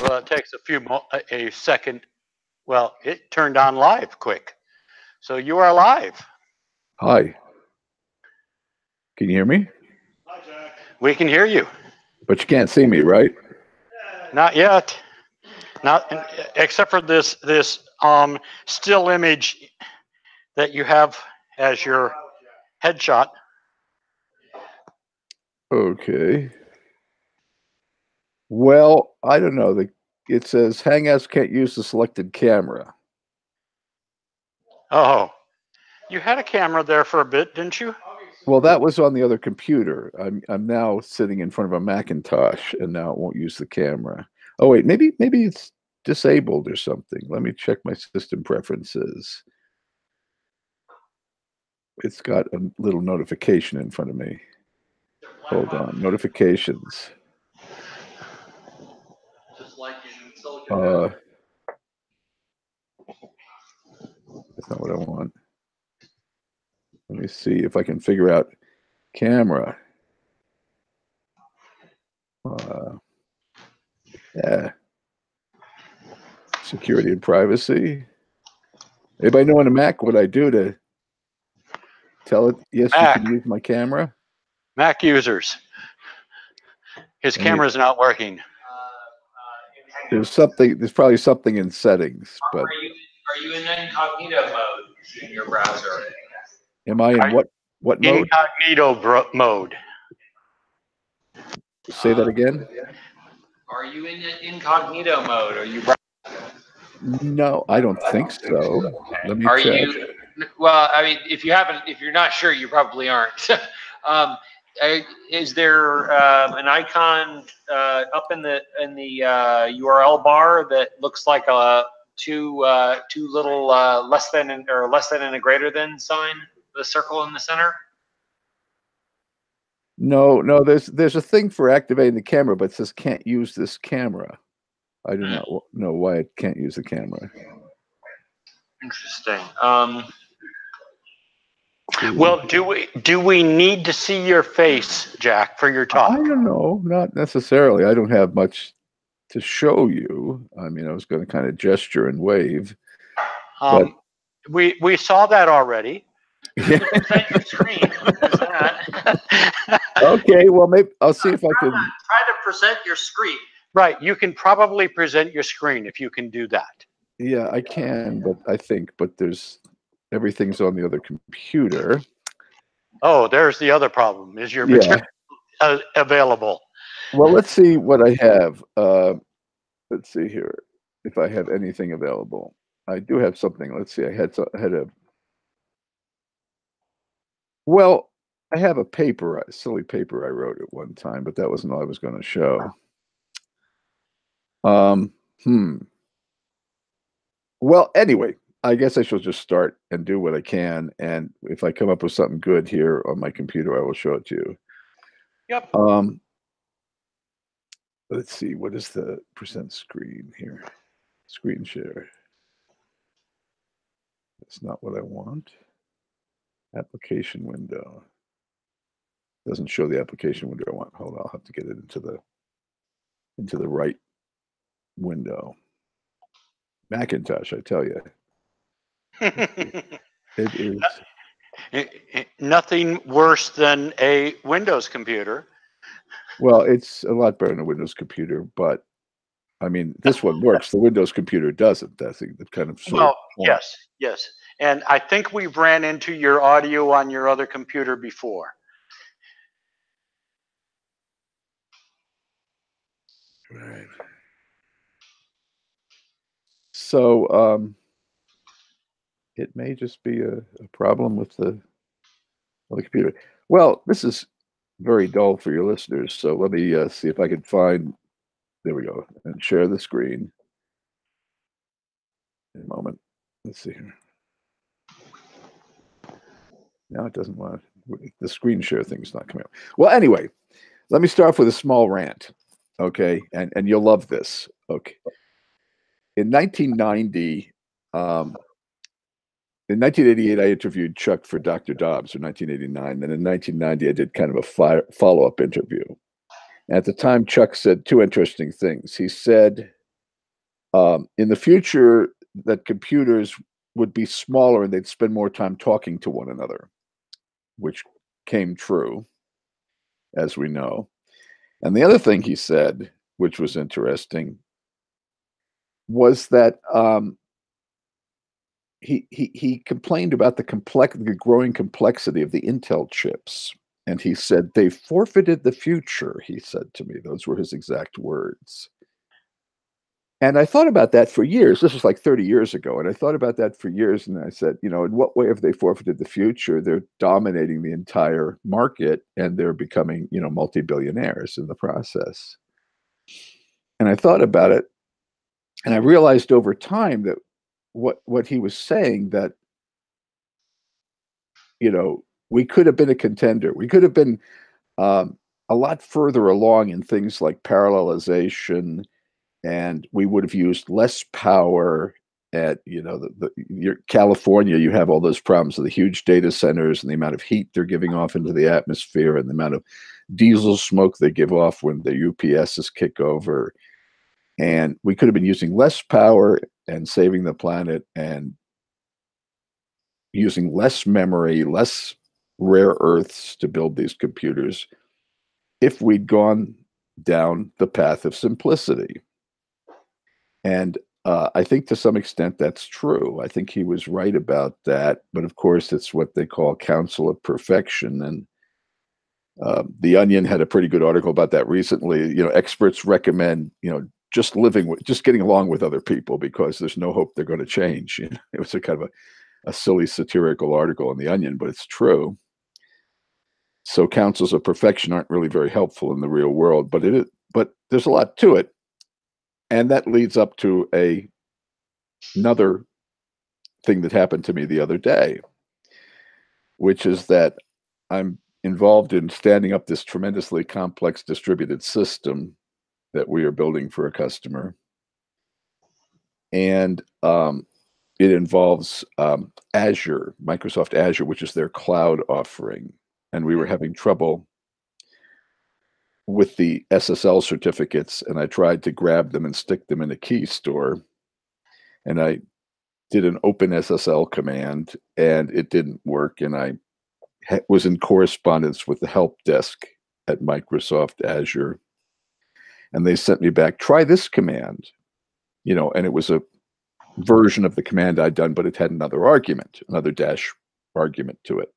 Well, it takes a second. Well, it turned on live quick. So you are live. Hi. Can you hear me? Hi, Jack. We can hear you. But you can't see me, right? Not yet. Not except for this still image that you have as your headshot. Okay. Well, I don't know. It says Hangouts can't use the selected camera. Oh, you had a camera there for a bit, didn't you? Well, that was on the other computer. I'm now sitting in front of a Macintosh, and now it won't use the camera. Oh wait, maybe it's disabled or something. Let me check my system preferences. It's got a little notification in front of me. Hold on, notifications. Just like in Silicon That's not what I want. Let me see if I can figure out camera. Yeah. Security and privacy. Anybody know on a Mac what I do to tell it, yes, Mac. you can use my camera? Mac users. His camera's not working. There's probably something in settings, but are you in incognito mode in your browser? Am I in what mode? Incognito mode. Say that again. Are you in incognito mode? Are you? No, I don't think so. Let me check. You? Well, I mean, if you're not sure, you probably aren't. Is there an icon up in the URL bar that looks like a two little less than and a greater than sign, the circle in the center? No, there's a thing for activating the camera, but it says can't use this camera. I do not know why it can't use the camera. Interesting. Well, do we need to see your face, Jack, for your talk? I don't know, not necessarily. I don't have much to show you. I mean, I was going to kind of gesture and wave. But we saw that already. You can present your screen. Okay, well, maybe I'll see if I can try to present your screen. Right, you can probably present your screen if you can do that. Yeah, I can, but everything's on the other computer. Oh, there's the other problem. Is your material available? Well, let's see what I have. Let's see here if I have anything available. I do have something. Let's see. I had a. Well, I have a silly paper I wrote at one time, but that wasn't all I was going to show. Well, anyway, I guess I shall just start and do what I can, and if I come up with something good here on my computer, I will show it to you. Yep. Let's see. What is the percent screen here? Screen share. That's not what I want. Application window. Doesn't show the application window I want. Hold on, I'll have to get it into the right window. Macintosh, I tell you. It is nothing worse than a Windows computer. Well, it's a lot better than a Windows computer, but I mean, this one works. The Windows computer doesn't. That's the kind of. Well, yes. And I think we've ran into your audio on your other computer before. Right. So it may just be a problem with the computer. Well, this is very dull for your listeners, so let me see if I can find. There we go, and share the screen. In a moment. Let's see here. Now it doesn't want the screen share thing's not coming up. Well, anyway, let me start off with a small rant. Okay, and you'll love this. Okay. In 1990, in 1988, I interviewed Chuck for Dr. Dobbs, or 1989. Then in 1990, I did kind of a follow-up interview. At the time, Chuck said two interesting things. He said, in the future, that computers would be smaller and they'd spend more time talking to one another, which came true, as we know. And the other thing he said, which was interesting, was that he complained about the growing complexity of the Intel chips. And he said, they forfeited the future, he said to me. Those were his exact words. And I thought about that for years. This was like 30 years ago. And I thought about that for years. And I said, you know, in what way have they forfeited the future? They're dominating the entire market and they're becoming, you know, multi-billionaires in the process. And I thought about it. And I realized over time that what he was saying, that, you know, we could have been a contender. We could have been a lot further along in things like parallelization, and we would have used less power. At, you know, California, you have all those problems of the huge data centers and the amount of heat they're giving off into the atmosphere and the amount of diesel smoke they give off when the UPSs kick over. And we could have been using less power and saving the planet and using less memory, less rare earths to build these computers if we'd gone down the path of simplicity. And I think to some extent that's true. I think he was right about that. But of course, it's what they call counsel of perfection. And The Onion had a pretty good article about that recently. You know, experts recommend, you know, just getting along with other people because there's no hope they're going to change. You know, it was a kind of a silly satirical article in The Onion, but it's true. So counsels of perfection aren't really very helpful in the real world, but there's a lot to it. And that leads up to another thing that happened to me the other day, which is that I'm involved in standing up this tremendously complex distributed system that we are building for a customer. And it involves Azure, Microsoft Azure, which is their cloud offering. And we were having trouble with the SSL certificates, and I tried to grab them and stick them in a key store. And I did an OpenSSL command, and it didn't work. And I was in correspondence with the help desk at Microsoft Azure. And they sent me back, try this command, you know, and it was a version of the command I'd done, but it had another argument, another dash argument to it.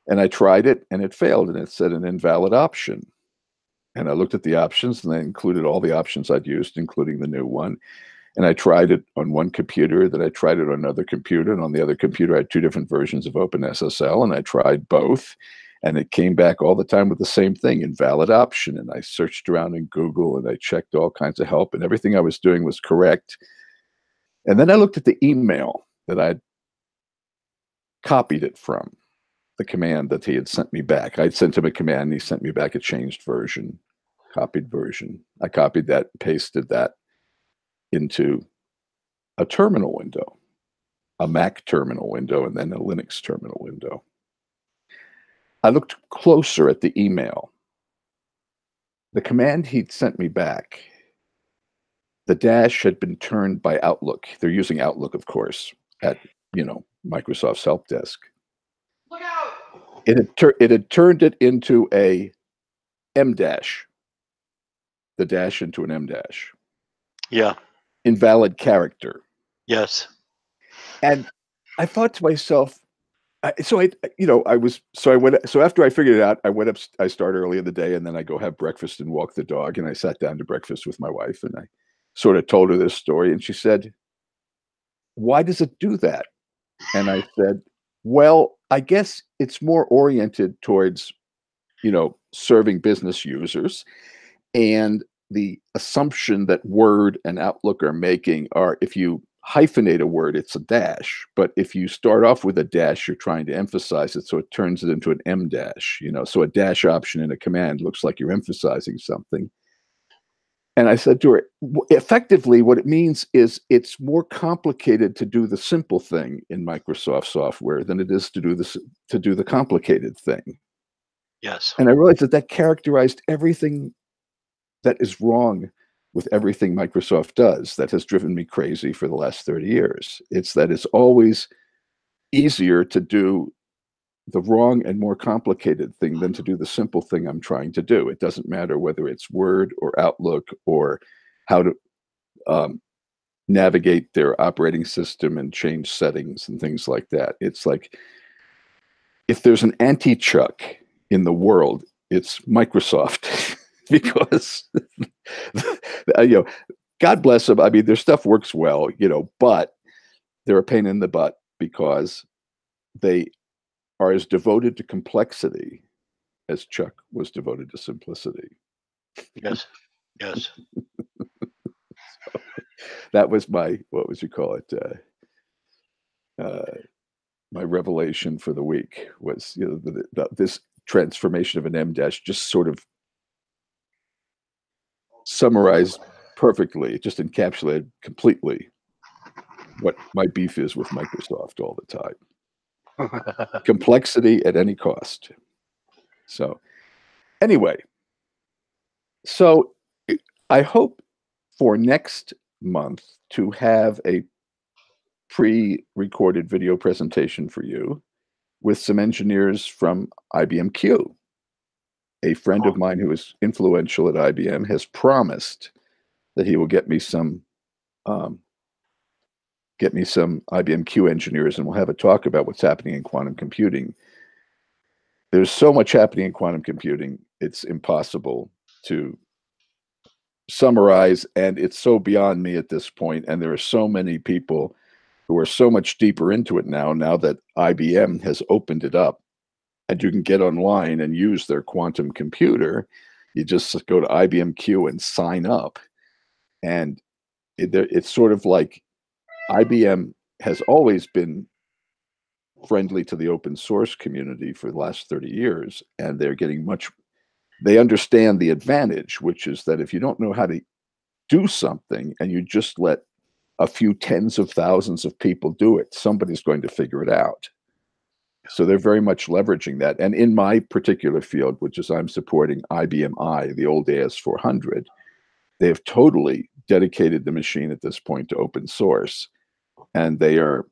And I tried it and it failed, and it said an invalid option. And I looked at the options, and they included all the options I'd used, including the new one. And I tried it on one computer, then I tried it on another computer, and on the other computer I had two different versions of OpenSSL, and I tried both. And it came back all the time with the same thing, invalid option. And I searched around in Google and I checked all kinds of help, and everything I was doing was correct. And then I looked at the email that I'd copied it from, the command that he had sent me back. I'd sent him a command and he sent me back a changed version, copied version. I copied that, pasted that into a terminal window, a Mac terminal window, and then a Linux terminal window. I looked closer at the email. The command he'd sent me back, the dash had been turned by Outlook. They're using Outlook, of course, at, you know, Microsoft's help desk. Look out! It had turned it into a M dash, the dash into an M dash. Yeah. Invalid character. Yes. And I thought to myself, so after I figured it out, I start early in the day, and then I go have breakfast and walk the dog. And I sat down to breakfast with my wife, and I sort of told her this story, and she said, "Why does it do that?" And I said, "Well, I guess it's more oriented towards, you know, serving business users, and the assumption that Word and Outlook are making are if you hyphenate a word, it's a dash. But if you start off with a dash, you're trying to emphasize it. So it turns it into an M dash, you know, so a dash option in a command looks like you're emphasizing something." And I said to her, effectively, what it means is it's more complicated to do the simple thing in Microsoft software than it is to do the complicated thing. Yes. And I realized that characterized everything that is wrong with everything Microsoft does that has driven me crazy for the last 30 years. It's that it's always easier to do the wrong and more complicated thing than to do the simple thing I'm trying to do. It doesn't matter whether it's Word or Outlook or how to navigate their operating system and change settings and things like that. It's like, if there's an anti-Chuck in the world, it's Microsoft. Because God bless them. I mean, their stuff works well, but they're a pain in the butt because they are as devoted to complexity as Chuck was devoted to simplicity. Yes. Yes. That was my, what would you call it? My revelation for the week was, this transformation of an M dash just sort of summarized perfectly, just encapsulated completely what my beef is with Microsoft all the time. Complexity at any cost. So anyway, so I hope for next month to have a pre-recorded video presentation for you with some engineers from IBM Q. A friend of mine who is influential at IBM has promised that he will get me some IBM Q engineers, and we'll have a talk about what's happening in quantum computing. There's so much happening in quantum computing, it's impossible to summarize, and it's so beyond me at this point. And there are so many people who are so much deeper into it now that IBM has opened it up, and you can get online and use their quantum computer. You just go to IBM Q and sign up, and it's sort of like IBM has always been friendly to the open source community for the last 30 years, and they understand the advantage, which is that if you don't know how to do something and you just let a few tens of thousands of people do it, somebody's going to figure it out. So they're very much leveraging that. And in my particular field, which is I'm supporting IBM I, the old AS400, they have totally dedicated the machine at this point to open source. And they are,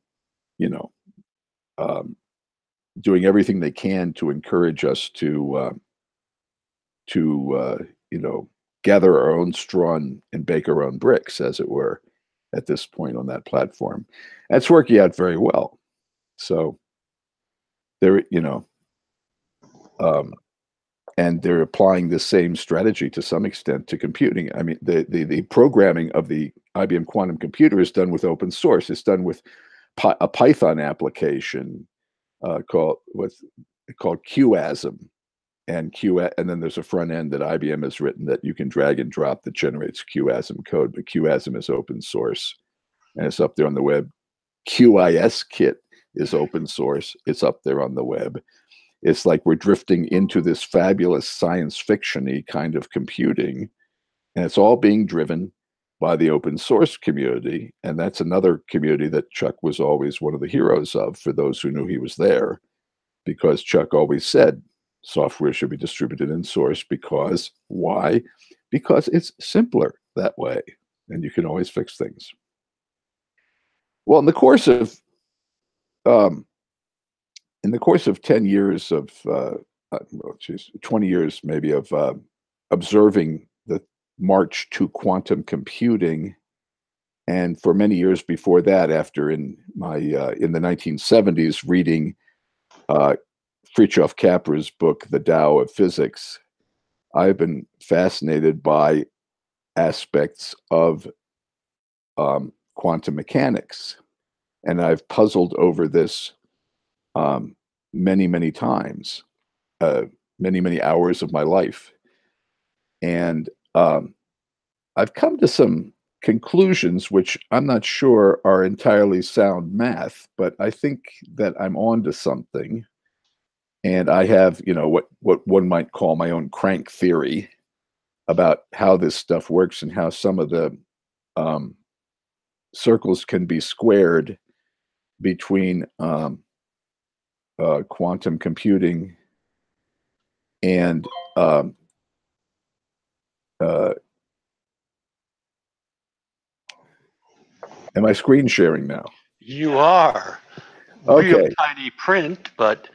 doing everything they can to encourage us to gather our own straw and bake our own bricks, as it were, at this point on that platform. That's working out very well. So they're, and they're applying the same strategy to some extent to computing. I mean, the programming of the IBM quantum computer is done with open source. It's done with a Python application called QASM, and then there's a front end that IBM has written that you can drag and drop that generates QASM code. But QASM is open source, and it's up there on the web. QISKit is open source. It's up there on the web. It's like we're drifting into this fabulous science fiction-y kind of computing, and it's all being driven by the open source community. And that's another community that Chuck was always one of the heroes of, for those who knew he was there, because Chuck always said software should be distributed in source. Because why? Because it's simpler that way, and you can always fix things. Well, in the course of 10 years of 20 years maybe of observing the march to quantum computing, and for many years before that, after in the 1970s reading Fritjof Capra's book The Tao of Physics, I've been fascinated by aspects of quantum mechanics, and I've puzzled over this many times, many hours of my life. And I've come to some conclusions which I'm not sure are entirely sound math, but I think that I'm on to something. And I have, what one might call my own crank theory about how this stuff works and how some of the circles can be squared between quantum computing and am I screen sharing now? You are. Okay. Real tiny print, but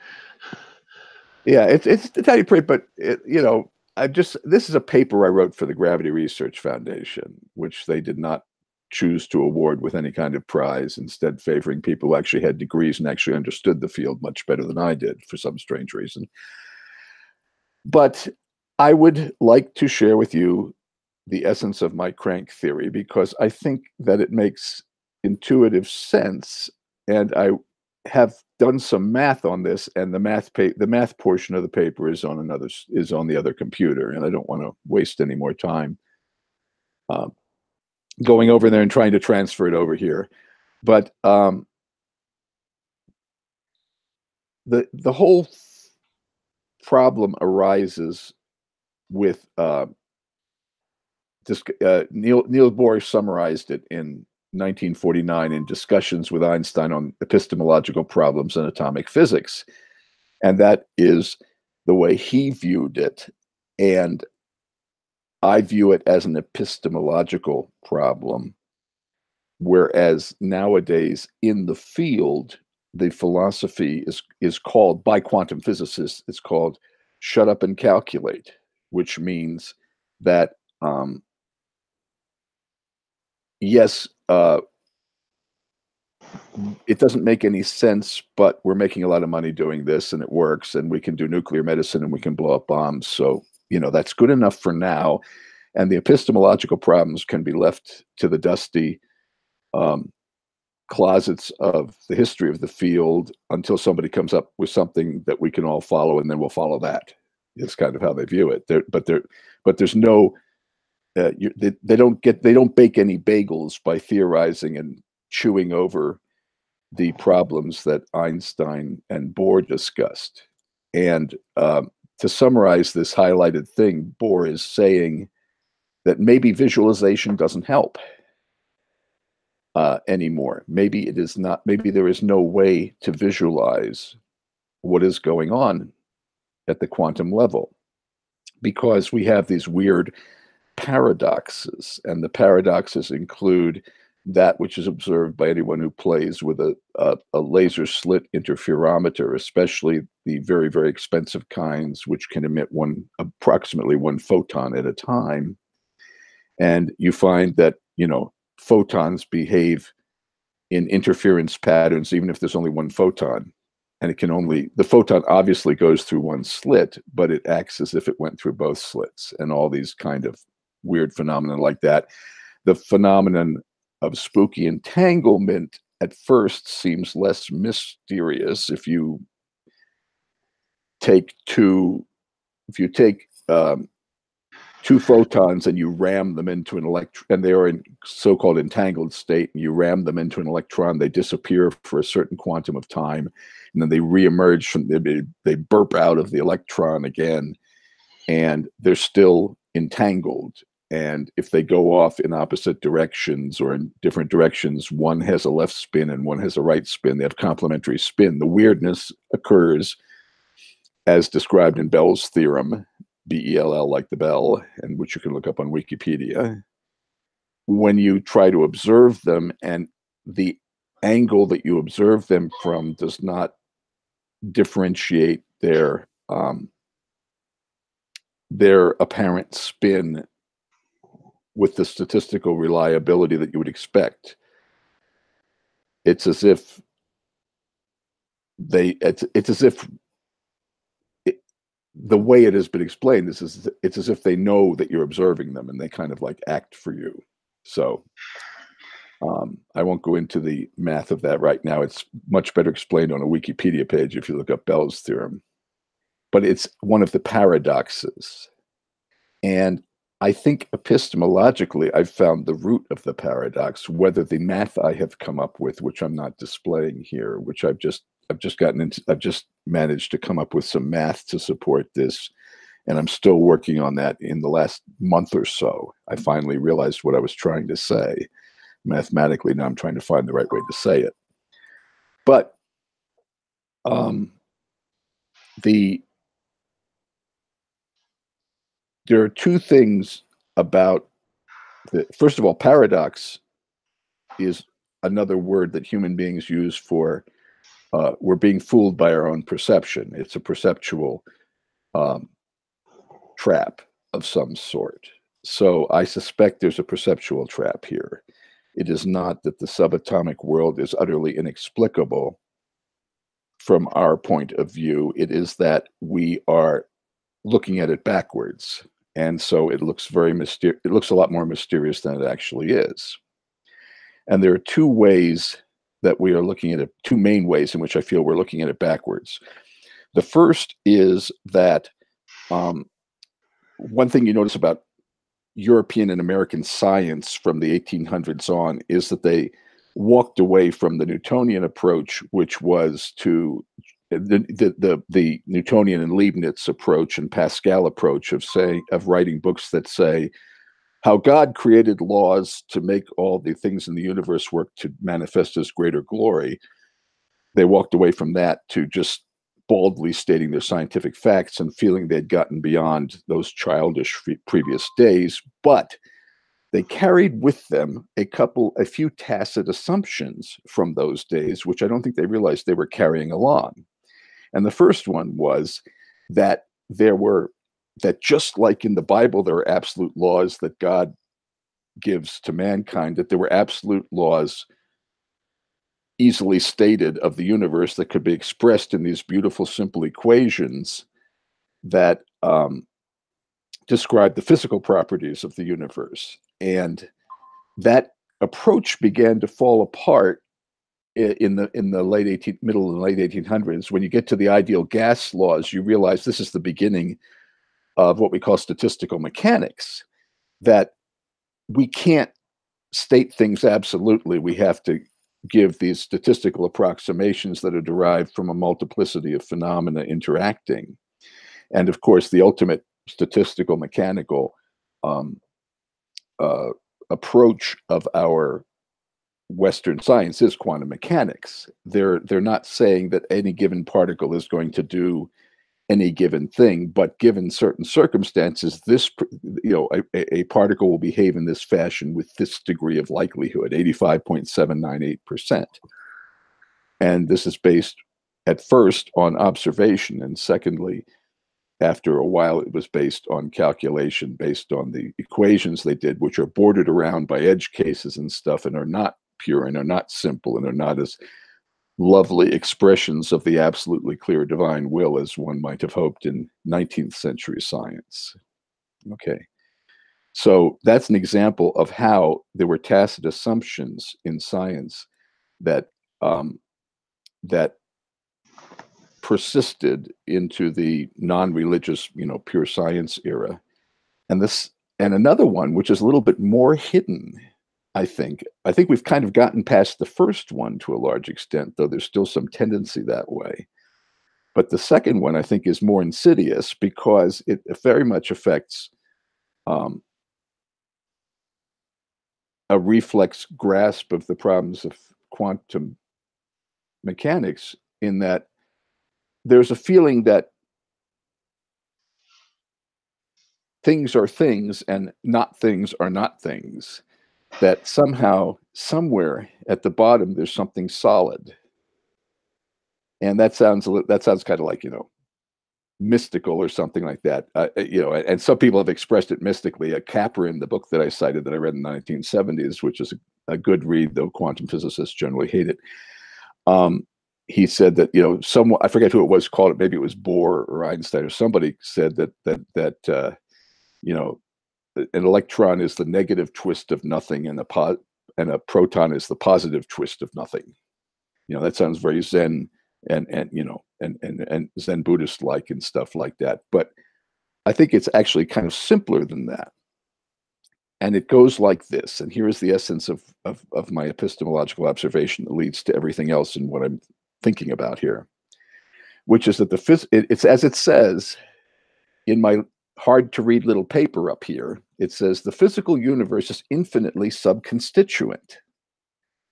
Yeah, it's a tiny print, but this is a paper I wrote for the Gravity Research Foundation, which they did not choose to award with any kind of prize, instead favoring people who actually had degrees and actually understood the field much better than I did for some strange reason. But I would like to share with you the essence of my crank theory, because I think that it makes intuitive sense, and I have done some math on this, and the math portion of the paper is on the other computer, and I don't want to waste any more time going over there and trying to transfer it over here. But the whole problem arises with Niels Bohr summarized it in 1949 in Discussions with Einstein on Epistemological Problems in Atomic Physics. And that is the way he viewed it. And I view it as an epistemological problem. Whereas nowadays in the field, the philosophy is called, by quantum physicists, it's called shut up and calculate, which means that yes, it doesn't make any sense, but we're making a lot of money doing this, and it works, and we can do nuclear medicine, and we can blow up bombs. So, that's good enough for now. And the epistemological problems can be left to the dusty closets of the history of the field until somebody comes up with something that we can all follow, and then we'll follow that. It's kind of how they view it. But there's no they don't bake any bagels by theorizing and chewing over the problems that Einstein and Bohr discussed. And to summarize this highlighted thing, Bohr is saying that maybe visualization doesn't help anymore. Maybe it is not. Maybe there is no way to visualize what is going on at the quantum level, because we have these weird paradoxes, and the paradoxes include that which is observed by anyone who plays with a laser slit interferometer, especially the very, very expensive kinds, which can emit approximately one photon at a time. And you find that, photons behave in interference patterns, even if there's only one photon. And the photon obviously goes through one slit, but it acts as if it went through both slits, and all these kind of weird phenomena like that. The phenomenon of spooky entanglement at first seems less mysterious if you take two photons and you ram them into an electron, and they are in so-called entangled state, and you ram them into an electron, they disappear for a certain quantum of time, and then they reemerge they burp out of the electron again, and they're still entangled. And if they go off in opposite directions or in different directions, one has a left spin and one has a right spin. They have complementary spin. The weirdness occurs as described in Bell's theorem, B-E-L-L, like the bell, and which you can look up on Wikipedia, when you try to observe them, and the angle that you observe them from does not differentiate their apparent spin with the statistical reliability that you would expect. It's as if the way it has been explained it's as if they know that you're observing them, and they kind of like act for you. So I won't go into the math of that right now. It's much better explained on a Wikipedia page if you look up Bell's theorem. But it's one of the paradoxes. And I think epistemologically, I've found the root of the paradox, whether the math I have come up with, which I'm not displaying here, which I've just managed to come up with some math to support this. And I'm still working on that. In the last month or so, I finally realized what I was trying to say mathematically. Now I'm trying to find the right way to say it. But there are two things about first of all, paradox is another word that human beings use for we're being fooled by our own perception. It's a perceptual trap of some sort. So I suspect there's a perceptual trap here. It is not that the subatomic world is utterly inexplicable from our point of view. It is that we are looking at it backwards. And so it looks very mysterious. It looks a lot more mysterious than it actually is. And there are two ways that we are looking at it, two main ways in which I feel we're looking at it backwards. The first is that one thing you notice about European and American science from the 1800s on is that they walked away from the Newtonian approach, which was to the Newtonian and Leibniz approach and Pascal approach of writing books that say how God created laws to make all the things in the universe work to manifest as greater glory. They walked away from that to just baldly stating their scientific facts and feeling they'd gotten beyond those childish previous days, but they carried with them a few tacit assumptions from those days, which I don't think they realized they were carrying along. And the first one was that that just like in the Bible, there are absolute laws that God gives to mankind, that there were absolute laws easily stated of the universe that could be expressed in these beautiful, simple equations that describe the physical properties of the universe. And that approach began to fall apart in the middle and late 1800s. When you get to the ideal gas laws, you realize this is the beginning of what we call statistical mechanics, that we can't state things absolutely. We have to give these statistical approximations that are derived from a multiplicity of phenomena interacting. And of course, the ultimate statistical mechanical approach of our Western science is quantum mechanics. They're not saying that any given particle is going to do any given thing, but given certain circumstances, a particle will behave in this fashion with this degree of likelihood, 85.798%. And this is based at first on observation, and secondly, after a while, it was based on calculation, based on the equations they did, which are bordered around by edge cases and stuff, and are not pure and are not simple and are not as lovely expressions of the absolutely clear divine will as one might have hoped in 19th century science. Okay, so that's an example of how there were tacit assumptions in science that that persisted into the non-religious, pure science era. And another one, which is a little bit more hidden, I think we've kind of gotten past the first one to a large extent, though there's still some tendency that way. But the second one, I think, is more insidious because it very much affects a reflex grasp of the problems of quantum mechanics, in that there's a feeling that things are things and not things are not things. That somehow, somewhere at the bottom, there's something solid, and that sounds kind of like mystical or something like that. And some people have expressed it mystically. Capra, in the book that I cited that I read in the 1970s, which is a good read, though quantum physicists generally hate it. He said that someone, I forget who it was, called it. Maybe it was Bohr or Einstein or somebody, said that an electron is the negative twist of nothing, and a proton is the positive twist of nothing. That sounds very Zen and Zen Buddhist like and stuff like that. But I think it's actually kind of simpler than that. And it goes like this. And here is the essence of my epistemological observation that leads to everything else in what I'm thinking about here, which is that it's as it says in my hard to read little paper up here. It says the physical universe is infinitely subconstituent.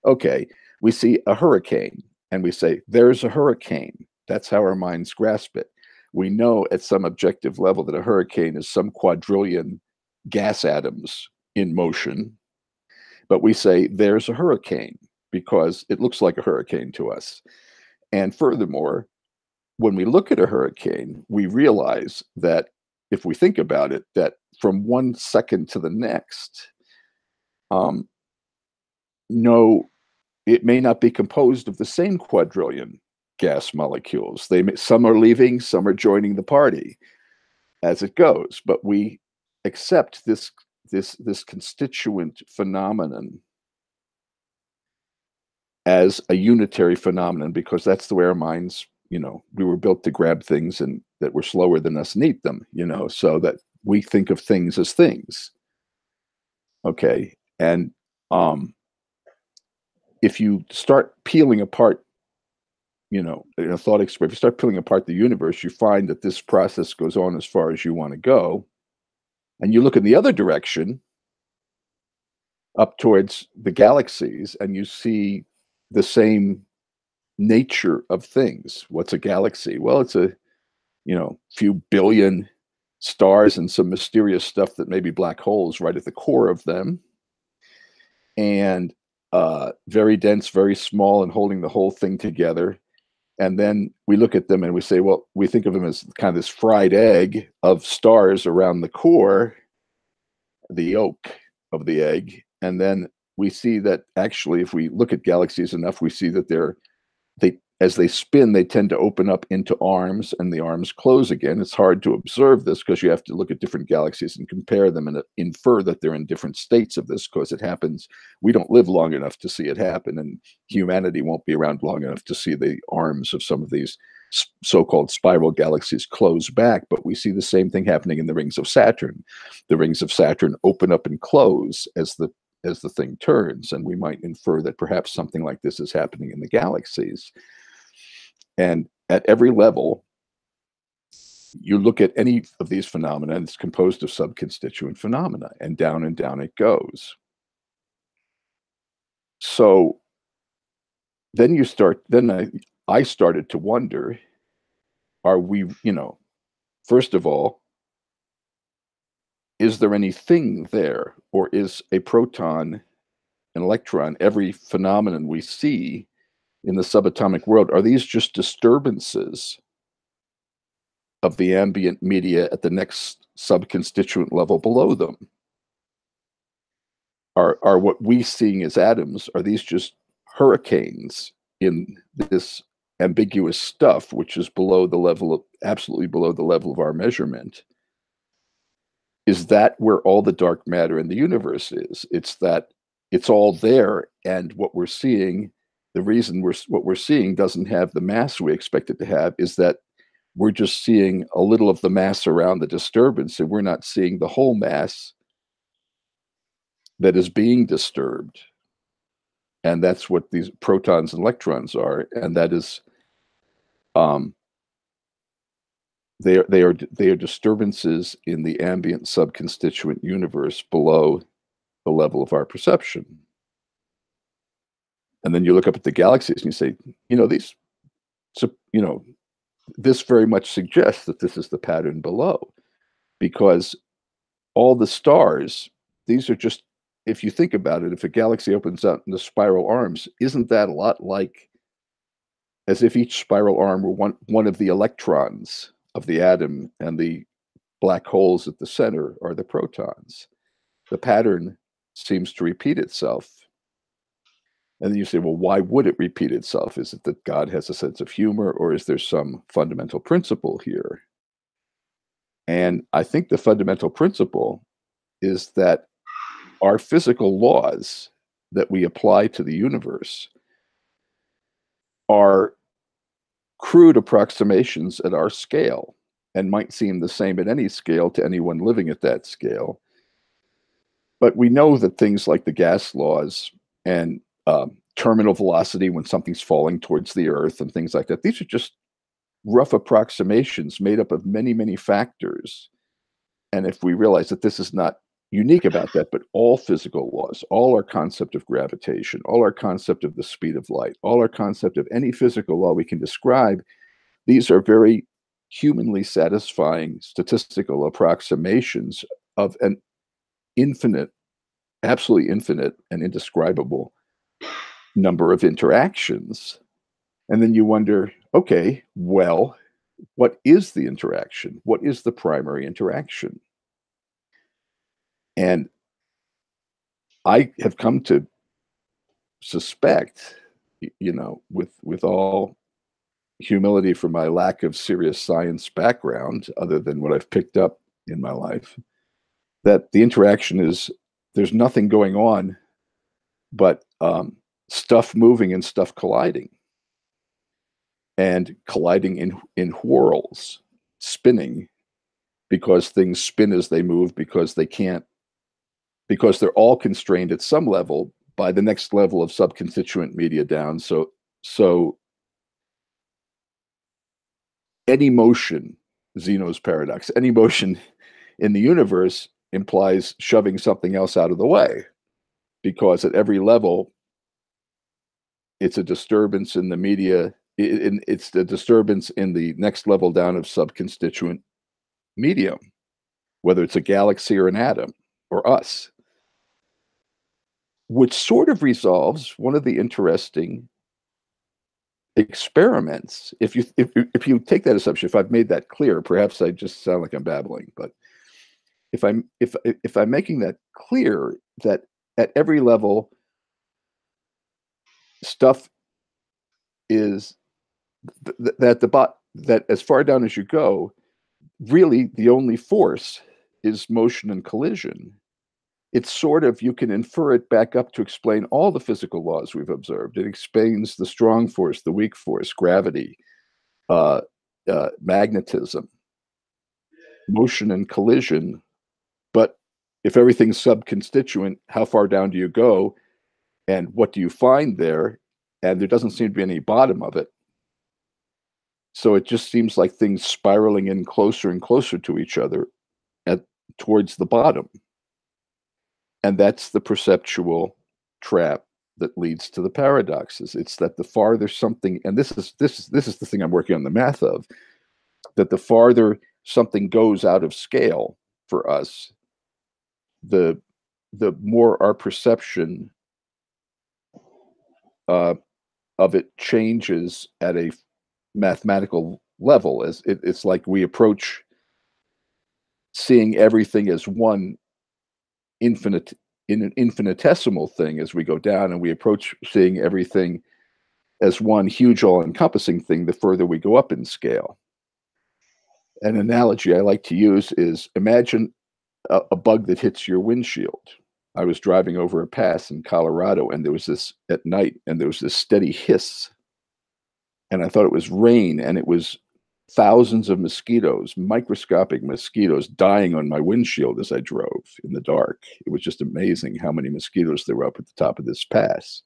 Okay, we see a hurricane and we say, there's a hurricane. That's how our minds grasp it. We know at some objective level that a hurricane is some quadrillion gas atoms in motion, but we say there's a hurricane because it looks like a hurricane to us. And furthermore, when we look at a hurricane, we realize that if we think about it, that from 1 second to the next, no, it may not be composed of the same quadrillion gas molecules. Some are leaving, some are joining the party as it goes. But we accept this constituent phenomenon as a unitary phenomenon because that's the way our minds, we were built to grab things and that were slower than us and eat them, so that we think of things as things. Okay. And if you start peeling apart, in a thought experiment, if you start peeling apart the universe, you find that this process goes on as far as you want to go. And you look in the other direction, up towards the galaxies, and you see the same nature of things. What's a galaxy? Well, it's a few billion stars and some mysterious stuff that may be black holes right at the core of them, and very dense, very small, and holding the whole thing together. And then we look at them and we say, well, we think of them as kind of this fried egg of stars around the core, the yolk of the egg. And then we see that actually, if we look at galaxies enough, we see that as they spin, they tend to open up into arms and the arms close again. It's hard to observe this because you have to look at different galaxies and compare them and infer that they're in different states of this because it happens. We don't live long enough to see it happen, and humanity won't be around long enough to see the arms of some of these so-called spiral galaxies close back. But we see the same thing happening in the rings of Saturn. The rings of Saturn open up and close as the thing turns, and we might infer that perhaps something like this is happening in the galaxies. And at every level, you look at any of these phenomena, and it's composed of subconstituent phenomena, and down it goes. So then I started to wonder, are we, first of all, is there anything there, or is a proton, an electron, every phenomenon we see in the subatomic world, are these just disturbances of the ambient media at the next subconstituent level below them? Are what we seeing as atoms, are these just hurricanes in this ambiguous stuff, which is absolutely below the level of our measurement? Is that where all the dark matter in the universe is? It's that it's all there, and what we're seeing, the reason what we're seeing doesn't have the mass we expect it to have is that we're just seeing a little of the mass around the disturbance, and we're not seeing the whole mass that is being disturbed. And that's what these protons and electrons are, and that is they are disturbances in the ambient subconstituent universe below the level of our perception. And then you look up at the galaxies and you say, this very much suggests that this is the pattern below, because all the stars, these are just, if you think about it, if a galaxy opens out into spiral arms, isn't that a lot like as if each spiral arm were one of the electrons of the atom, and the black holes at the center are the protons? The pattern seems to repeat itself. And then you say, well, why would it repeat itself? Is it that God has a sense of humor, or is there some fundamental principle here? And I think the fundamental principle is that our physical laws that we apply to the universe are crude approximations at our scale, and might seem the same at any scale to anyone living at that scale. But we know that things like the gas laws and terminal velocity when something's falling towards the earth and things like that, these are just rough approximations made up of many, many factors. And if we realize that this is not unique about that, but all physical laws, all our concept of gravitation, all our concept of the speed of light, all our concept of any physical law we can describe, these are very humanly satisfying statistical approximations of infinite, absolutely infinite and indescribable number of interactions. And then you wonder, okay, well, what is the interaction? What is the primary interaction? And I have come to suspect, with all humility for my lack of serious science background, other than what I've picked up in my life, that the interaction is there's nothing going on but stuff moving and stuff colliding, and colliding in whirls, spinning, because things spin as they move, because they're all constrained at some level by the next level of subconstituent media down. So any motion, Zeno's paradox, any motion in the universe implies shoving something else out of the way, because at every level, it's a disturbance in the media. It's the disturbance in the next level down of subconstituent medium, whether it's a galaxy or an atom or us, which sort of resolves one of the interesting experiments. If you take that assumption, if I've made that clear, perhaps I just sound like I'm babbling, but if I'm making that clear, that at every level, stuff is that as far down as you go, really the only force is motion and collision. It's sort of, you can infer it back up to explain all the physical laws we've observed. It explains the strong force, the weak force, gravity, magnetism, motion and collision. But if everything's subconstituent, how far down do you go? And what do you find there? And there doesn't seem to be any bottom of it. So it just seems like things spiraling in closer and closer to each other towards the bottom. And that's the perceptual trap that leads to the paradoxes. It's that the farther something, and this is the thing I'm working on the math of, that the farther something goes out of scale for us, the more our perception of it changes at a mathematical level. As it's like we approach seeing everything as one infinitesimal thing as we go down, and we approach seeing everything as one huge all-encompassing thing the further we go up in scale. An analogy I like to use is, imagine a bug that hits your windshield. I was driving over a pass in Colorado, and there was this at night, and there was this steady hiss, and I thought it was rain, and it was thousands of mosquitoes, microscopic mosquitoes, dying on my windshield as I drove in the dark. It was just amazing how many mosquitoes there were up at the top of this pass.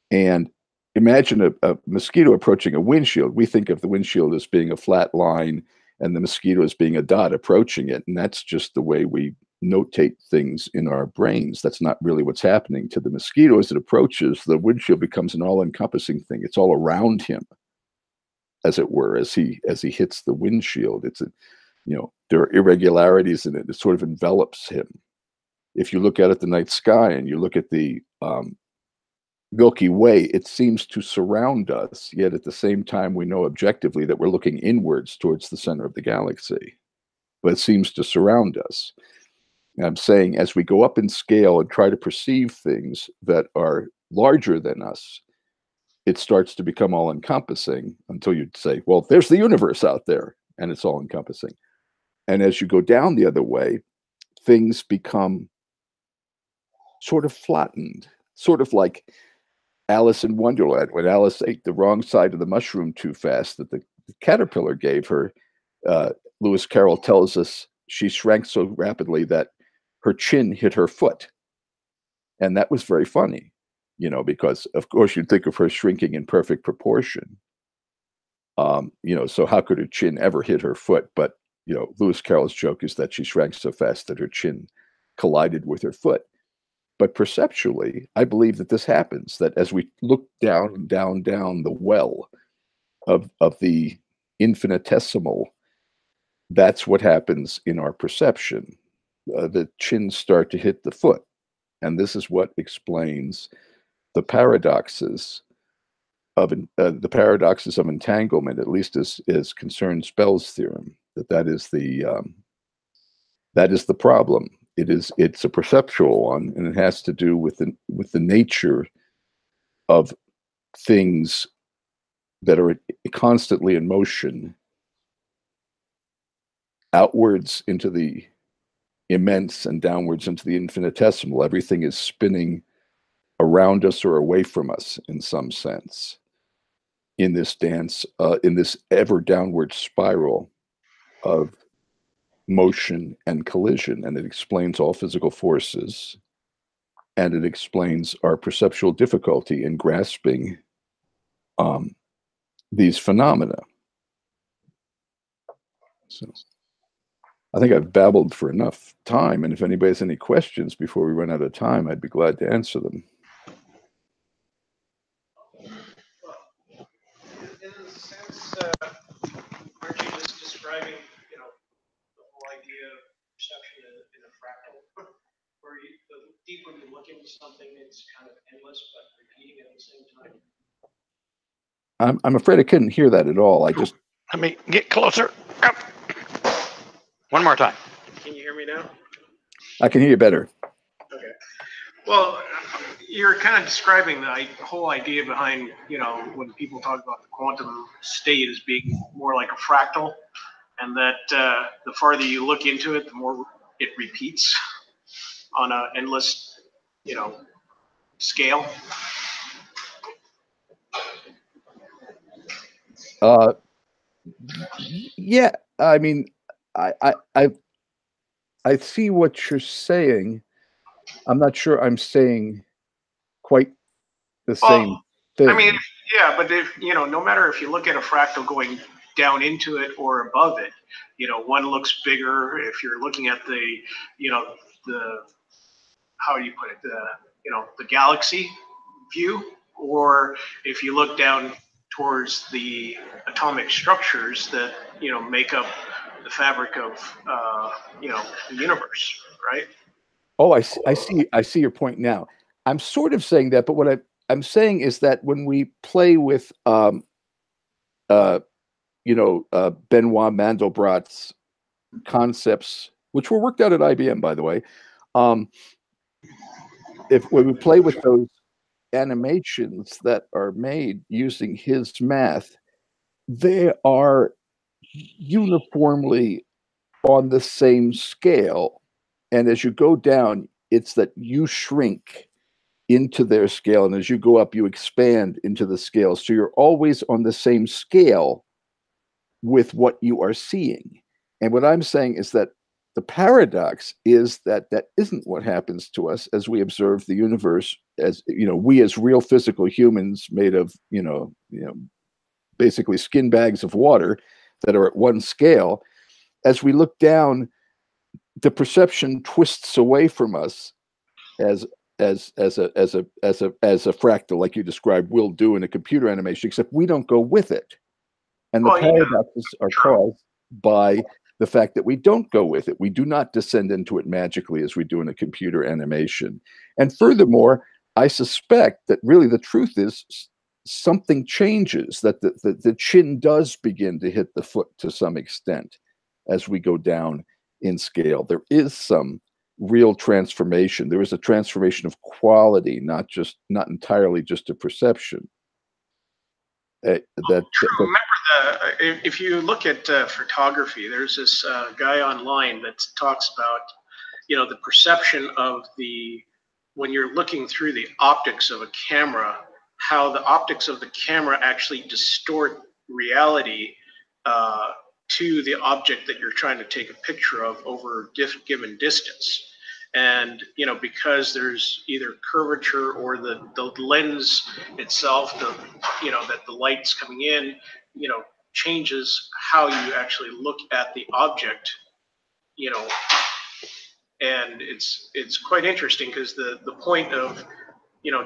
And imagine a mosquito approaching a windshield. We think of the windshield as being a flat line and the mosquito as being a dot approaching it. And that's just the way we notate things in our brains. That's not really what's happening to the mosquito. As it approaches, the windshield becomes an all-encompassing thing. It's all around him, as it were, as he hits the windshield. It's there are irregularities in it. It sort of envelops him. If you look out at the night sky and you look at the Milky Way, it seems to surround us, yet at the same time we know objectively that we're looking inwards towards the center of the galaxy, but it seems to surround us. And I'm saying, as we go up in scale and try to perceive things that are larger than us, it starts to become all-encompassing until you'd say, well, there's the universe out there, and it's all-encompassing. And as you go down the other way, things become sort of flattened, sort of like Alice in Wonderland, when Alice ate the wrong side of the mushroom too fast that the caterpillar gave her. Lewis Carroll tells us she shrank so rapidly that her chin hit her foot. And that was very funny, because of course you'd think of her shrinking in perfect proportion. So how could her chin ever hit her foot? But, Lewis Carroll's joke is that she shrank so fast that her chin collided with her foot. But perceptually, I believe that this happens, that as we look down the well of the infinitesimal, that's what happens in our perception. the chins start to hit the foot. And this is what explains the paradoxes of entanglement, at least as concerns Bell's theorem. That is the problem. It's a perceptual one, and it has to do with the nature of things that are constantly in motion, outwards into the immense and downwards into the infinitesimal. Everything is spinning around us or away from us in some sense in this dance, in this ever downward spiral of motion and collision. And it explains all physical forces, and it explains our perceptual difficulty in grasping these phenomena. So I think I've babbled for enough time, and if anybody has any questions before we run out of time, I'd be glad to answer them. In a sense, aren't you just describing, the whole idea of perception in a fractal, where the deeper you look into something, it's kind of endless, but repeating at the same time? I'm afraid I couldn't hear that at all. Let me get closer. One more time. Can you hear me now? I can hear you better. Okay. Well, you're kind of describing the whole idea behind, when people talk about the quantum state as being more like a fractal, and that the farther you look into it, the more it repeats on an endless, scale. Yeah, I mean, I see what you're saying. I'm not sure I'm saying quite the same thing. I mean, yeah, but if no matter if you look at a fractal going down into it or above it, one looks bigger. If you're looking at the how do you put it, the galaxy view, or if you look down towards the atomic structures that make up the fabric of the universe, right? Oh, I see your point now. I'm sort of saying that, but what I'm saying is that when we play with Benoit Mandelbrot's concepts, which were worked out at IBM, by the way, when we play with those animations that are made using his math, they are uniformly on the same scale. And as you go down, it's that you shrink into their scale. And as you go up, you expand into the scale. So you're always on the same scale with what you are seeing. And what I'm saying is that the paradox is that that isn't what happens to us as we observe the universe, as we as real physical humans made of basically skin bags of water that are at one scale. As we look down, the perception twists away from us as a fractal, like you described, will do in a computer animation, except we don't go with it. And the paradoxes are caused by the fact that we don't go with it. We do not descend into it magically as we do in a computer animation. And furthermore, I suspect that really the truth is something changes, that the chin does begin to hit the foot to some extent as we go down in scale. There is some real transformation. There is a transformation of quality, not entirely just a perception. Remember, if you look at photography, there's this guy online that talks about the perception of when you're looking through the optics of a camera, how the optics of the camera actually distort reality to the object that you're trying to take a picture of over a given distance. And because there's either curvature or the lens itself, that the light's coming in, changes how you actually look at the object, and it's quite interesting because the point of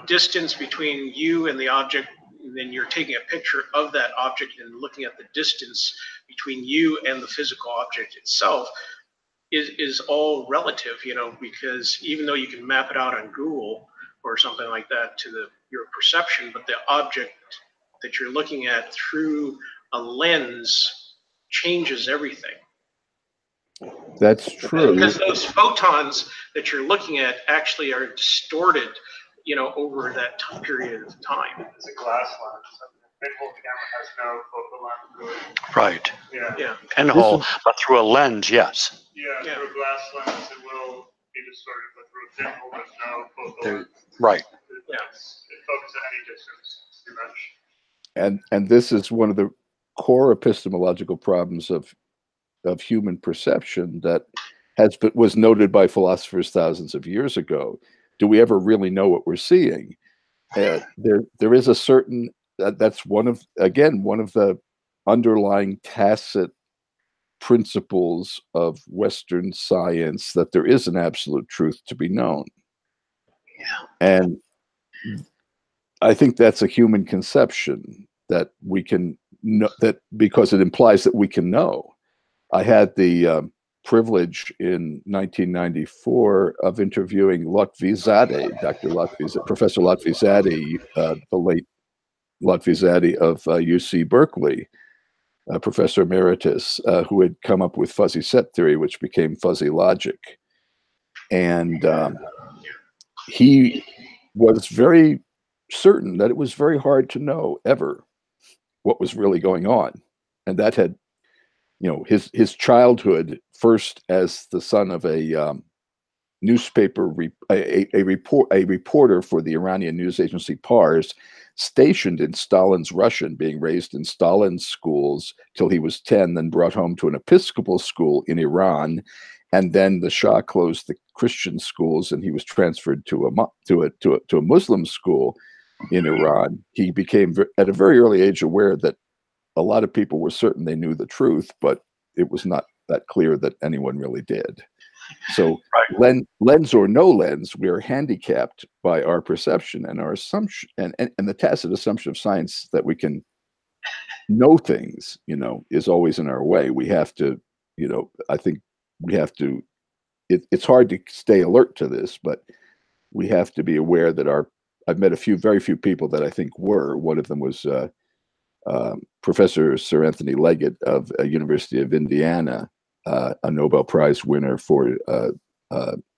distance between you and the object, and then you're taking a picture of that object and looking at the distance between you and the physical object itself, is all relative, because even though you can map it out on Google or something like that to your perception, but the object that you're looking at through a lens changes everything. That's true. Because those photons that you're looking at actually are distorted, over that period of time. It's a glass lens. The pinhole camera has no focal length to it. Right. Yeah. Pinhole, but through a lens, yes. Yeah, through a glass lens, it will be distorted, but through a pinhole, there's no focal length. Right. Yeah. It focuses at any distance, pretty much. And this is one of the core epistemological problems of human perception that was noted by philosophers thousands of years ago. Do we ever really know what we're seeing? There is a certain that's one of the underlying tacit principles of Western science, that there is an absolute truth to be known. Yeah. And I think that's a human conception, that we can know, that because it implies that we can know. I had the privilege in 1994 of interviewing Lotfizadeh, Professor Lotfizadeh, the late Lotfizadeh of UC Berkeley, Professor Emeritus, who had come up with fuzzy set theory, which became fuzzy logic. And he was very certain that it was very hard to know ever what was really going on. And that had, his childhood, first as the son of a newspaper, a reporter for the Iranian news agency Pars, stationed in Stalin's Russia, being raised in Stalin's schools till he was 10, then brought home to an Episcopal school in Iran, and then the Shah closed the Christian schools, and he was transferred to a Muslim school in Iran. He became at a very early age aware that a lot of people were certain they knew the truth, but it was not that clear that anyone really did. So lens or no lens, we are handicapped by our perception and our assumption and the tacit assumption of science that we can know things, is always in our way. We have to, I think we have to, it's hard to stay alert to this, but we have to be aware that I've met very few people that I think were. One of them was Professor Sir Anthony Leggett of University of Indiana, a Nobel Prize winner for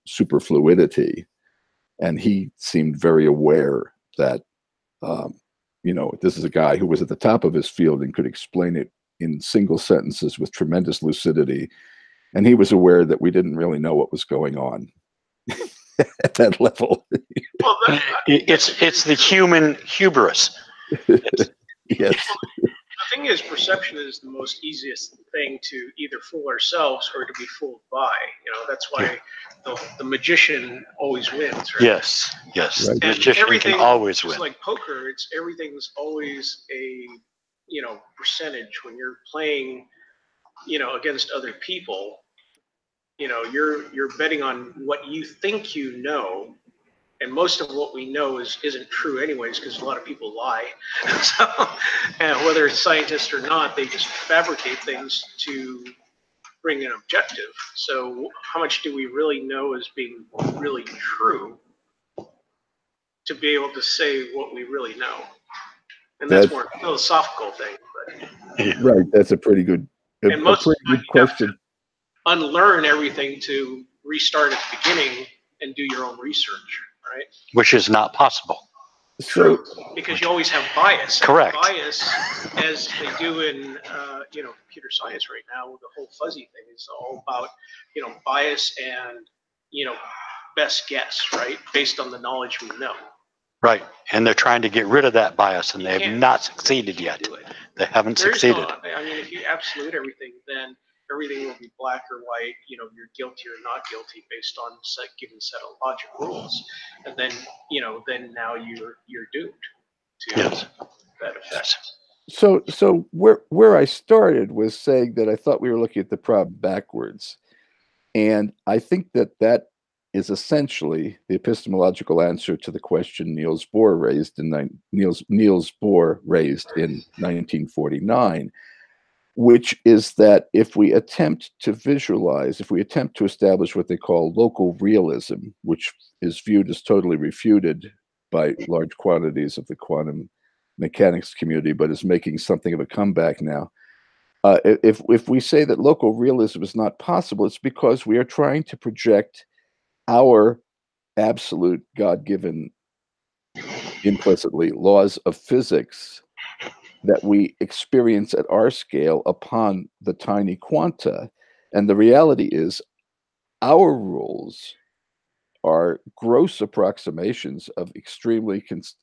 superfluidity, and he seemed very aware that this is a guy who was at the top of his field and could explain it in single sentences with tremendous lucidity, and he was aware that we didn't really know what was going on at that level. Well, it's the human hubris. Yes. The thing is, perception is the most easiest thing to either fool ourselves or to be fooled by. That's why the magician always wins, right? Yes. Right. The magician can always win. It's like poker. Everything's always a percentage when you're playing, against other people. You're betting on what you think you know. And most of what we know isn't true anyways, because a lot of people lie. So, and whether it's scientists or not, they just fabricate things to bring an objective. So how much do we really know as being really true to be able to say what we really know? And that's more a philosophical thing. But, right. That's a pretty good, and most pretty good question. Unlearn everything to restart at the beginning and do your own research. Right? Which is not possible. True, because you always have bias. Correct. Bias, as they do in computer science right now, the whole fuzzy thing is all about bias and best guess, right, based on the knowledge we know. Right, and they're trying to get rid of that bias, and they have not succeeded yet. They haven't succeeded. If you absolute everything, then everything will be black or white. You're guilty or not guilty based on given set of logic rules, and then now you're doomed to that effect. So where I started was saying that I thought we were looking at the problem backwards, and I think that is essentially the epistemological answer to the question Niels Bohr raised in 1949. which is that if we attempt to visualize, if we attempt to establish what they call local realism, which is viewed as totally refuted by large quantities of the quantum mechanics community, but is making something of a comeback now. If we say that local realism is not possible, it's because we are trying to project our absolute God-given, implicitly, laws of physics that we experience at our scale upon the tiny quanta. And the reality is our rules are gross approximations of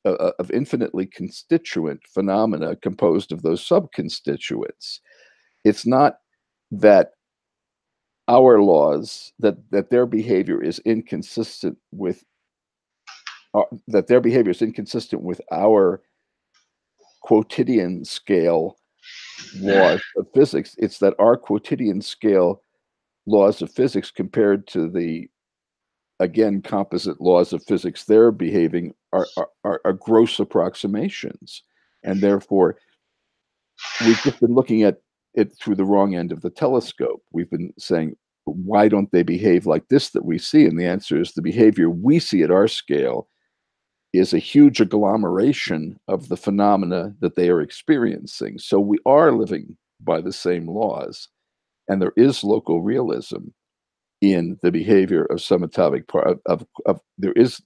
of infinitely constituent phenomena composed of those subconstituents. It's not that our laws, that their behavior is inconsistent with our quotidian scale laws of physics. It's that our quotidian scale laws of physics compared to the, again, composite laws of physics they're behaving are gross approximations. And therefore, we've just been looking at it through the wrong end of the telescope. We've been saying, why don't they behave like this that we see? And the answer is the behavior we see at our scale is a huge agglomeration of the phenomena that they are experiencing. So we are living by the same laws, and there is local realism in the behavior of some atomic part there is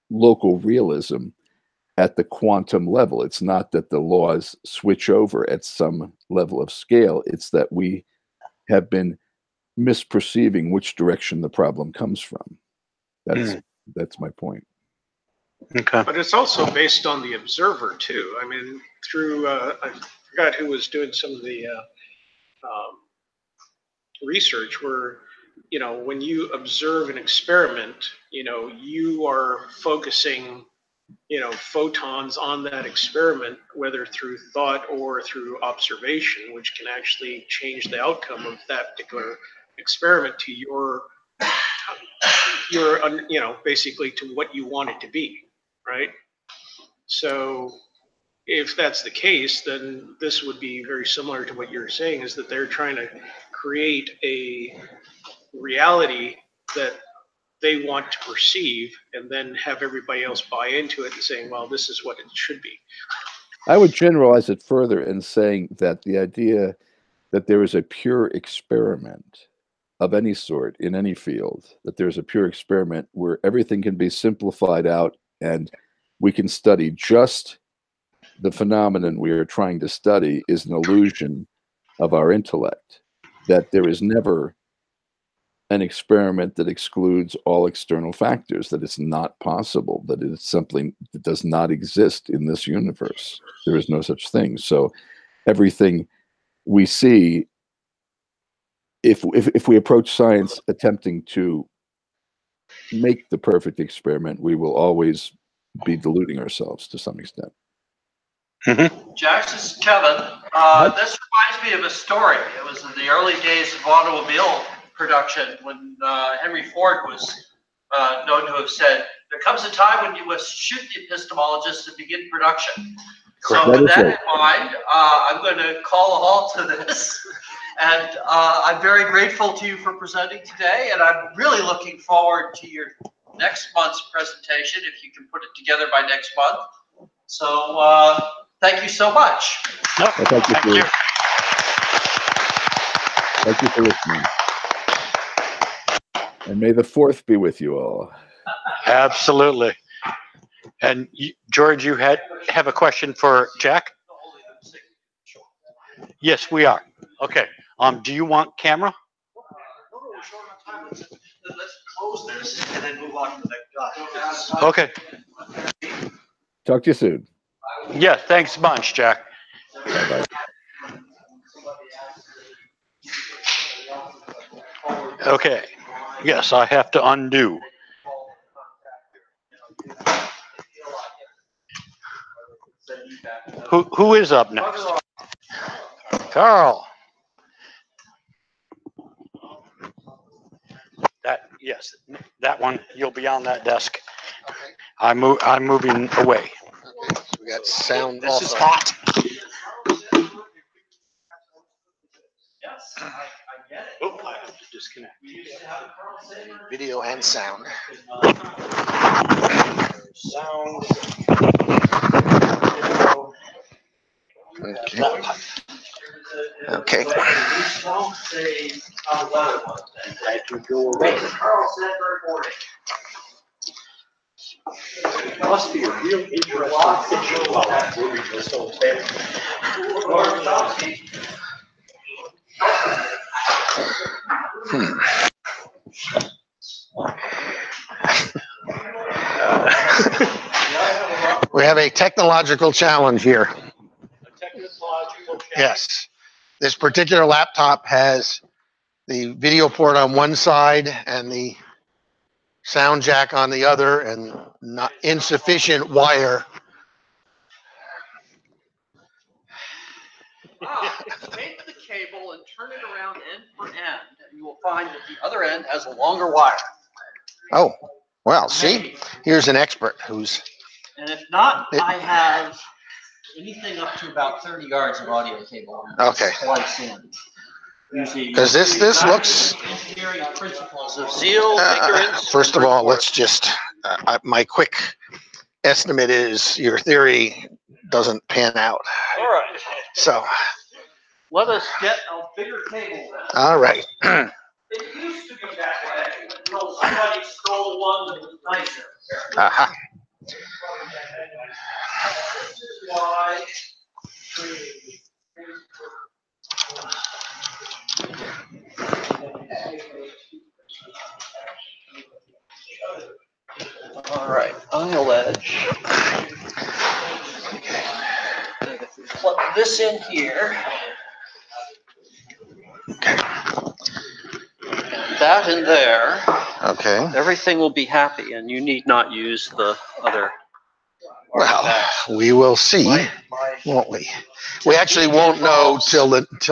local realism at the quantum level. It's not that the laws switch over at some level of scale. It's that we have been misperceiving which direction the problem comes from. That's my point. Okay. But it's also based on the observer too. I mean, through I forgot who was doing some of the research where, you know, when you observe an experiment, you know, you are focusing, you know, photons on that experiment, whether through thought or through observation, which can actually change the outcome of that particular experiment to your you know, basically to what you want it to be, right? So if that's the case, then this would be very similar to what you're saying, is that they're trying to create a reality that they want to perceive and then have everybody else buy into it and saying, well, this is what it should be. I would generalize it further in saying that the idea that there is a pure experiment of any sort in any field, that there's a pure experiment where everything can be simplified out and we can study just the phenomenon we are trying to study, is an illusion of our intellect. That there is never an experiment that excludes all external factors, that it's not possible, that it is simply, it does not exist in this universe. There is no such thing. So everything we see, if we approach science attempting to make the perfect experiment, we will always be deluding ourselves to some extent. Jax, this is Kevin. This reminds me of a story. It was in the early days of automobile production when Henry Ford was known to have said, there comes a time when you must shoot the epistemologist and begin production. So with that in mind, I'm going to call a halt to this. And I'm very grateful to you for presenting today. And I'm really looking forward to your next month's presentation, if you can put it together by next month. So thank you so much. No, Thank you. Thank you for listening. And may the 4th be with you all. Absolutely. And George, you have a question for Jack? Yes, we are. Okay. Do you want camera? No, we're short on time. Let's close this and then move on to the next guy. Okay. Talk to you soon. Yeah, thanks a bunch, Jack. Bye-bye. Okay. Yes, I have to undo. Who is up next? Carl. Yes, that one. You'll be on that desk. I'm moving away. Okay, so we got sound This also. is hot. I get it. Oh, I have to disconnect. We used to have a Carl Sager. Video and sound. Sound. Okay. Okay. Don't say how the weather was then. I can go away. Carl Sandburg morning. It must be a real interesting picture while I'm moving this whole thing. We have a technological challenge here. A technological challenge. Yes. This particular laptop has the video port on one side and the sound jack on the other, and not insufficient wire. Take the cable and turn it around end for end, and you will find that the other end has a longer wire. Oh, well, see, here's an expert who's, And if not, I have anything up to about 30 yards of audio cable. Okay. Splice in. Using 'cause this looks, engineering principles of zeal, ignorance. first of all, let's just, my quick estimate is your theory doesn't pan out. All right. So, Let us get a bigger cable then. all right. It used to be that way until somebody stole one that was nicer. Aha. This is why. All right, aisle edge. And if we plug this in here. And that in there, Okay. everything will be happy, and you need not use the other. Well, we will see, won't we? We actually won't know till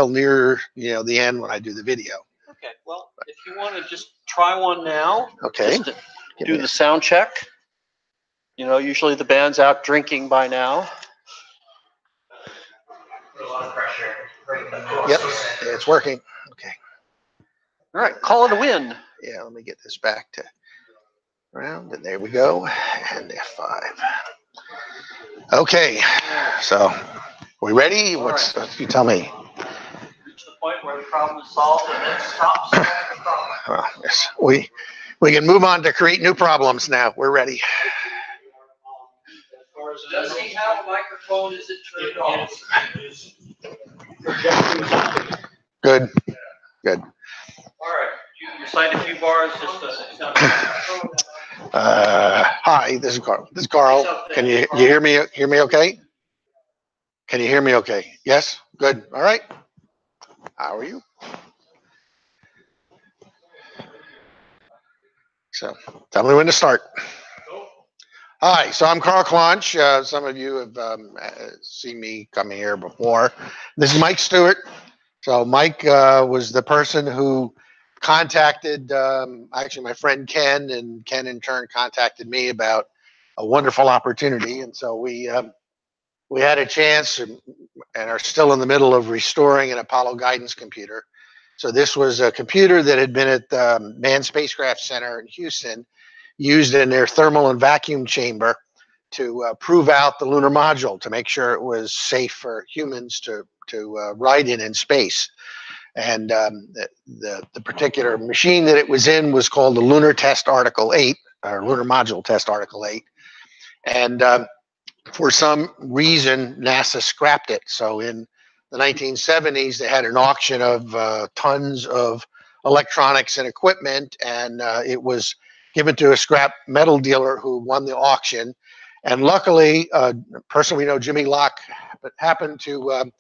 near, the end when I do the video. Okay, well, if you want to just try one now. Okay. Just to do the sound check. Usually the band's out drinking by now. A lot of pressure. Yep, it's working. Okay. All right, call it a win. Yeah, let me get this back to round, and there we go. And F5. Okay, so we ready? What you tell me? Reach the point where the problem is solved and then stop solving the problem. Well, yes, we can move on to create new problems now. We're ready. Does he have a microphone? Is it turned off? Good. All right, you cite a few bars just to. Hi, this is Carl. Can you hear me? Hear me okay? Can you hear me okay? Yes? Good. All right. How are you? So tell me when to start. Hi, so I'm Carl Clonch. Some of you have seen me come here before. This is Mike Stewart. So Mike was the person who contacted actually my friend Ken, and Ken in turn contacted me about a wonderful opportunity. And so we had a chance and are still in the middle of restoring an Apollo guidance computer. So this was a computer that had been at the Manned Spacecraft Center in Houston, used in their thermal and vacuum chamber to prove out the lunar module to make sure it was safe for humans to ride in space. And the particular machine that it was in was called the Lunar Test Article 8, or Lunar Module Test Article 8. And for some reason, NASA scrapped it. So in the 1970s, they had an auction of tons of electronics and equipment, and it was given to a scrap metal dealer who won the auction. And luckily, a person we know, Jimmy Locke, happened to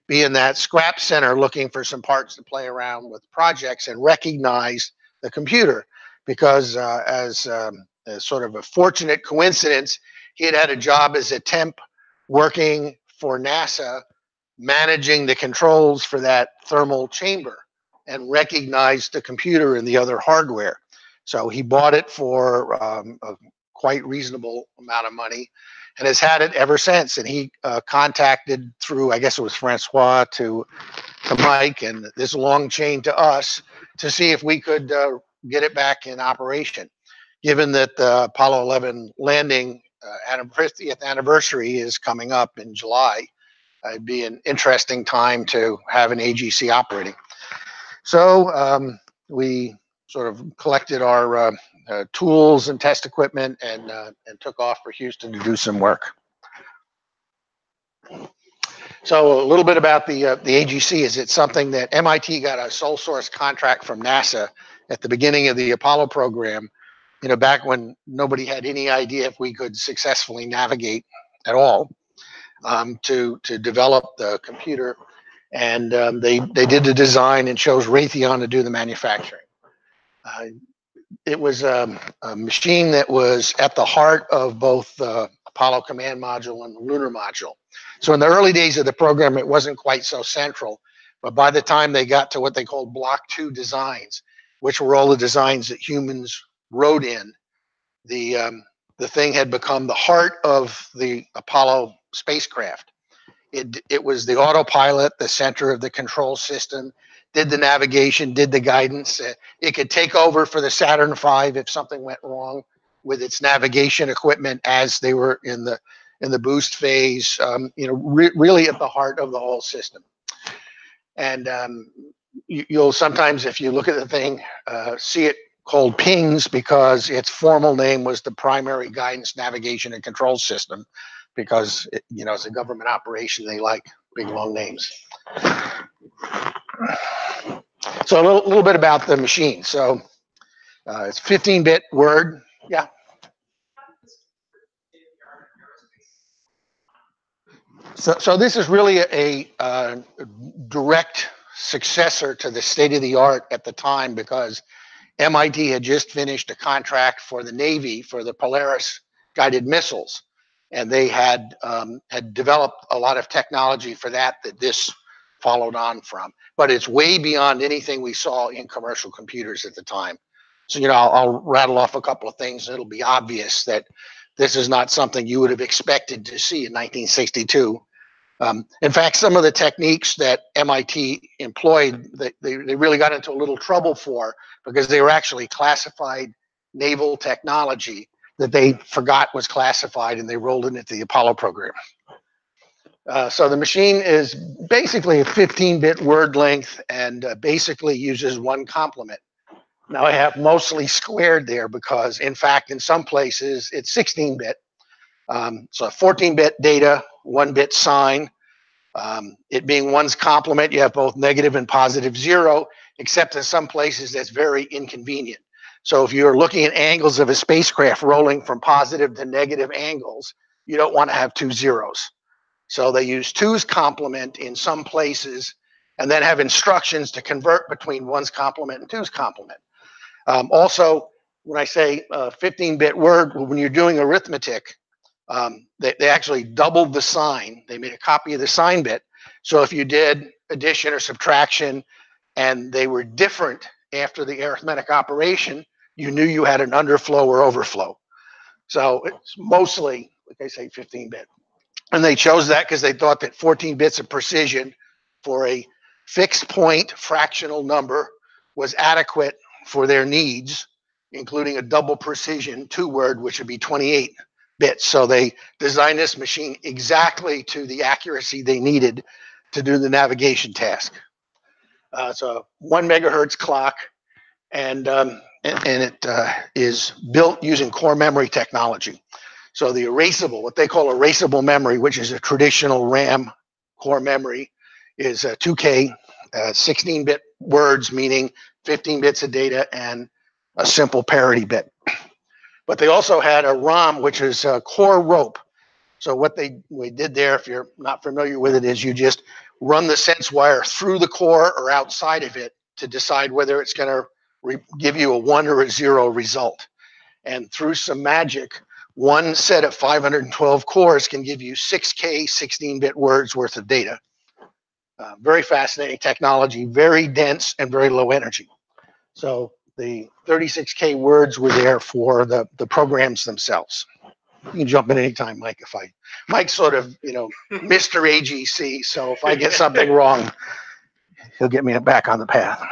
be in that scrap center looking for some parts to play around with projects, and recognized the computer because as sort of a fortunate coincidence, he had a job as a temp working for NASA, managing the controls for that thermal chamber, and recognized the computer and the other hardware. So he bought it for a quite reasonable amount of money and has had it ever since. And he contacted through, I guess it was Francois, to to Mike and this long chain to us to see if we could get it back in operation. Given that the Apollo 11 landing 50th anniversary is coming up in July, it'd be an interesting time to have an AGC operating. So we sort of collected our tools and test equipment and took off for Houston to do some work. So a little bit about the AGC is it's something that MIT got a sole source contract from NASA at the beginning of the Apollo program, you know, back when nobody had any idea if we could successfully navigate at all, to develop the computer. And they did the design and chose Raytheon to do the manufacturing. It was a machine that was at the heart of both the Apollo command module and the lunar module. So in the early days of the program, it wasn't quite so central, but by the time they got to what they called Block 2 designs, which were all the designs that humans wrote in, the thing had become the heart of the Apollo spacecraft. It was the autopilot, the center of the control system, did the navigation, did the guidance. It could take over for the Saturn V if something went wrong with its navigation equipment as they were in the boost phase. You know, really at the heart of the whole system. And you'll sometimes, if you look at the thing, see it called PINGS because its formal name was the Primary Guidance, Navigation, and Control System, because you know, it's a government operation. They like big long names. So a little bit about the machine. So it's 15-bit word. Yeah. So this is really a direct successor to the state-of-the-art at the time, because MIT had just finished a contract for the Navy for the Polaris guided missiles, and they had developed a lot of technology for that this followed on from. But it's way beyond anything we saw in commercial computers at the time. So, you know, I'll rattle off a couple of things. It'll be obvious that this is not something you would have expected to see in 1962. In fact, some of the techniques that MIT employed, they really got into a little trouble for, because they were actually classified naval technology that they forgot was classified, and they rolled it into the Apollo program. So the machine is basically a 15-bit word length and basically uses one complement. Now I have mostly squared there because, in fact, in some places it's 16-bit. So 14-bit data, 1-bit sign. It being one's complement, you have both negative and positive 0, except in some places that's very inconvenient. So if you're looking at angles of a spacecraft rolling from positive to negative angles, you don't want to have 2 zeros. So they use 2's complement in some places, and then have instructions to convert between 1's complement and 2's complement. Also, when I say 15-bit word, when you're doing arithmetic, they actually doubled the sign. They made a copy of the sign bit. So if you did addition or subtraction and they were different after the arithmetic operation, you knew you had an underflow or overflow. So it's mostly, like I say, 15-bit. And they chose that because they thought that 14 bits of precision for a fixed point fractional number was adequate for their needs, including a double precision 2-word, which would be 28 bits. So they designed this machine exactly to the accuracy they needed to do the navigation task. It's a 1 megahertz clock, and it is built using core memory technology. So the erasable, what they call erasable memory, which is a traditional RAM core memory, is 2K, 16-bit words, meaning 15 bits of data and a simple parity bit. But they also had a ROM, which is a core rope. So what we did there, if you're not familiar with it, is you just run the sense wire through the core or outside of it to decide whether it's going to give you a 1 or a 0 result. And through some magic, one set of 512 cores can give you 6K 16-bit words worth of data. Very fascinating technology, very dense and very low energy. So the 36K words were there for the programs themselves. You can jump in anytime, Mike, Mike's sort of, you know, Mr. AGC, so if I get something wrong, he'll get me back on the path.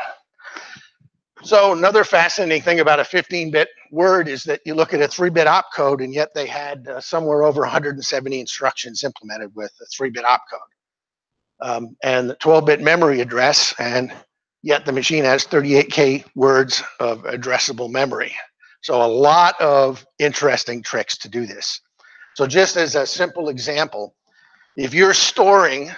So another fascinating thing about a 15-bit word is that you look at a 3-bit opcode, and yet they had somewhere over 170 instructions implemented with a 3-bit opcode. And the 12-bit memory address, and yet the machine has 38K words of addressable memory. So a lot of interesting tricks to do this. So just as a simple example, if you're storing,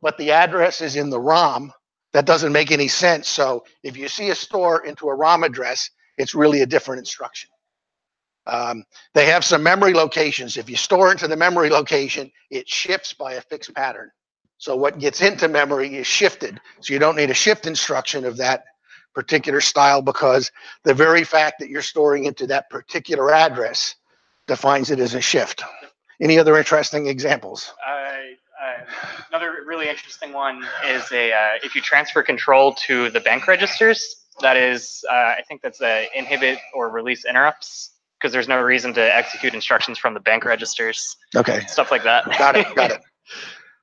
but the address is in the ROM, that doesn't make any sense. So if you see a store into a ROM address, it's really a different instruction. They have some memory locations. If you store into the memory location, it shifts by a fixed pattern. So what gets into memory is shifted. So you don't need a shift instruction of that particular style, because the very fact that you're storing into that particular address defines it as a shift. Any other interesting examples? Another really interesting one is if you transfer control to the bank registers, that is, I think that's a inhibit or release interrupts, because there's no reason to execute instructions from the bank registers. Okay. Stuff like that. Got it. Got it.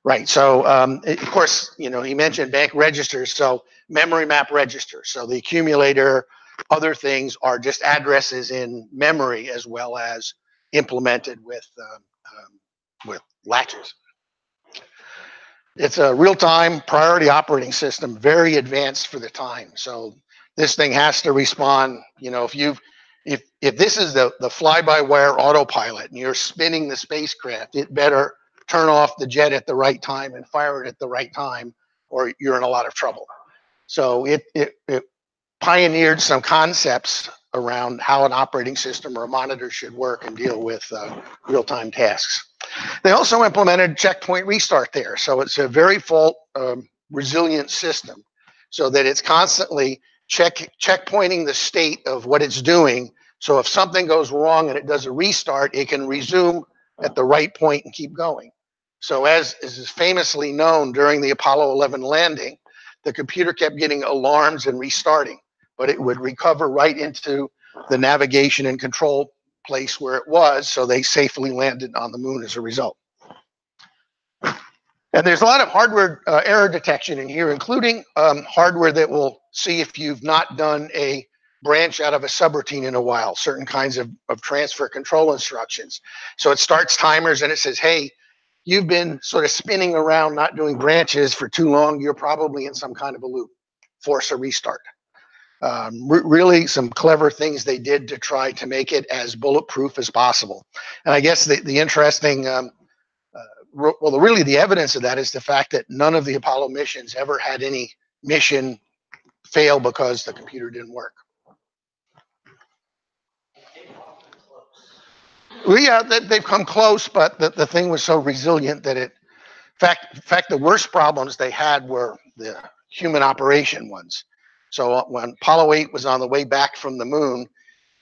Right. So, of course, you know, he mentioned bank registers. So memory map registers. So the accumulator, other things are just addresses in memory as well as implemented with latches. It's a real-time priority operating system, very advanced for the time. So this thing has to respond. You know, if this is the fly-by-wire autopilot and you're spinning the spacecraft, it better turn off the jet at the right time and fire it at the right time, or you're in a lot of trouble. So it pioneered some concepts around how an operating system or a monitor should work and deal with real-time tasks. They also implemented checkpoint restart there. So it's a very fault resilient system, so that it's constantly checkpointing the state of what it's doing. So if something goes wrong and it does a restart, it can resume at the right point and keep going. So as is famously known, during the Apollo 11 landing, the computer kept getting alarms and restarting, but it would recover right into the navigation and control place where it was, so they safely landed on the moon as a result. And there's a lot of hardware error detection in here, including hardware that will see if you've not done a branch out of a subroutine in a while, certain kinds of transfer control instructions. So it starts timers and it says, hey, you've been sort of spinning around not doing branches for too long, you're probably in some kind of a loop, force a restart. Really some clever things they did to try to make it as bulletproof as possible. And I guess the interesting, really the evidence of that is the fact that none of the Apollo missions ever had any mission fail because the computer didn't work. Well, yeah, they've come close, but the thing was so resilient that in fact, the worst problems they had were the human operation ones. So when Apollo 8 was on the way back from the moon,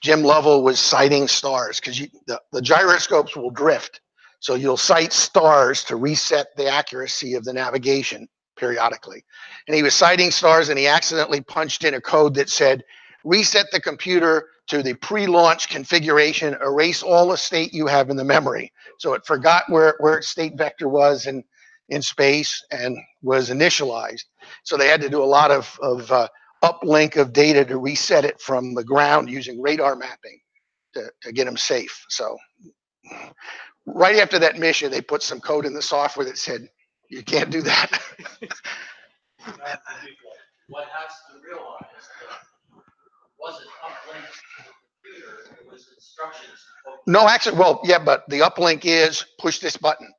Jim Lovell was sighting stars, because the gyroscopes will drift. So you'll sight stars to reset the accuracy of the navigation periodically. And he was sighting stars, and he accidentally punched in a code that said, reset the computer to the pre-launch configuration, erase all the state you have in the memory. So it forgot where its state vector was in space and was initialized. So they had to do a lot of uplink of data to reset it from the ground using radar mapping to get them safe. So right after that mission, they put some code in the software that said, you can't do that. What has to realize that wasn't uplinked to the computer, it was instructions. No, actually, well, yeah, but the uplink is push this button.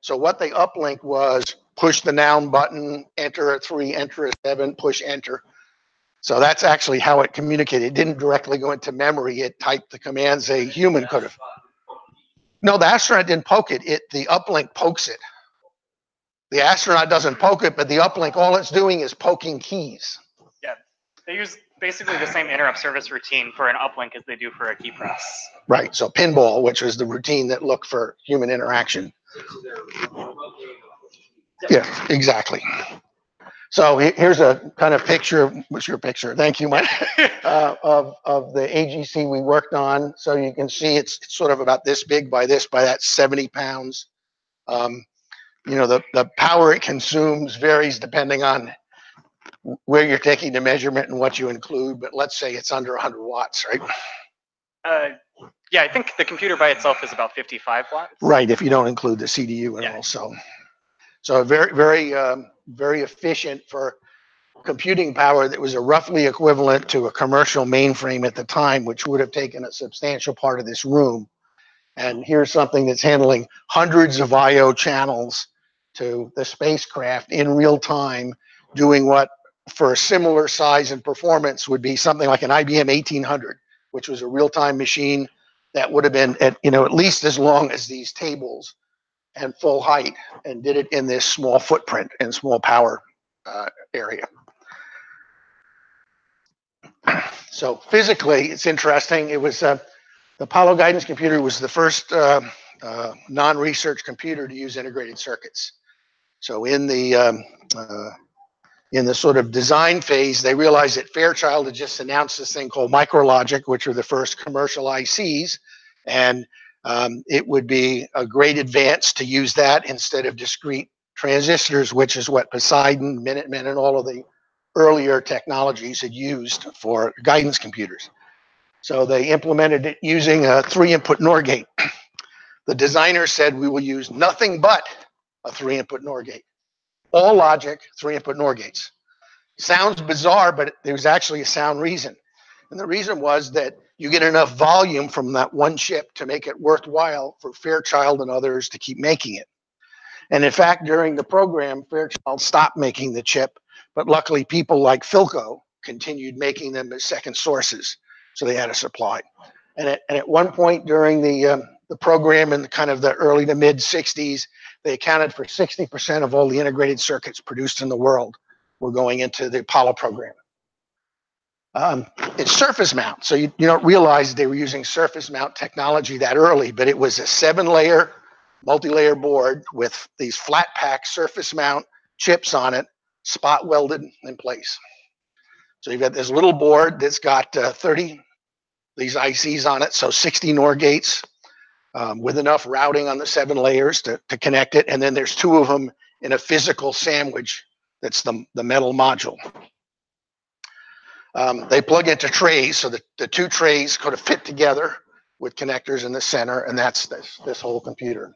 So what they uplink was push the noun button, enter a 3, enter a 7, push enter. So that's actually how it communicated. It didn't directly go into memory. It typed the commands a human could have. No, the astronaut didn't poke it. The uplink pokes it. The astronaut doesn't poke it, but the uplink, all it's doing is poking keys. Yeah, they use basically the same interrupt service routine for an uplink as they do for a key press. Right. So pinball, which was the routine that looked for human interaction. Yeah, exactly. So here's a kind of picture. What's your picture? Thank you, Mike. Of the AGC we worked on. So you can see it's sort of about this big by that, 70 pounds. You know, the power it consumes varies depending on where you're taking the measurement and what you include, but let's say it's under 100 watts, right? Yeah, I think the computer by itself is about 55 watts. Right, if you don't include the CDU and Yeah. all. So very efficient for computing power that was roughly equivalent to a commercial mainframe at the time, which would have taken a substantial part of this room. And here's something that's handling hundreds of I/O channels to the spacecraft in real time, doing what for a similar size and performance would be something like an IBM 1800, which was a real-time machine that would have been at least as long as these tables and full height, and did it in this small footprint and small power area. So physically, it's interesting. It was the Apollo guidance computer was the first non-research computer to use integrated circuits. So in the sort of design phase, they realized that Fairchild had just announced this thing called MicroLogic, which were the first commercial ICs, and it would be a great advance to use that instead of discrete transistors, which is what Poseidon, Minuteman, and all of the earlier technologies had used for guidance computers. So they implemented it using a 3-input NOR gate. The designer said, we will use nothing but a 3-input NOR gate. All logic, 3-input NOR gates. Sounds bizarre, but there's actually a sound reason. And the reason was that you get enough volume from that one chip to make it worthwhile for Fairchild and others to keep making it. And in fact, during the program, Fairchild stopped making the chip, but luckily people like Philco continued making them as second sources. So they had a supply. And at one point during the program in kind of the early to mid 60s, they accounted for 60% of all the integrated circuits produced in the world were going into the Apollo program. It's surface mount. So you don't realize they were using surface mount technology that early, but it was a 7-layer, multi-layer board with these flat pack surface mount chips on it, spot welded in place. So you've got this little board that's got 30 these ICs on it, so 60 NOR gates with enough routing on the 7 layers to connect it. And then there's 2 of them in a physical sandwich that's the metal module. They plug into trays, so the 2 trays could have fit together with connectors in the center, and that's this whole computer.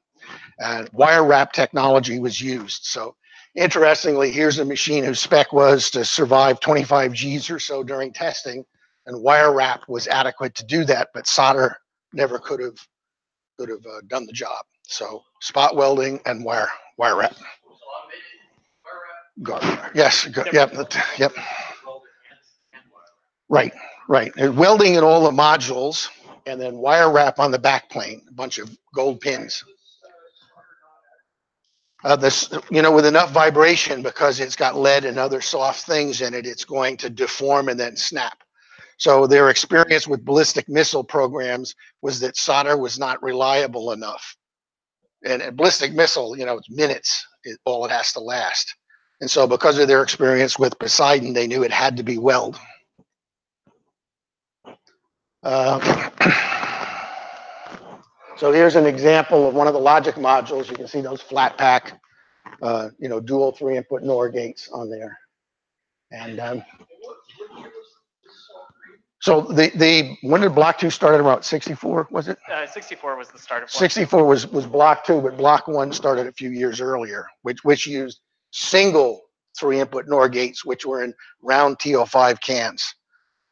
And wire wrap technology was used. So interestingly, here's a machine whose spec was to survive 25 Gs or so during testing, and wire wrap was adequate to do that, but solder never could have done the job. So spot welding and wire wrap. Yes, yep. Right. And welding in all the modules, and then wire wrap on the back plane, a bunch of gold pins. This, with enough vibration, because it's got lead and other soft things in it, it's going to deform and then snap. So their experience with ballistic missile programs was that solder was not reliable enough. And a ballistic missile, it's minutes, all it has to last. And so because of their experience with Poseidon, they knew it had to be weld. So here's an example of one of the logic modules. You can see those flat pack, dual 3-input NOR gates on there. And so when did block 2 start around 64, was it? 64 was the start of block 64 was block 2, but block 1 started a few years earlier, which used single 3-input NOR gates, which were in round TO5 cans.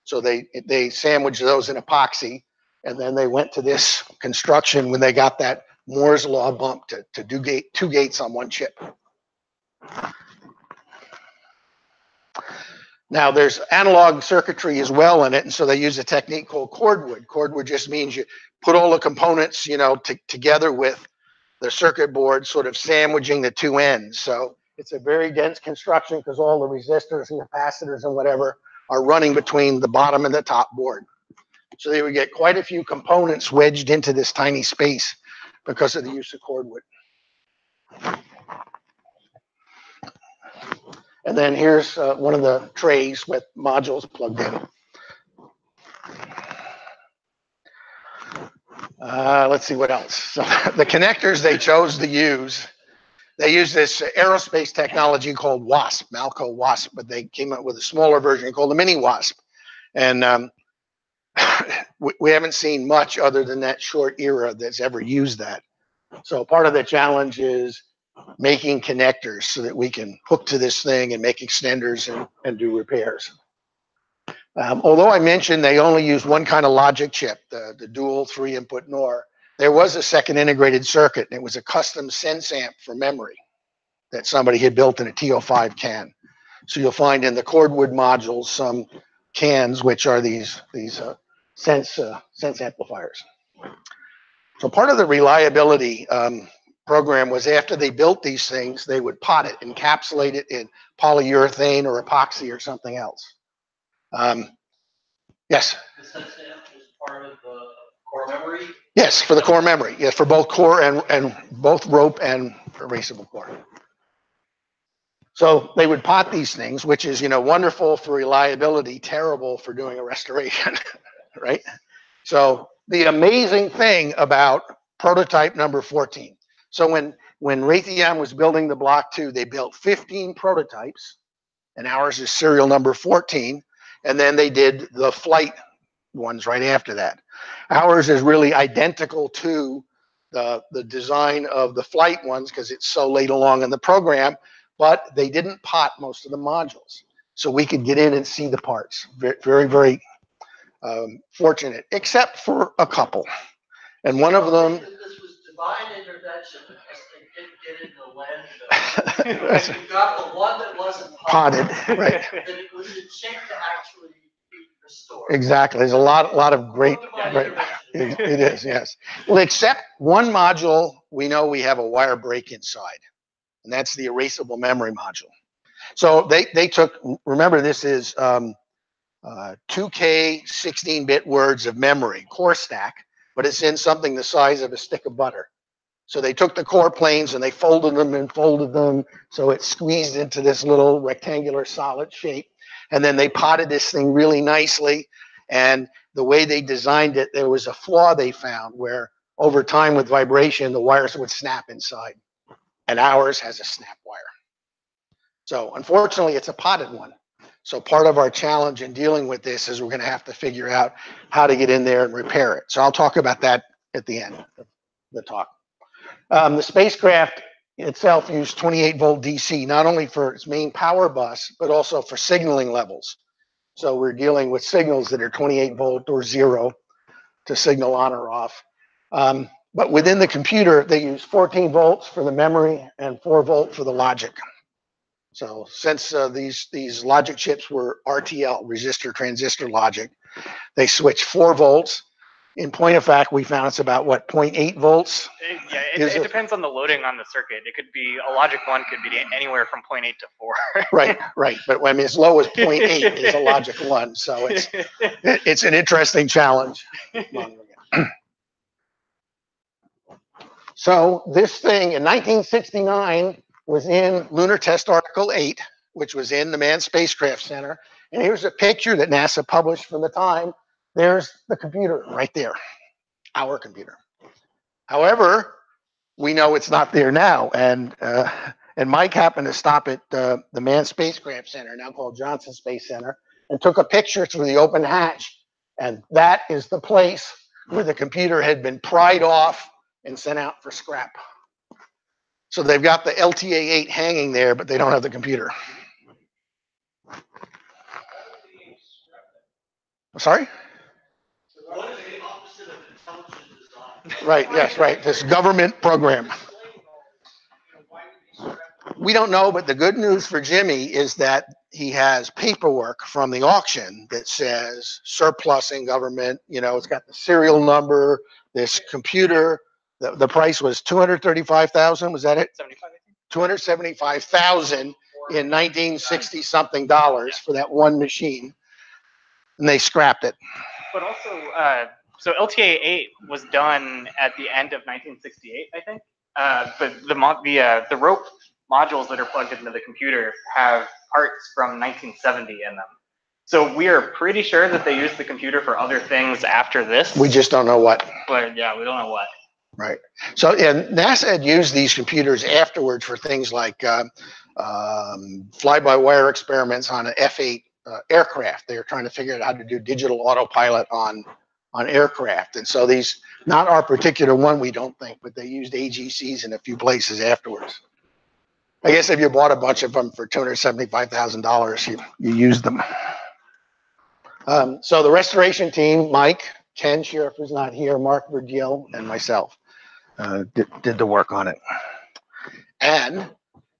So they sandwiched those in epoxy, and then they went to this construction when they got that Moore's law bump to do 2 gates on 1 chip. Now there's analog circuitry as well in it, and so they use a technique called cordwood. Cordwood just means you put all the components, together with the circuit board, sort of sandwiching the 2 ends. So it's a very dense construction because all the resistors and capacitors and whatever are running between the bottom and the top board. So they would get quite a few components wedged into this tiny space because of the use of cordwood. And then here's one of the trays with modules plugged in. Let's see what else. So the connectors they chose to use, They use this aerospace technology called WASP, Malco WASP, but they came up with a smaller version called the Mini WASP. And we haven't seen much other than that short era that's ever used that. So part of the challenge is making connectors so that we can hook to this thing and make extenders and do repairs. Although I mentioned they only use one kind of logic chip, the dual 3-input NOR, there was a second integrated circuit, and it was a custom sense amp for memory that somebody had built in a TO5 can. So you'll find in the cordwood modules some cans, which are these sense amplifiers. So part of the reliability program was after they built these things, they would pot it, encapsulate it in polyurethane or epoxy or something else. Yes? The sense amp is part of the core memory? Yes, for the core memory. Yes, for both core and both rope and erasable core. So they would pot these things, which is, wonderful for reliability, terrible for doing a restoration, right? So the amazing thing about prototype number 14. So when Raytheon was building the Block 2, they built 15 prototypes, and ours is serial number 14. And then they did the flight ones right after that. Ours is really identical to the design of the flight ones because it's so late along in the program, but they didn't pot most of the modules. So we could get in and see the parts. Very, very fortunate, except for a couple. And one of them... This was divine intervention because they didn't get in the landfill. And you got the one that wasn't potted, right. That it was in shape to actually be restored. Exactly. There's a lot of great... Right. It is, yes. Well, except one module, we know we have a wire break inside. And that's the erasable memory module. So they took... Remember, this is 2K 16-bit words of memory, core stack, but it's in something the size of a stick of butter. So they took the core planes and they folded them and folded them so it squeezed into this little rectangular solid shape. And then they potted this thing really nicely. And the way they designed it, there was a flaw they found where over time with vibration, the wires would snap inside. And ours has a snap wire. So unfortunately, it's a potted one. So part of our challenge in dealing with this is we're going to have to figure out how to get in there and repair it. So I'll talk about that at the end of the talk. The spacecraft itself used 28-volt DC, not only for its main power bus, but also for signaling levels. So we're dealing with signals that are 28-volt or 0 to signal on or off. But within the computer, they use 14 volts for the memory and 4 volt for the logic. So since these logic chips were RTL, resistor transistor logic, they switch 4 volts. In point of fact, we found it's about, what, 0.8 volts? It depends on the loading on the circuit. It could be, a logic 1 could be anywhere from 0.8 to 4. Right. But I mean, as low as 0.8 is a logic 1. So it's an interesting challenge. So this thing in 1969 was in Lunar Test Article 8, which was in the Manned Spacecraft Center. And here's a picture that NASA published from the time. There's the computer right there, our computer. However, we know it's not there now. And Mike happened to stop at the Manned Spacecraft Center, now called Johnson Space Center, and took a picture through the open hatch. And that is the place where the computer had been pried off and sent out for scrap. So they've got the LTA-8 hanging there, but they don't have the computer. Sorry? What is the opposite of intelligent design? Right, yes, right. This government program. We don't know, but the good news for Jimmy is that he has paperwork from the auction that says surplus in government. It's got the serial number, this computer. The price was $235,000. Was that it? 75, I think. $275,000 in 1960 something dollars for that one machine, and they scrapped it. But also, so LTA-8 was done at the end of 1968, I think. But the rope modules that are plugged into the computer have parts from 1970 in them. So we are pretty sure that they used the computer for other things after this. We just don't know what. But yeah, we don't know what. Right. So, and NASA had used these computers afterwards for things like fly-by-wire experiments on an F-8 aircraft. They were trying to figure out how to do digital autopilot on aircraft. And so these, not our particular one, we don't think, but they used AGCs in a few places afterwards. I guess if you bought a bunch of them for $275,000, you used them. So the restoration team, Mike, Ken Sheriff who's not here, Mark Verdiel, and myself did the work on it. And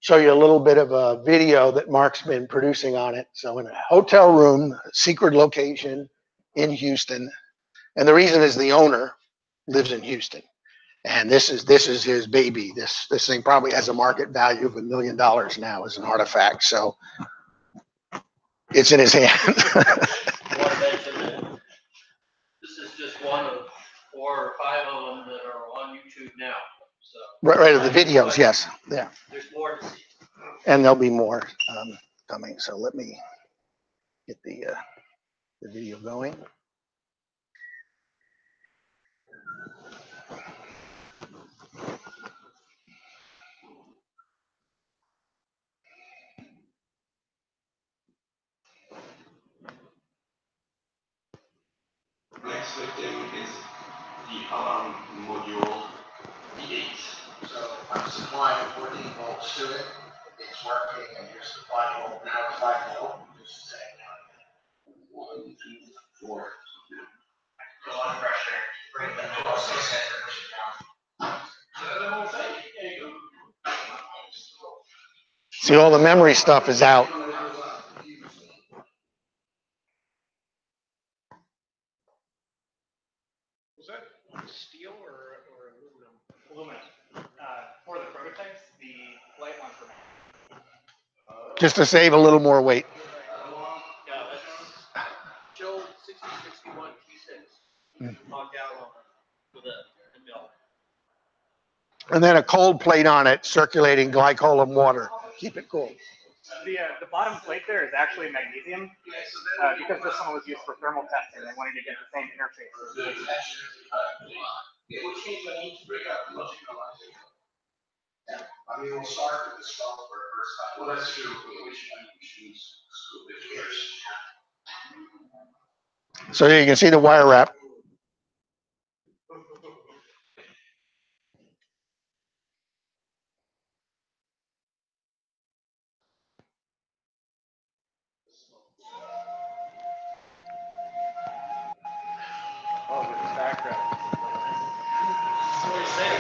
show you a little bit of a video that Mark's been producing on it. So in a hotel room, secret location in Houston. And the reason is the owner lives in Houston. And this is his baby. This thing probably has a market value of $1 million now as an artifact. So it's in his hand. I want to mention that this is just one of 4 or 5 of them that are on YouTube now. So right of the videos, yes. Yeah. there's more to see. And there'll be more coming. So let me get the video going. Next victim is the alarm module D8. So I'm supplying 14 volts to it. It's working, and here's the 5 volt. Now it's 5 volt. Just saying. 1, 2, 4. A lot of pressure. Bring the pressure down. So the whole thing. There you go. See, all the memory stuff is out. Was that steel or aluminum? Aluminum. For the prototypes, the light ones were made. Just to save a little more weight. Yeah, that's Joe 6061 T6. Locked out with a mill. And then a cold plate on it, circulating glycol and water. Keep it cool. The bottom plate there is actually magnesium because this one was used for thermal testing. They wanted to get the same interface. It will change the need to break up the logic analysis. Yeah, I mean, we'll start with the skull for the first time. Well, that's true. Which one you choose? So you can see the wire wrap. Oh, with the background. What do you say?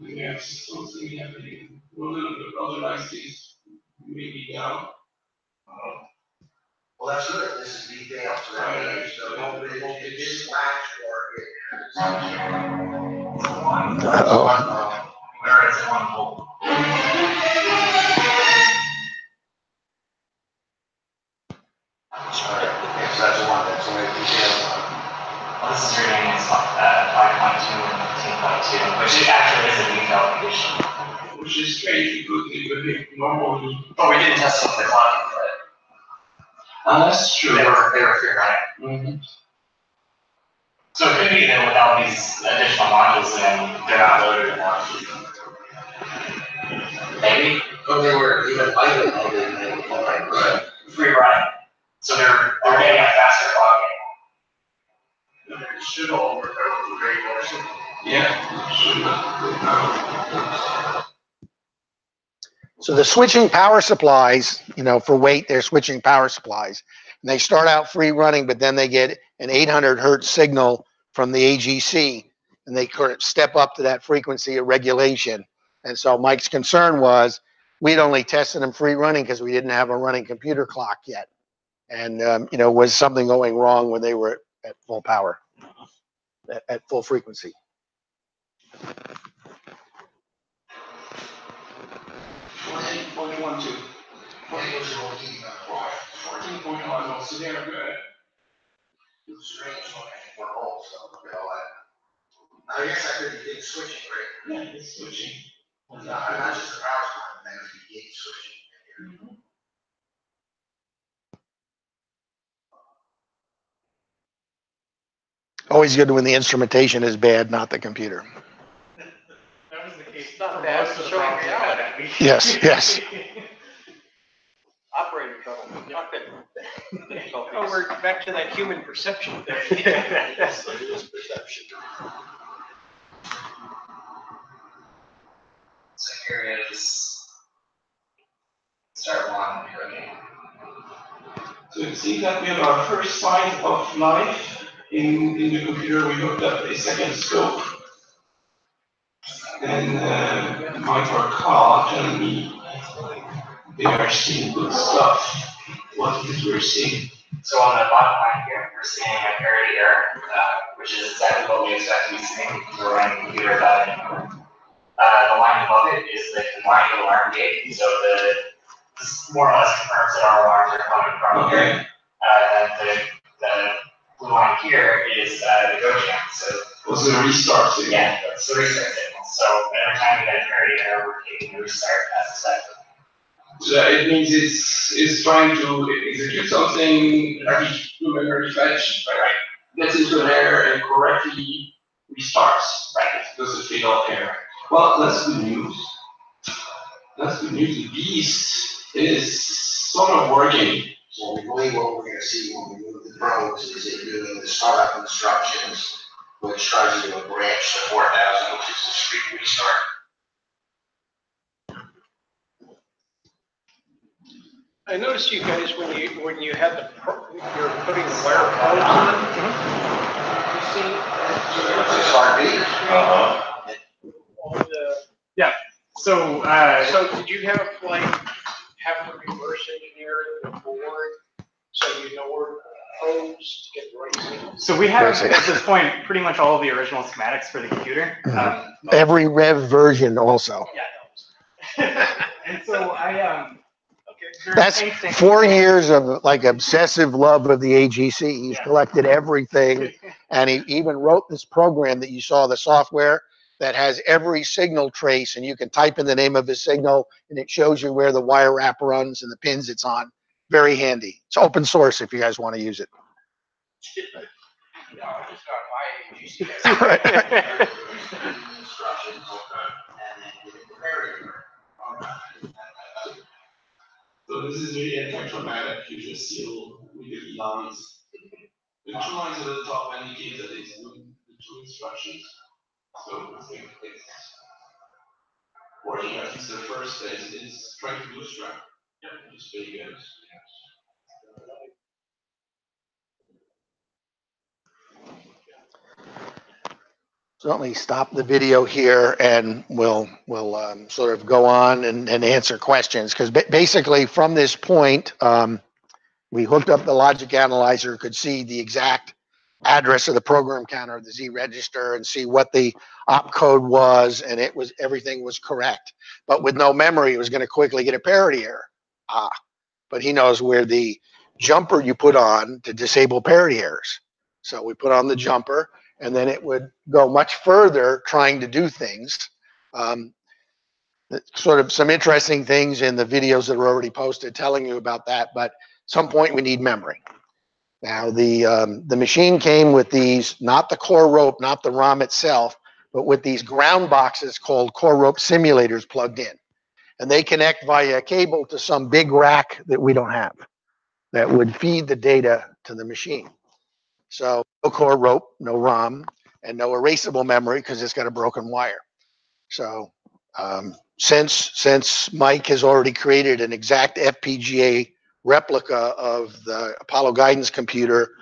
Yes, something happening. One of the other ICs maybe down. Well, that's good. This is detailed. So that means the voltage is latch or it. Where is 1 volt? Yes, that's one. That's the way details. Well, this is reading is 5.2 and 15.2, which actually is a detailed condition. Which is strange because even normally. But we didn't test it with the clock for it. That's true. They were figuring it. So it could be that without these additional modules, then they're not loaded enough. Maybe. But they were even idle. Right. Free running. So they're getting a faster clock. It should all work out with the regular system. Yeah. So the switching power supplies, for weight, they're switching power supplies. And they start out free running, but then they get an 800 hertz signal from the AGC, and they step up to that frequency of regulation. And so Mike's concern was we'd only tested them free running because we didn't have a running computer clock yet. And, was something going wrong when they were at full power? at full frequency. 14.12. 14.1, so they're good. I guess I could be switching, right? Yeah, it's switching. Not just the power supply, then it's the gate switching. Always good when the instrumentation is bad, not the computer. That was the case. It's not for bad, most it's of the showing problems we had reality. that week. Yes, yes. Operator trouble. Oh, we're back to that human perception thing. Yes, it is perception. So here it is. Start one again. So you see that we have our first sign of life in the computer. We hooked up a second scope. And Mike or Carl telling me they are seeing good stuff. What is it we're seeing? So on the bottom line here, we're seeing a parity error, which is exactly what we expect to be seeing. We're running computer without any input. The line above it is the combined alarm gate, so this more or less confirms that our alarms are coming from here. The blue line here is the go jam. So Was the restart signal? yeah, it's the restart signal. So every time we get a parity error, we're taking the restart as expected. So it means it's trying to execute something, do memory fetch, right? Gets into an error and correctly restarts, right? It doesn't fail error. Well, that's good news. That's good news. The beast is sort of working. So we believe what we're going to see when we move the probes is it doing the startup instructions, which tries to do a branch to 4000, which is the street restart. I noticed you guys when you had you're putting the wire probes on. You see, all the. Yeah. So So did you have to reverse engineer the board so you know where the probes to get the right signal? so we have at this point pretty much all of the original schematics for the computer. Every rev version also. Yeah. And so That's 4 years of like obsessive love of the AGC. He's collected everything, and he even wrote this program that you saw, the software that has every signal trace, and you can type in the name of his signal, and it shows you where the wire wrap runs and the pins it's on. Very handy. It's open source if you guys want to use it. No, it's not my AGC. So this is really electromagnetic. You just seal with the lines. The 2 lines at the top indicate that it's doing the 2 instructions. So I think it's working. At least the first phase is trying to bootstrap. Yeah, just very good. So let me stop the video here, and we'll sort of go on and answer questions, because basically from this point, we hooked up the logic analyzer, could see the exact address of the program counter, the Z register, and see what the opcode was, and everything was correct. But with no memory, it was going to quickly get a parity error. But he knows where the jumper you put on to disable parity errors. So we put on the jumper, and then it would go much further trying to do things. Sort of some interesting things in the videos that are already posted telling you about that, but at some point we need memory. Now the machine came with these, not the core rope, not the ROM itself, but with these ground boxes called core rope simulators plugged in. And they connect via cable to some big rack that we don't have that would feed the data to the machine. So no core rope, no ROM, and no erasable memory because it's got a broken wire. So since Mike has already created an exact FPGA replica of the Apollo guidance computer,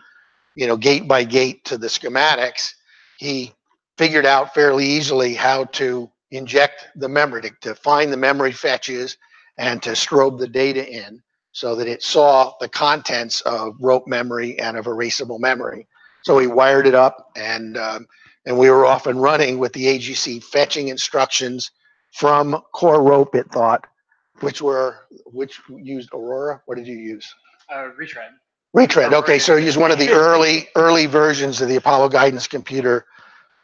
gate by gate to the schematics, he figured out fairly easily how to inject the memory, to find the memory fetches and to strobe the data in so that it saw the contents of rope memory and of erasable memory. So we wired it up, and we were off and running with the AGC fetching instructions from core rope, it thought, which used Aurora. What did you use? Retread. Retread. Okay, so you used one of the early versions of the Apollo guidance computer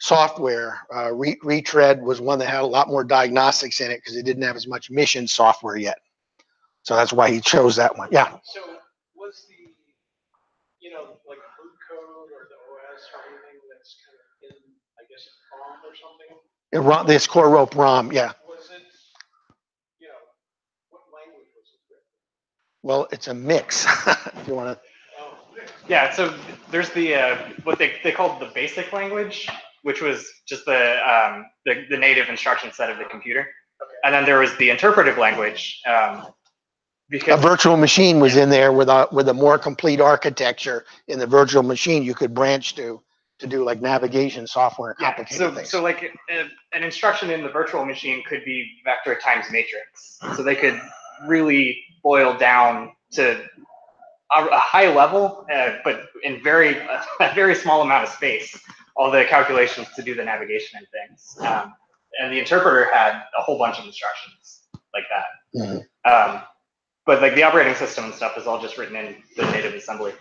software. Retread was one that had a lot more diagnostics in it because it didn't have as much mission software yet. So that's why he chose that one. Yeah. So was the, like boot code or the OS or anything that's kind of in, I guess, ROM or something? This core rope ROM, yeah. Was it, what language was it written? Well, it's a mix. If you want to. Oh, Yeah, so there's the what they called the basic language, which was just the native instruction set of the computer, and then there was the interpretive language. A virtual machine was in there with a more complete architecture. In the virtual machine, you could branch to do like navigation software and complicated things. So like an instruction in the virtual machine could be vector times matrix. So they could really boil down to a high level, but in a very small amount of space, all the calculations to do the navigation and things. And the interpreter had a whole bunch of instructions like that. Mm-hmm. But like the operating system and stuff is all just written in the native assembly.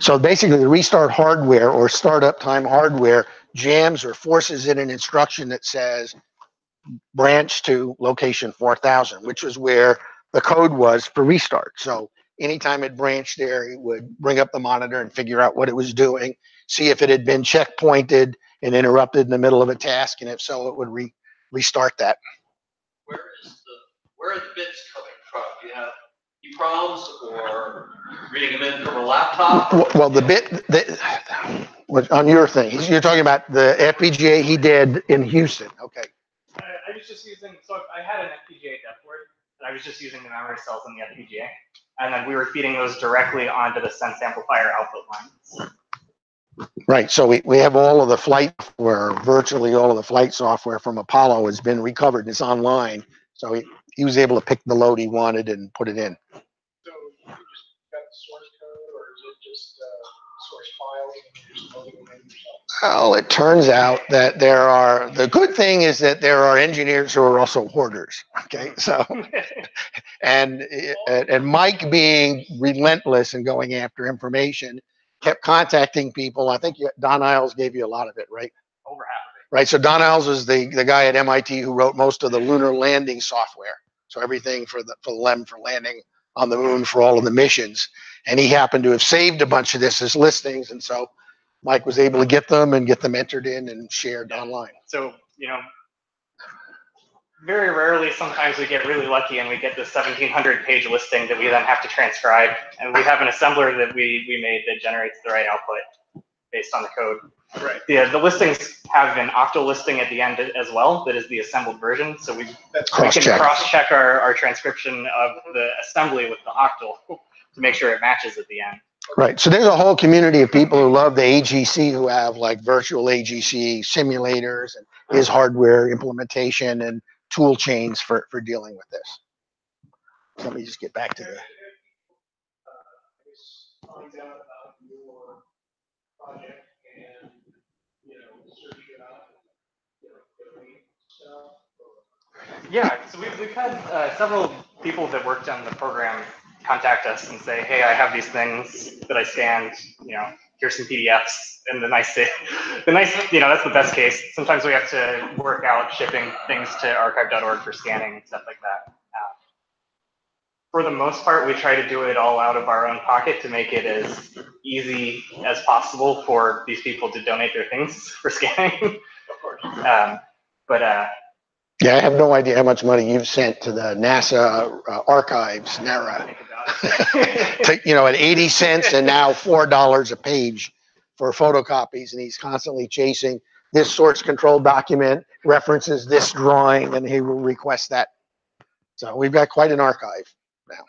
So basically the restart hardware or startup time hardware jams or forces in an instruction that says branch to location 4000, which was where the code was for restart. So anytime it branched there, it would bring up the monitor and figure out what it was doing, see if it had been checkpointed and interrupted in the middle of a task, and if so, it would restart that. Where are the bits coming from? Do you have EEPROMs or reading them in from a laptop? Well, the bit on your thing, you're talking about the FPGA he did in Houston. Okay. I was just using, so I had an FPGA depthboard, and I was just using the memory cells in the FPGA. And then we were feeding those directly onto the sense amplifier output lines. Right. So we have all of the flight software, virtually all of the flight software from Apollo has been recovered. It's online. So he was able to pick the load he wanted and put it in. So you just got the source code, or is it just source files and you're just loading them in yourself? Well, it turns out that the good thing is that there are engineers who are also hoarders. Okay. So, and Mike, being relentless and going after information, kept contacting people. I think Don Iles gave you a lot of it, right? Over half of it. Right. So Don Iles was the guy at MIT who wrote most of the lunar landing software. So everything for LEM for landing on the moon for all of the missions. And he happened to have saved a bunch of this as listings. And so Mike was able to get them entered in and shared online. So, very rarely, sometimes we get really lucky and we get this 1,700 page listing that we then have to transcribe. And we have an assembler that we made that generates the right output based on the code. Right. The listings have an octal listing at the end as well that is the assembled version. So we can cross-check our transcription of the assembly with the octal to make sure it matches at the end. Right. So there's a whole community of people who love the AGC, who have like virtual AGC simulators and his hardware implementation and tool chains for dealing with this. So let me just get back to the. Find out about your project and, search it out, donate stuff. Yeah, so we've had several people that worked on the program contact us and say, hey, I have these things that I scanned, here's some PDFs. And the nice, that's the best case. Sometimes we have to work out shipping things to archive.org for scanning and stuff like that. For the most part, we try to do it all out of our own pocket to make it as easy as possible for these people to donate their things for scanning. Of course. Yeah, I have no idea how much money you've sent to the NASA archives, NARA. At 80 cents and now $4 a page for photocopies, and he's constantly chasing this source control document references this drawing, and he will request that. So we've got quite an archive now.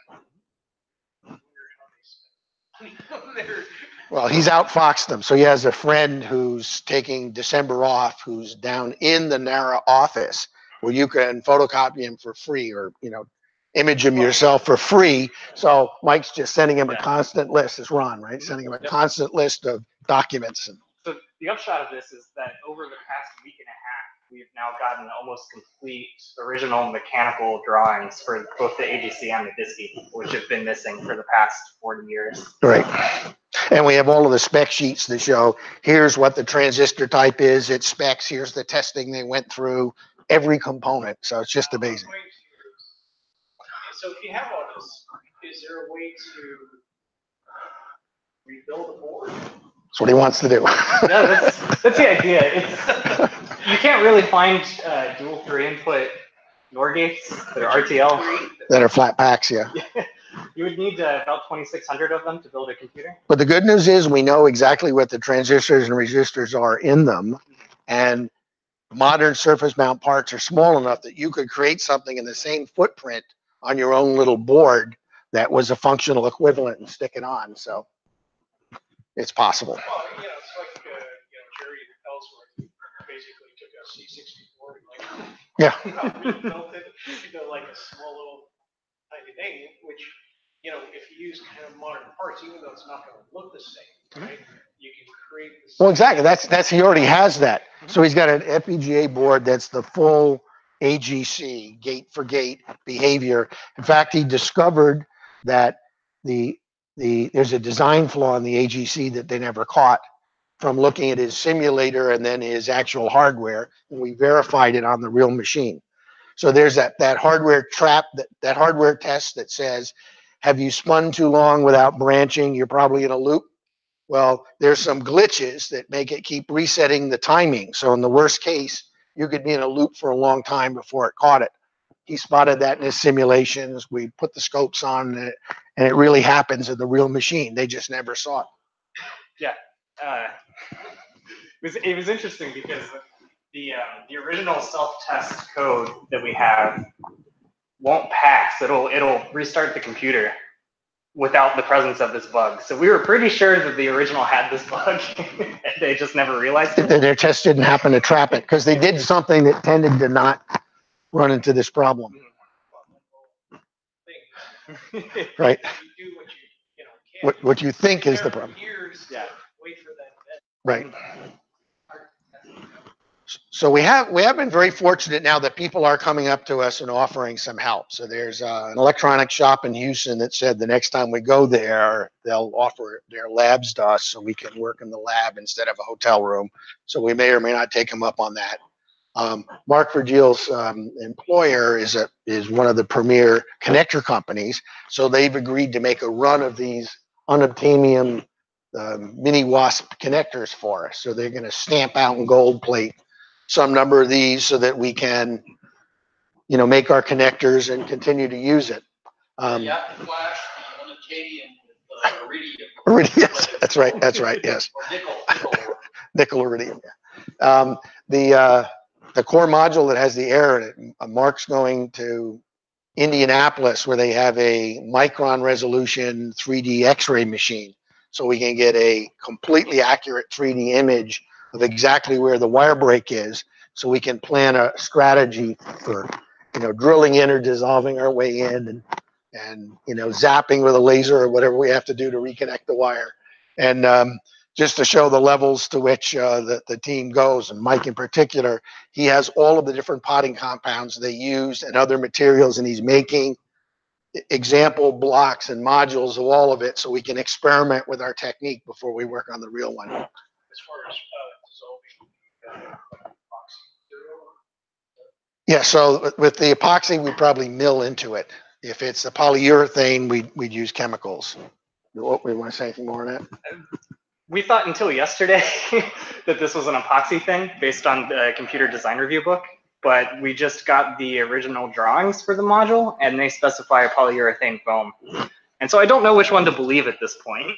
Well, he's outfoxed them. So he has a friend who's taking December off, who's down in the NARA office, where you can photocopy him for free, or image him yourself for free. So Mike's just sending him a constant list. It's Ron, right? Sending him a constant list of documents. And the upshot of this is that over the past week and a half, we've now gotten almost complete original mechanical drawings for both the AGC and the DISTI, which have been missing for the past 40 years. Right. And we have all of the spec sheets that show, here's what the transistor type is, its specs, here's the testing they went through, every component. So it's just amazing. So if you have all this, is there a way to rebuild a board? That's what he wants to do. No, that's the idea. You can't really find dual 3-input NOR gates that are RTL. That are flat packs, yeah. You would need about 2,600 of them to build a computer. But the good news is we know exactly what the transistors and resistors are in them. And modern surface mount parts are small enough that you could create something in the same footprint on your own little board that was a functional equivalent and stick it on. So it's possible. Well, it's like, Jerry Ellsworth basically took a C64 and rebuilt it into like a small little tiny thing, which, if you use kind of modern parts, even though it's not going to look the same, right? You can create this. Well, exactly. He already has that. So he's got an FPGA board that's the full AGC, gate for gate behavior. In fact, he discovered that there's a design flaw in the AGC that they never caught from looking at his simulator and then his actual hardware, and we verified it on the real machine. So there's that hardware trap, that hardware test that says, have you spun too long without branching? You're probably in a loop. Well, there's some glitches that make it keep resetting the timing. So in the worst case, you could be in a loop for a long time before it caught it. He spotted that in his simulations. We put the scopes on it, and it really happens in the real machine. They just never saw it. Yeah. It was interesting because the original self-test code that we have won't pass. It'll restart the computer without the presence of this bug. So we were pretty sure that the original had this bug, and they just never realized it. Their test didn't happen to trap it because they did something that tended to not run into this problem. Right. What you think is the problem. Yeah. Right. So we have been very fortunate now that people are coming up to us and offering some help. So there's an electronics shop in Houston that said the next time we go there, they'll offer their labs to us so we can work in the lab instead of a hotel room. So we may or may not take them up on that. Mark Virgil's employer is one of the premier connector companies. So they've agreed to make a run of these unobtainium mini WASP connectors for us. So they're going to stamp out and gold plate some number of these so that we can, make our connectors and continue to use it. Yeah, flash, unobtainium, iridium. Yes, that's right, yes. Or Nickel iridium, yeah. The core module that has the air in it, Mark's going to Indianapolis where they have a micron resolution 3D X-ray machine. So we can get a completely accurate 3D image of exactly where the wire break is. So we can plan a strategy for, drilling in or dissolving our way in and zapping with a laser or whatever we have to do to reconnect the wire. And just to show the levels to which the team goes, and Mike in particular, he has all of the different potting compounds they use and other materials, and he's making example blocks and modules of all of it so we can experiment with our technique before we work on the real one. As far as dissolving Yeah, so with the epoxy, we'd probably mill into it. If it's a polyurethane, we'd use chemicals. We want to say anything more on that? We thought until yesterday that this was an epoxy thing based on the computer design review book, but we just got the original drawings for the module and they specify a polyurethane foam. And so I don't know which one to believe at this point.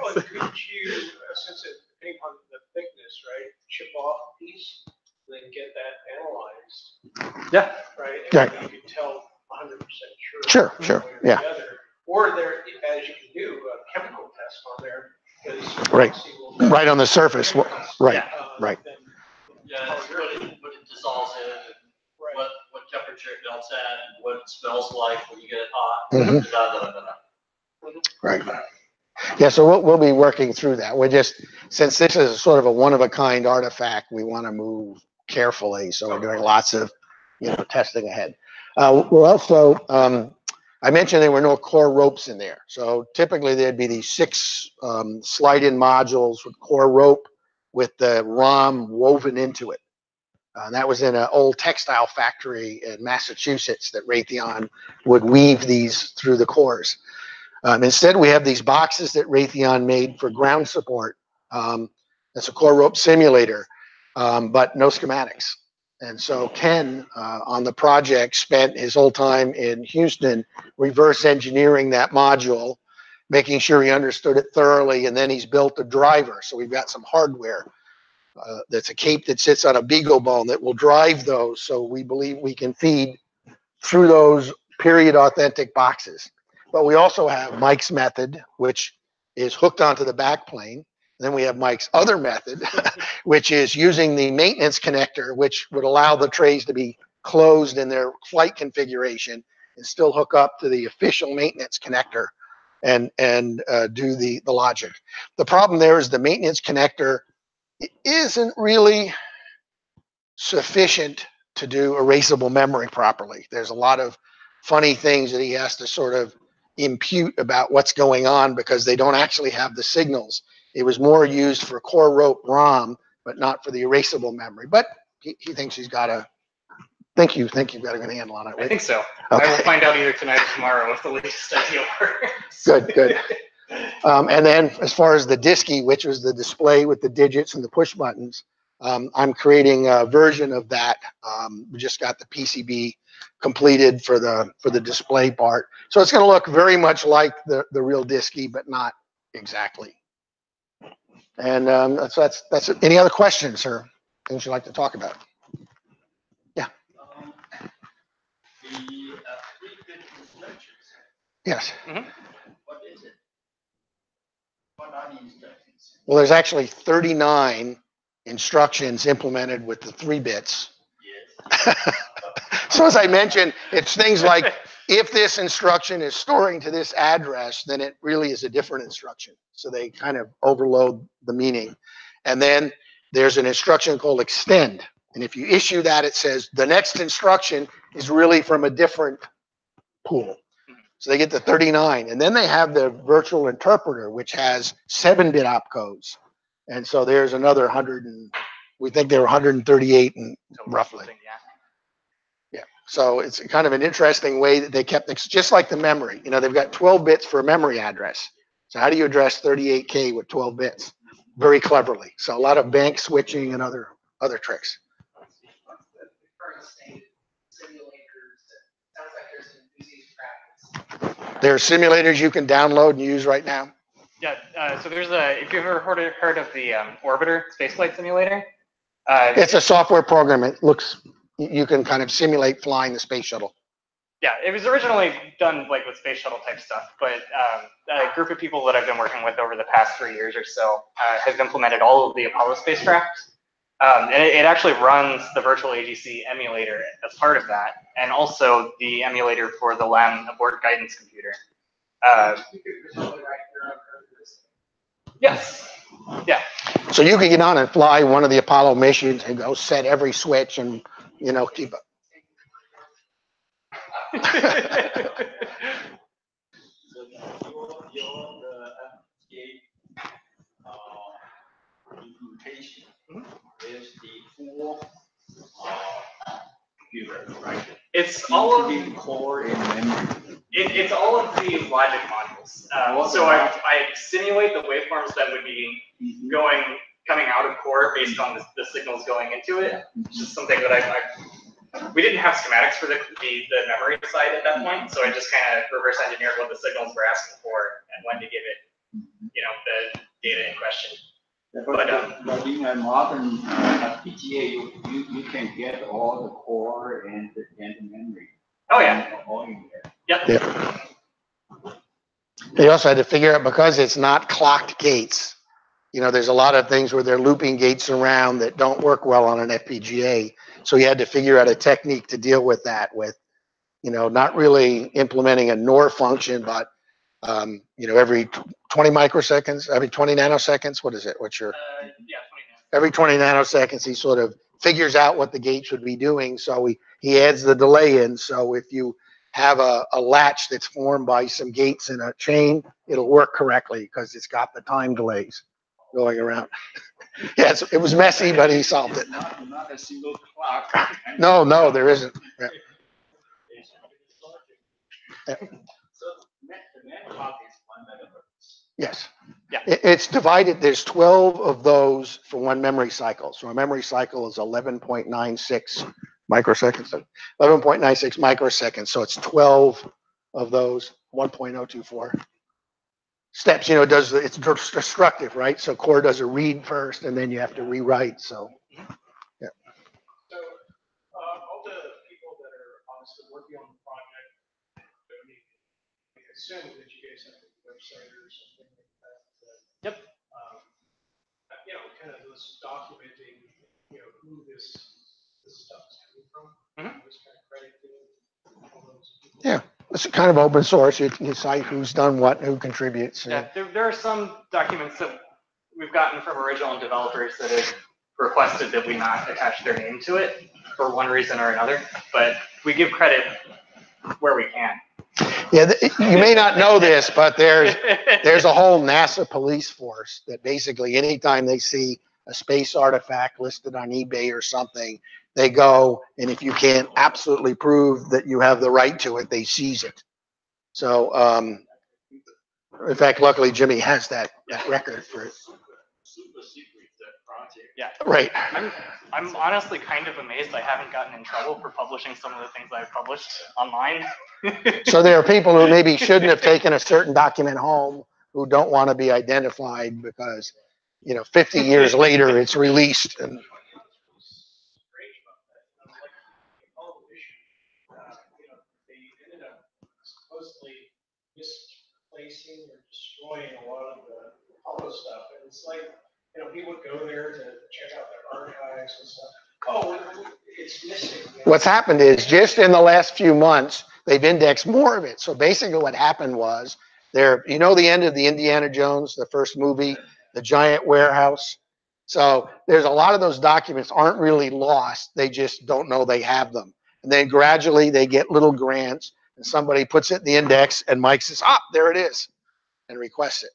Well, could you, since it depending on the thickness, right, chip off a piece, then get that analyzed? Yeah. Right? Right. And you can tell 100% sure. Sure, yeah. Or there, as you can do, a chemical test on there. Right. Right on the surface. Right. Right. Yeah, that's what it dissolves in, and what temperature it melts at, and what it smells like when you get it hot. Mm-hmm. Right. Yeah, so we'll be working through that. We're just, since this is sort of a one-of-a-kind artifact, we want to move carefully. So we're doing lots of, testing ahead. We're also, I mentioned there were no core ropes in there. So typically there'd be these 6 slide-in modules with core rope with the ROM woven into it. That was in an old textile factory in Massachusetts that Raytheon would weave these through the cores. Instead, we have these boxes that Raytheon made for ground support. That's a core rope simulator, but no schematics. And so Ken, on the project, spent his whole time in Houston reverse engineering that module, making sure he understood it thoroughly, and then he's built a driver. So we've got some hardware. That's a cape that sits on a Beagle bone that will drive those. So we believe we can feed through those period authentic boxes. But we also have Mike's method, which is hooked onto the back plane. Then we have Mike's other method, which is using the maintenance connector, which would allow the trays to be closed in their flight configuration and still hook up to the official maintenance connector and do the logic. The problem there is the maintenance connector isn't really sufficient to do erasable memory properly. There's a lot of funny things that he has to sort of impute about what's going on because they don't actually have the signals. It was more used for core rope ROM, but not for the erasable memory. But he thinks he's got a, think you've got a good handle on it. I think so. Okay. I will find out either tonight or tomorrow if the latest idea works. Good. And then as far as the Disky, which was the display with the digits and the push buttons, I'm creating a version of that. We just got the PCB completed for the display part. So it's going to look very much like the real Disky, but not exactly. And so that's it. Any other questions or things you'd like to talk about? Yeah. The 3-bit instructions. Yes. Mm-hmm. What is it? What are the instructions? Well, there's actually 39 instructions implemented with the 3 bits. Yes. So as I mentioned, it's things like if this instruction is storing to this address, then it really is a different instruction. So they kind of overload the meaning. And then there's an instruction called extend. And if you issue that, it says the next instruction is really from a different pool. So they get the 39. And then they have the virtual interpreter, which has 7-bit opcodes. And so there's another 100 and we think there were 138 and roughly. Yeah. So it's kind of an interesting way that they kept things just like the memory. They've got 12 bits for a memory address. So how do you address 38K with 12 bits? Very cleverly. So a lot of bank switching and other tricks. There are simulators you can download and use right now. Yeah, so there's if you've ever heard of the Orbiter spaceflight simulator. It's a software program. It looks, you can kind of simulate flying the space shuttle. Yeah, it was originally done like with space shuttle type stuff, but a group of people that I've been working with over the past 3 years or so have implemented all of the Apollo spacecraft. And it actually runs the virtual AGC emulator as part of that, and also the emulator for the LAM abort guidance computer. Yes. Yeah. So you can get on and fly one of the Apollo missions and go set every switch and, keep up. Implementation is the full computer, right? It's all of the core and memory. It's all of the logic modules. So I simulate the waveforms that would be coming out of core based on the signals going into it. Which is something that we didn't have schematics for the memory side at that point, so I just kind of reverse engineered what the signals were asking for and when to give it, the data in question. But in a modern FPGA, you can get all the core and the memory. Oh yeah. All in there. Yep. Yeah. They also had to figure out, because it's not clocked gates, there's a lot of things where they're looping gates around that don't work well on an FPGA. So you had to figure out a technique to deal with that with, not really implementing a NOR function, but Every 20 microseconds, every 20 nanoseconds. What is it? What's your? Yeah, 20 minutes. Every 20 nanoseconds, he sort of figures out what the gate should be doing. So he adds the delay in. So if you have a latch that's formed by some gates in a chain, it'll work correctly because it's got the time delays going around. Yes, it was messy, but he solved it. Not a single clock. No, there isn't. Yeah. Yeah. So the main clock is 1 megahertz. Yes. Yeah. It's divided. There's 12 of those for one memory cycle. So a memory cycle is 11.96 microseconds. 11.96 microseconds. So it's 12 of those 1.024 steps. It's destructive, right? So core does a read first, and then you have to rewrite. So yeah. So, all the people that are obviously working on the project, I mean, I assume that you guys have a website or something like that. Yep. Kind of those documenting, who this stuff is coming from. Mhm. This kind of credit to all those people. Yeah. It's kind of open source. You can cite who's done what, who contributes. Yeah, there are some documents that we've gotten from original developers that have requested that we not attach their name to it for one reason or another, but we give credit where we can. Yeah, you may not know this, but there's a whole NASA police force that basically anytime they see a space artifact listed on eBay or something, they go, and if you can't absolutely prove that you have the right to it, they seize it. So, in fact, luckily Jimmy has that record for it. Super secret, that project. Yeah. Right. I'm honestly kind of amazed I haven't gotten in trouble for publishing some of the things I've published online. So there are people who maybe shouldn't have taken a certain document home who don't want to be identified because, 50 years later it's released. And They ended up supposedly misplacing or destroying a lot of the Apollo stuff. And it's like, people would go there to check out their archives and stuff. Oh, it's missing. what's happened is just in the last few months, they've indexed more of it. So basically what happened was the end of the Indiana Jones, the first movie, the giant warehouse. So there's a lot of those documents aren't really lost. They just don't know they have them. And then gradually they get little grants and somebody puts it in the index and Mike says, there it is, and requests it.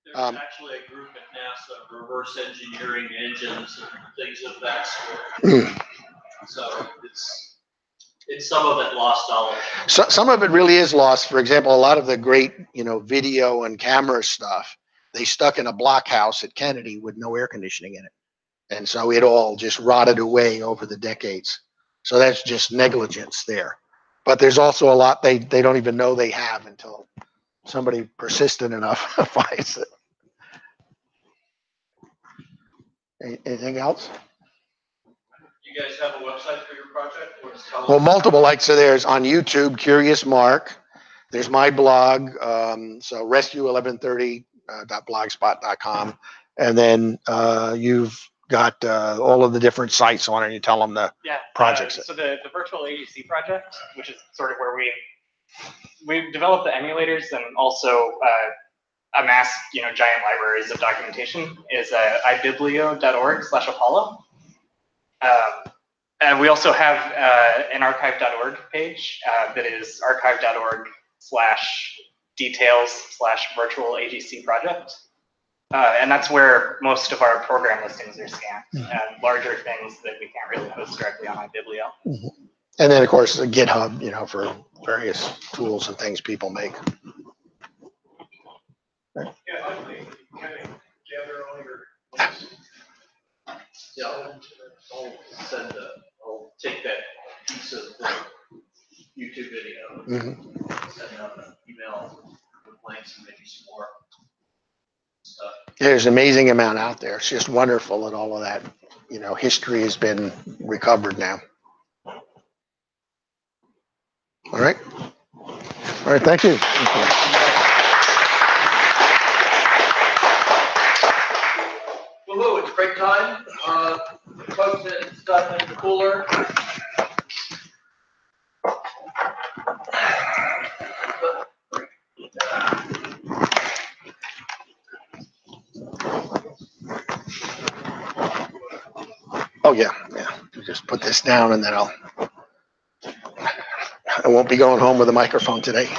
There's actually a group at NASA reverse engineering engines and things of that sort. So it's some of it lost knowledge. So some of it really is lost. For example, a lot of the great, video and camera stuff, they stuck in a blockhouse at Kennedy with no air conditioning in it. And so it all just rotted away over the decades. So that's just negligence there. But there's also a lot they don't even know they have until somebody persistent enough finds it. Anything else? You guys have a website for your project? Or just tell Well, us? multiple. So there's on YouTube, Curious Mark. There's my blog, so rescue1130.blogspot.com. And then you've got all of the different sites on it. You tell them the projects. So the virtual ADC project, which is sort of where we developed the emulators and also amassed giant libraries of documentation, is ibiblio.org/Apollo. And we also have an archive.org page that is archive.org/details/virtual ADC project. And that's where most of our program listings are scanned, and larger things that we can't really host directly on iBiblio. And then, of course, the GitHub, for various tools and things people make. Yeah, hopefully you kind of gather all your links. Yeah, I'll take that piece of the YouTube video, send out an email with links and maybe some more stuff. There's an amazing amount out there. It's just wonderful that all of that, history has been recovered now. All right. Thank you. Woohoo, it's break time. Folks that stuff in the cooler. Oh, yeah, yeah. Just put this down and then I won't be going home with a microphone today.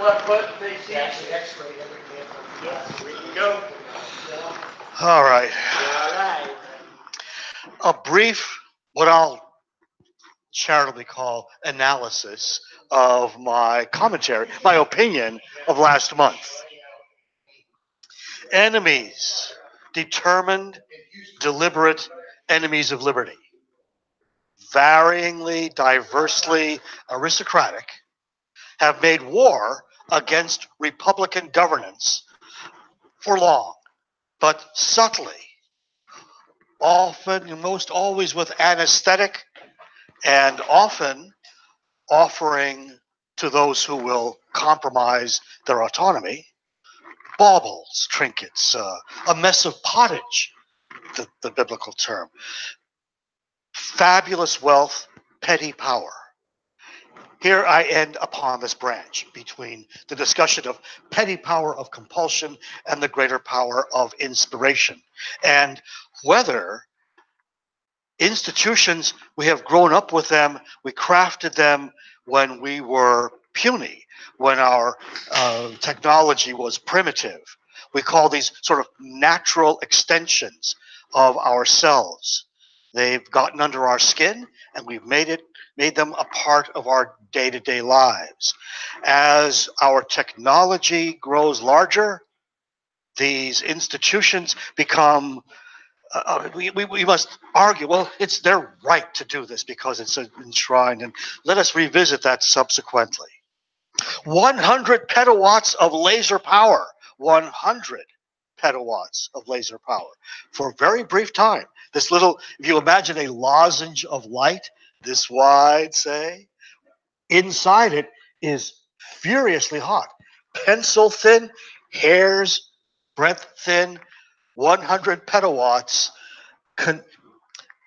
what they see. We can go. All right. All right. A brief, what I'll charitably call analysis of my commentary, my opinion of last month. Enemies, determined, deliberate enemies of liberty, varyingly, diversely aristocratic, have made war against Republican governance for long, but subtly, often, most always with anesthetic, and often offering to those who will compromise their autonomy baubles, trinkets, a mess of pottage, the biblical term, fabulous wealth, petty power. Here I end upon this branch between the discussion of petty power of compulsion and the greater power of inspiration, and whether institutions, we have grown up with them, we crafted them when we were puny, when our technology was primitive. We call these sort of natural extensions of ourselves. They've gotten under our skin, and we've made them a part of our day-to-day lives. As our technology grows larger, these institutions become we must argue, well, it's their right to do this because it's enshrined, and let us revisit that subsequently. 100 petawatts of laser power, 100 petawatts of laser power for a very brief time. This little, if you imagine a lozenge of light this wide, say, inside it is furiously hot. Pencil thin, hair's breadth thin, 100 petawatts.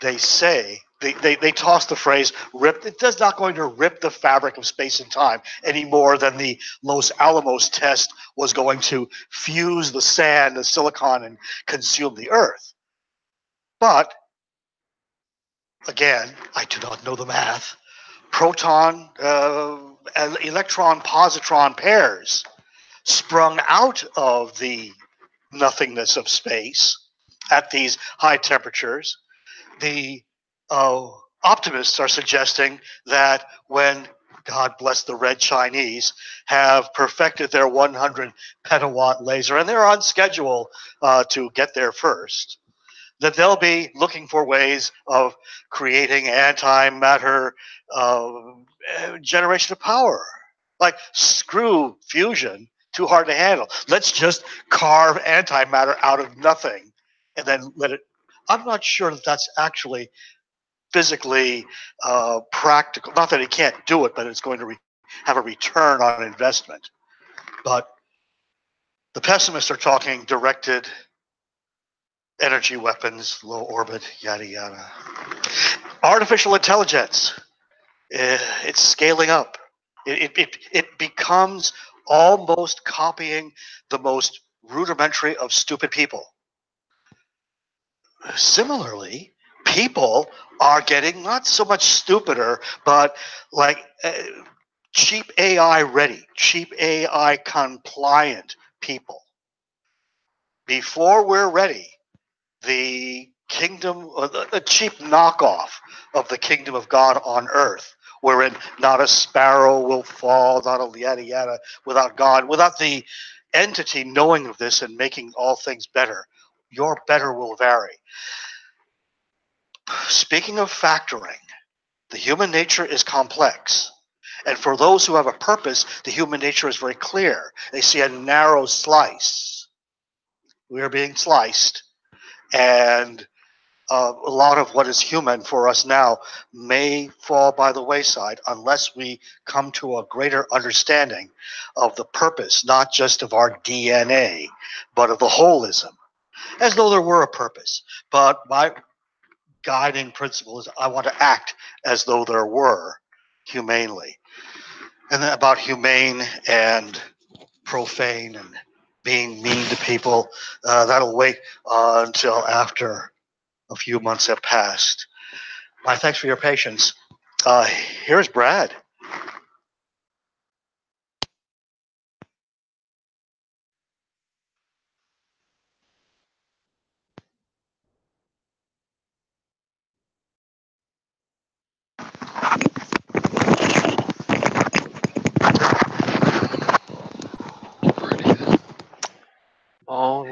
They say, they toss the phrase, rip. It does not going to rip the fabric of space and time any more than the Los Alamos test was going to fuse the sand, the silicon, and consume the Earth. But, again, I do not know the math. Proton and electron positron pairs sprung out of the nothingness of space at these high temperatures. The optimists are suggesting that when, God bless the red Chinese, have perfected their 100 petawatt laser, and they're on schedule to get there first, that they'll be looking for ways of creating antimatter generation of power. Like, screw fusion, too hard to handle. Let's just carve antimatter out of nothing and then let it. I'm not sure that that's actually physically practical. Not that it can't do it, but it's going to have a return on investment. But the pessimists are talking directed energy weapons, low orbit, yada, yada. Artificial intelligence, it's scaling up. It becomes almost copying the most rudimentary of stupid people. Similarly, people are getting not so much stupider, but like cheap AI ready, cheap AI compliant people. Before we're ready, the kingdom, or the cheap knockoff of the kingdom of God on earth, wherein not a sparrow will fall, not a yada yada, without God, without the entity knowing of this and making all things better. Your better will vary. Speaking of factoring, the human nature is complex. And for those who have a purpose, the human nature is very clear. They see a narrow slice. We are being sliced. And a lot of what is human for us now may fall by the wayside unless we come to a greater understanding of the purpose, not just of our DNA, but of the holism, as though there were a purpose. But my guiding principle is I want to act as though there were, humanely. And then about humane and profane and being mean to people, that'll wait until after a few months have passed. My thanks for your patience. Here's Brad.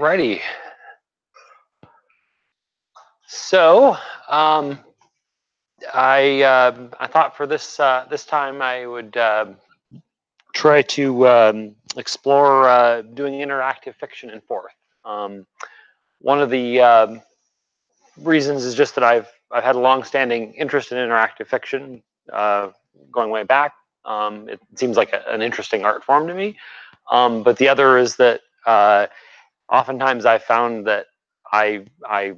Alrighty. So I thought for this this time I would try to explore doing interactive fiction in fourth. One of the reasons is just that I've had a long-standing interest in interactive fiction, going way back. It seems like an interesting art form to me. But the other is that oftentimes I found that I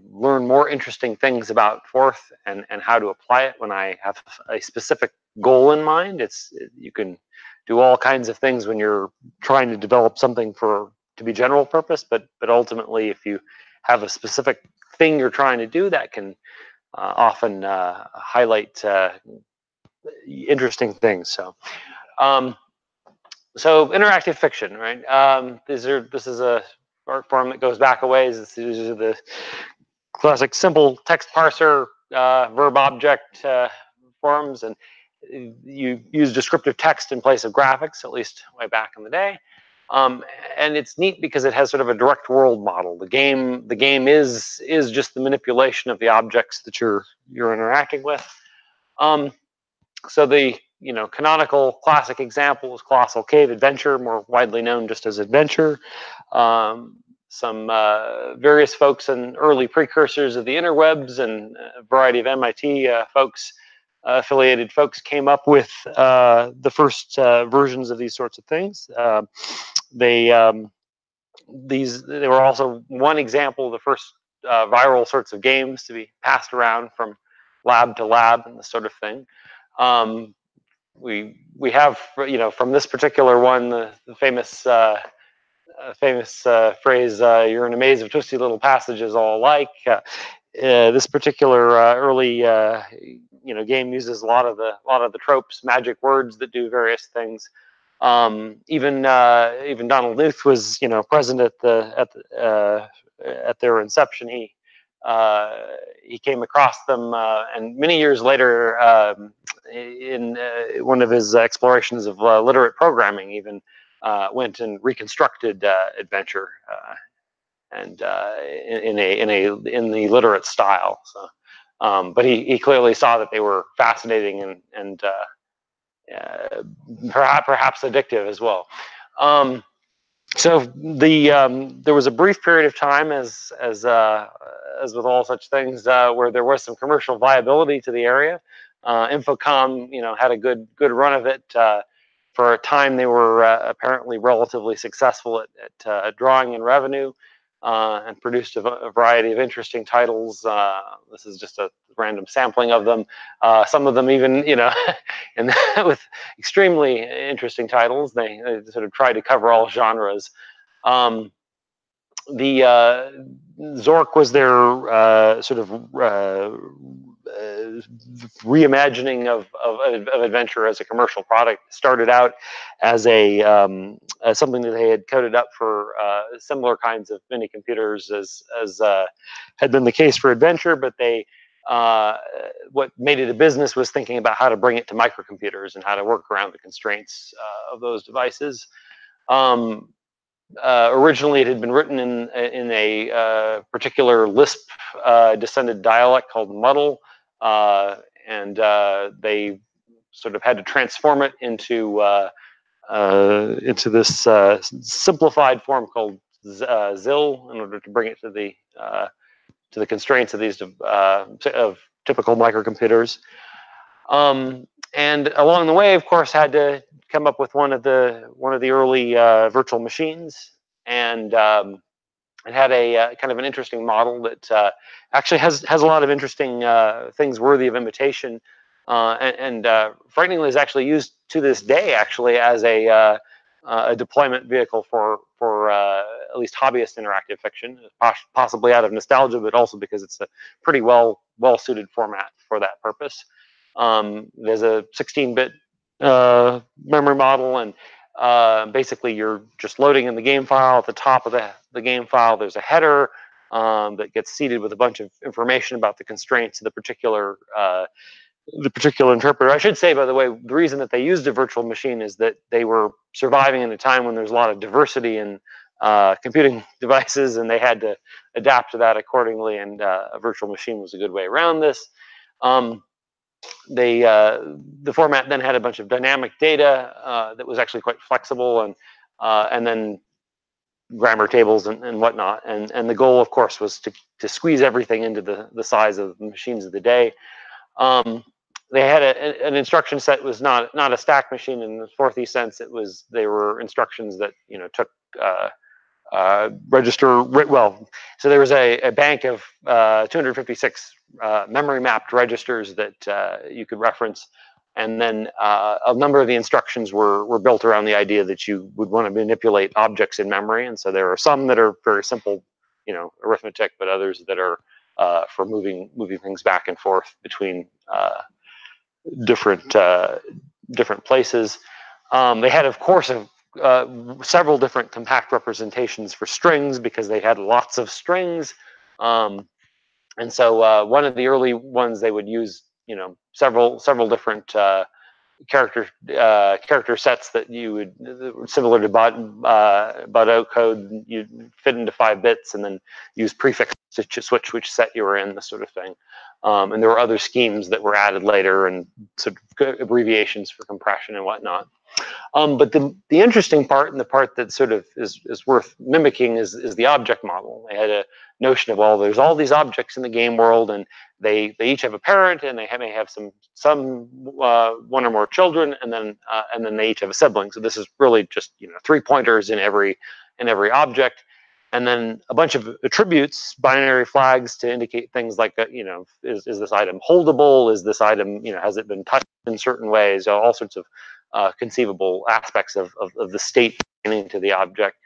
learn more interesting things about fourth and how to apply it when I have a specific goal in mind. You can do all kinds of things when you're trying to develop something to be general purpose, but ultimately if you have a specific thing you're trying to do, that can often highlight interesting things. So interactive fiction, right? This is a art form that goes back a ways. These are the classic simple text parser, verb object forms, and you use descriptive text in place of graphics, at least way back in the day. And it's neat because it has sort of a direct world model. The game is just the manipulation of the objects that you're interacting with. So the canonical classic example is Colossal Cave Adventure, more widely known just as Adventure. Some various folks and early precursors of the interwebs and a variety of MIT folks, affiliated folks, came up with the first versions of these sorts of things. They were also one example of the first viral sorts of games to be passed around from lab to lab and this sort of thing. We have, from this particular one, the famous phrase, "You're in a maze of twisty little passages all alike." This particular early game uses a lot of the tropes, magic words that do various things. Even Donald Knuth was present at their inception. He came across them, and many years later, in one of his explorations of literate programming, even went and reconstructed Adventure, and in the literate style. So, but he clearly saw that they were fascinating and perhaps addictive as well. So there was a brief period of time, as with all such things, where there was some commercial viability to the area. Infocom, had a good run of it. For a time, they were apparently relatively successful at drawing in revenue, and produced a variety of interesting titles. This is just a random sampling of them. Some of them even, and with extremely interesting titles. They sort of tried to cover all genres. The Zork was their sort of reimagining of Adventure as a commercial product. It started out as as something that they had coded up for similar kinds of mini computers as had been the case for Adventure, but they what made it a business was thinking about how to bring it to microcomputers and how to work around the constraints of those devices. Originally, it had been written in a particular Lisp descended dialect called Muddle, and they sort of had to transform it into this simplified form called ZIL in order to bring it to the constraints of these of typical microcomputers. And along the way, of course, had to come up with one of the early virtual machines, and it had a kind of an interesting model that actually has a lot of interesting things worthy of imitation, and frighteningly is actually used to this day actually as a deployment vehicle for at least hobbyist interactive fiction, possibly out of nostalgia, but also because it's a pretty well suited format for that purpose. There's a 16-bit memory model, and basically you're just loading in the game file. At the top of the game file, there's a header that gets seeded with a bunch of information about the constraints of the particular interpreter. I should say, by the way, the reason that they used a virtual machine is that they were surviving in a time when there's a lot of diversity in computing devices, and they had to adapt to that accordingly, and a virtual machine was a good way around this. The format then had a bunch of dynamic data that was actually quite flexible, and then grammar tables and whatnot. And the goal, of course, was to squeeze everything into the size of the machines of the day. They had an instruction set was not a stack machine in the 4th sense. They were instructions that took register well. So there was a bank of 256 memory mapped registers that you could reference, and then a number of the instructions were built around the idea that you would want to manipulate objects in memory. And so there are some that are very simple, arithmetic, but others that are for moving things back and forth between different places. They had, of course, several different compact representations for strings because they had lots of strings. And so one of the early ones, they would use several different character sets that you would, similar to Baudot code, you fit into 5 bits and then use prefixes to switch which set you were in, this sort of thing. And there were other schemes that were added later and sort of abbreviations for compression and whatnot. But the interesting part, and the part that sort of is worth mimicking, is the object model. They had a notion of, well, there's all these objects in the game world, and they each have a parent, and they may have some one or more children, and then they each have a sibling. So this is really just 3 pointers in every object, and then a bunch of attributes, binary flags to indicate things like is this item holdable? Is this item has it been touched in certain ways? All sorts of conceivable aspects of the state pertaining to the object,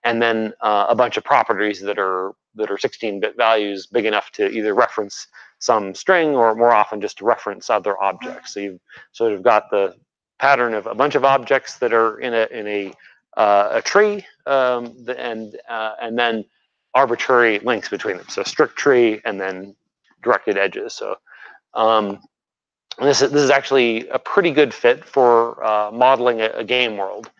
and then a bunch of properties that are 16-bit values big enough to either reference some string or more often just to reference other objects. So you've sort of got the pattern of a bunch of objects that are in a tree, and then arbitrary links between them. So strict tree and then directed edges. So this is actually a pretty good fit for modeling a game world.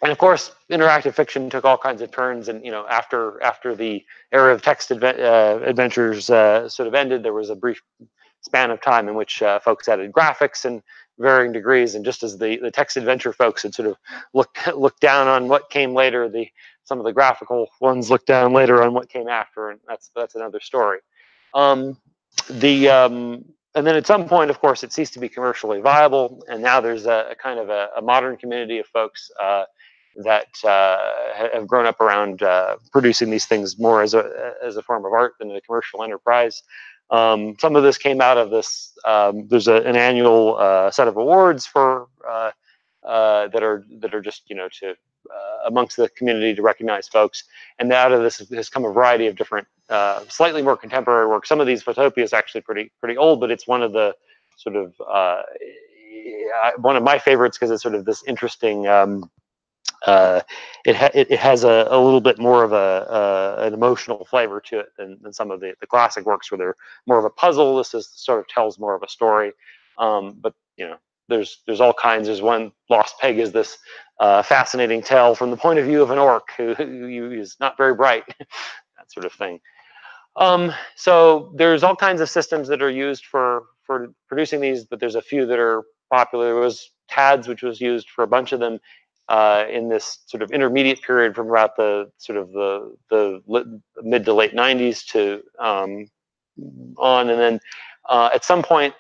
And of course, interactive fiction took all kinds of turns, and after the era of text adventures sort of ended, there was a brief span of time in which folks added graphics in varying degrees, and just as the text adventure folks had sort of looked down on what came later, some of the graphical ones looked down later on what came after, and that's another story. And then at some point, of course, it ceased to be commercially viable, and now there's a kind of a modern community of folks that have grown up around producing these things more as a form of art than a commercial enterprise. Some of this came out of this. There's an annual set of awards for that are just to amongst the community to recognize folks, and out of this has come a variety of different, slightly more contemporary work. Some of these Photopia is actually pretty old, but it's one of the sort of one of my favorites because it's sort of this interesting. It has a little bit more of an emotional flavor to it than some of the classic works where they're more of a puzzle. This is sort of tells more of a story, but there's all kinds. There's one, Lost Peg, is this fascinating tale from the point of view of an orc who is not very bright, that sort of thing. So there's all kinds of systems that are used for producing these, but there's a few that are popular. There was TADS, which was used for a bunch of them in this sort of intermediate period from about the sort of the mid to late 90s to on, and then at some point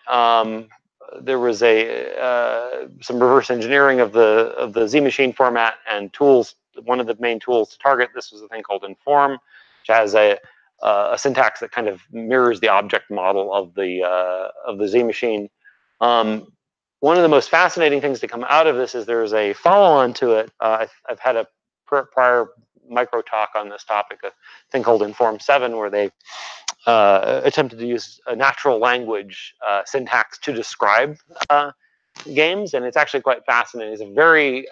there was some reverse engineering of the Z machine format and tools. One of the main tools to target this was a thing called Inform, which has a syntax that kind of mirrors the object model of the Z machine. One of the most fascinating things to come out of this is there's a follow-on to it. I've had a prior micro talk on this topic, a thing called Inform 7, where they attempted to use a natural language syntax to describe games, and it's actually quite fascinating. It's a very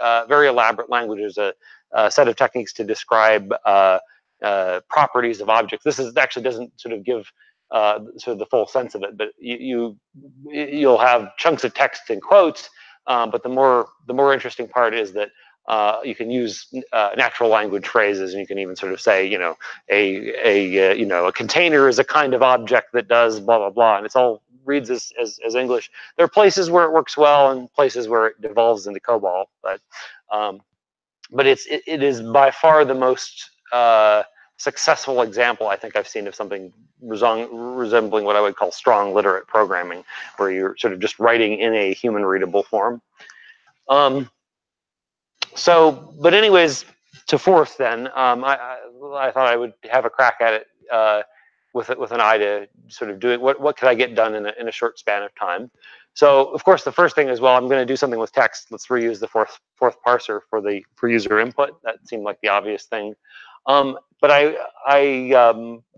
elaborate language. There's a set of techniques to describe properties of objects. This actually doesn't sort of give sort of the full sense of it, but you'll have chunks of text and quotes. But the more interesting part is that You can use natural language phrases, and you can even sort of say, you know, a container is a kind of object that does blah blah blah, and it's all reads as English. There are places where it works well, and places where it devolves into COBOL, but it is by far the most successful example I think I've seen of something resembling what I would call strong literate programming, where you're sort of just writing in a human readable form. So, but anyways, to Forth then, I thought I would have a crack at it with an eye to sort of doing what could I get done in a short span of time. So, of course, the first thing is, well, I'm going to do something with text. Let's reuse the Forth parser for user input. That seemed like the obvious thing. But I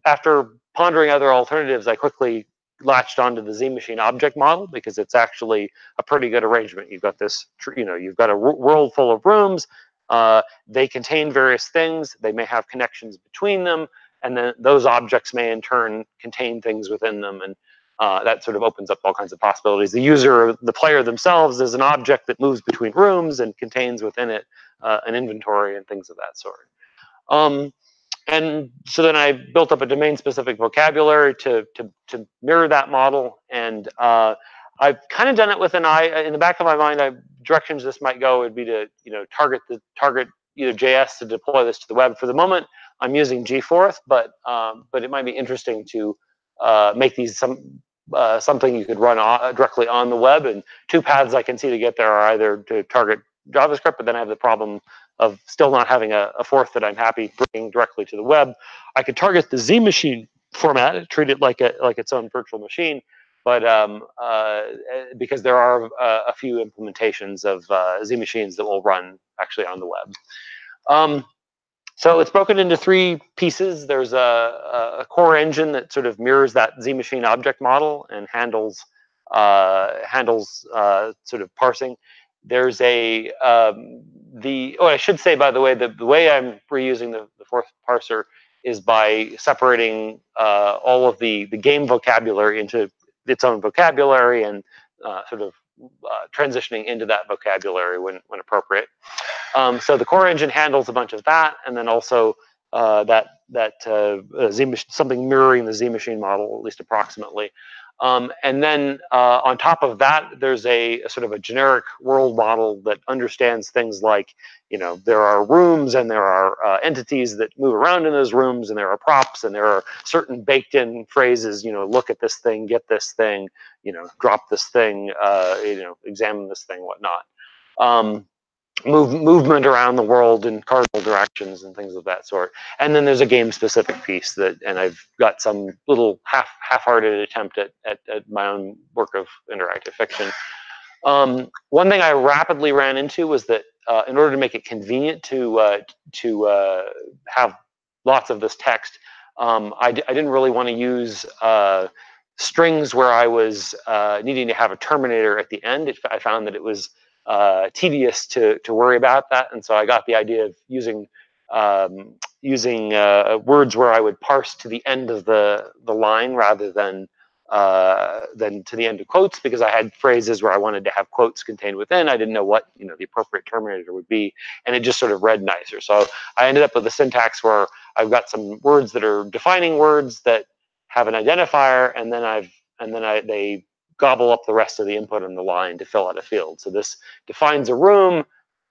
after pondering other alternatives, I quickly latched onto the Z machine object model because it's actually a pretty good arrangement. You've got this, you know, you've got a world full of rooms. They contain various things. They may have connections between them, and then those objects may in turn contain things within them, and that sort of opens up all kinds of possibilities. The user, the player themselves, is an object that moves between rooms and contains within it an inventory and things of that sort. And so then I built up a domain-specific vocabulary to mirror that model, and I've kind of done it with an eye in the back of my mind. Directions this might go would be to target either JS to deploy this to the web. For the moment, I'm using gforth, but it might be interesting to make these something you could run directly on the web. And two paths I can see to get there are either to target JavaScript, but then I have the problem of still not having a Forth that I'm happy bringing directly to the web. I could target the Z machine format, treat it like its own virtual machine, but because there are a few implementations of Z machines that will run actually on the web. So it's broken into three pieces. There's a core engine that sort of mirrors that Z machine object model and handles sort of parsing. There's I should say, by the way, the way I'm reusing the Forth parser is by separating all of the game vocabulary into its own vocabulary and sort of transitioning into that vocabulary when appropriate. So the core engine handles a bunch of that, and then also something mirroring the Z machine model, at least approximately. And then on top of that, there's a sort of a generic world model that understands things like, you know, there are rooms and there are entities that move around in those rooms, and there are props, and there are certain baked-in phrases, you know, look at this thing, get this thing, you know, drop this thing, you know, examine this thing, whatnot. Movement around the world in cardinal directions and things of that sort. And then there's a game-specific piece and I've got some little half-hearted attempt at my own work of interactive fiction. One thing I rapidly ran into was that in order to make it convenient to have lots of this text, I didn't really want to use strings where I was needing to have a terminator at the end. I found that it was tedious to worry about that, and so I got the idea of using words where I would parse to the end of the line rather than to the end of quotes, because I had phrases where I wanted to have quotes contained within. I didn't know what the appropriate terminator would be, and it just sort of read nicer. So I ended up with a syntax where I've got some words that are defining words that have an identifier, and then they gobble up the rest of the input on the line to fill out a field. So this defines a room,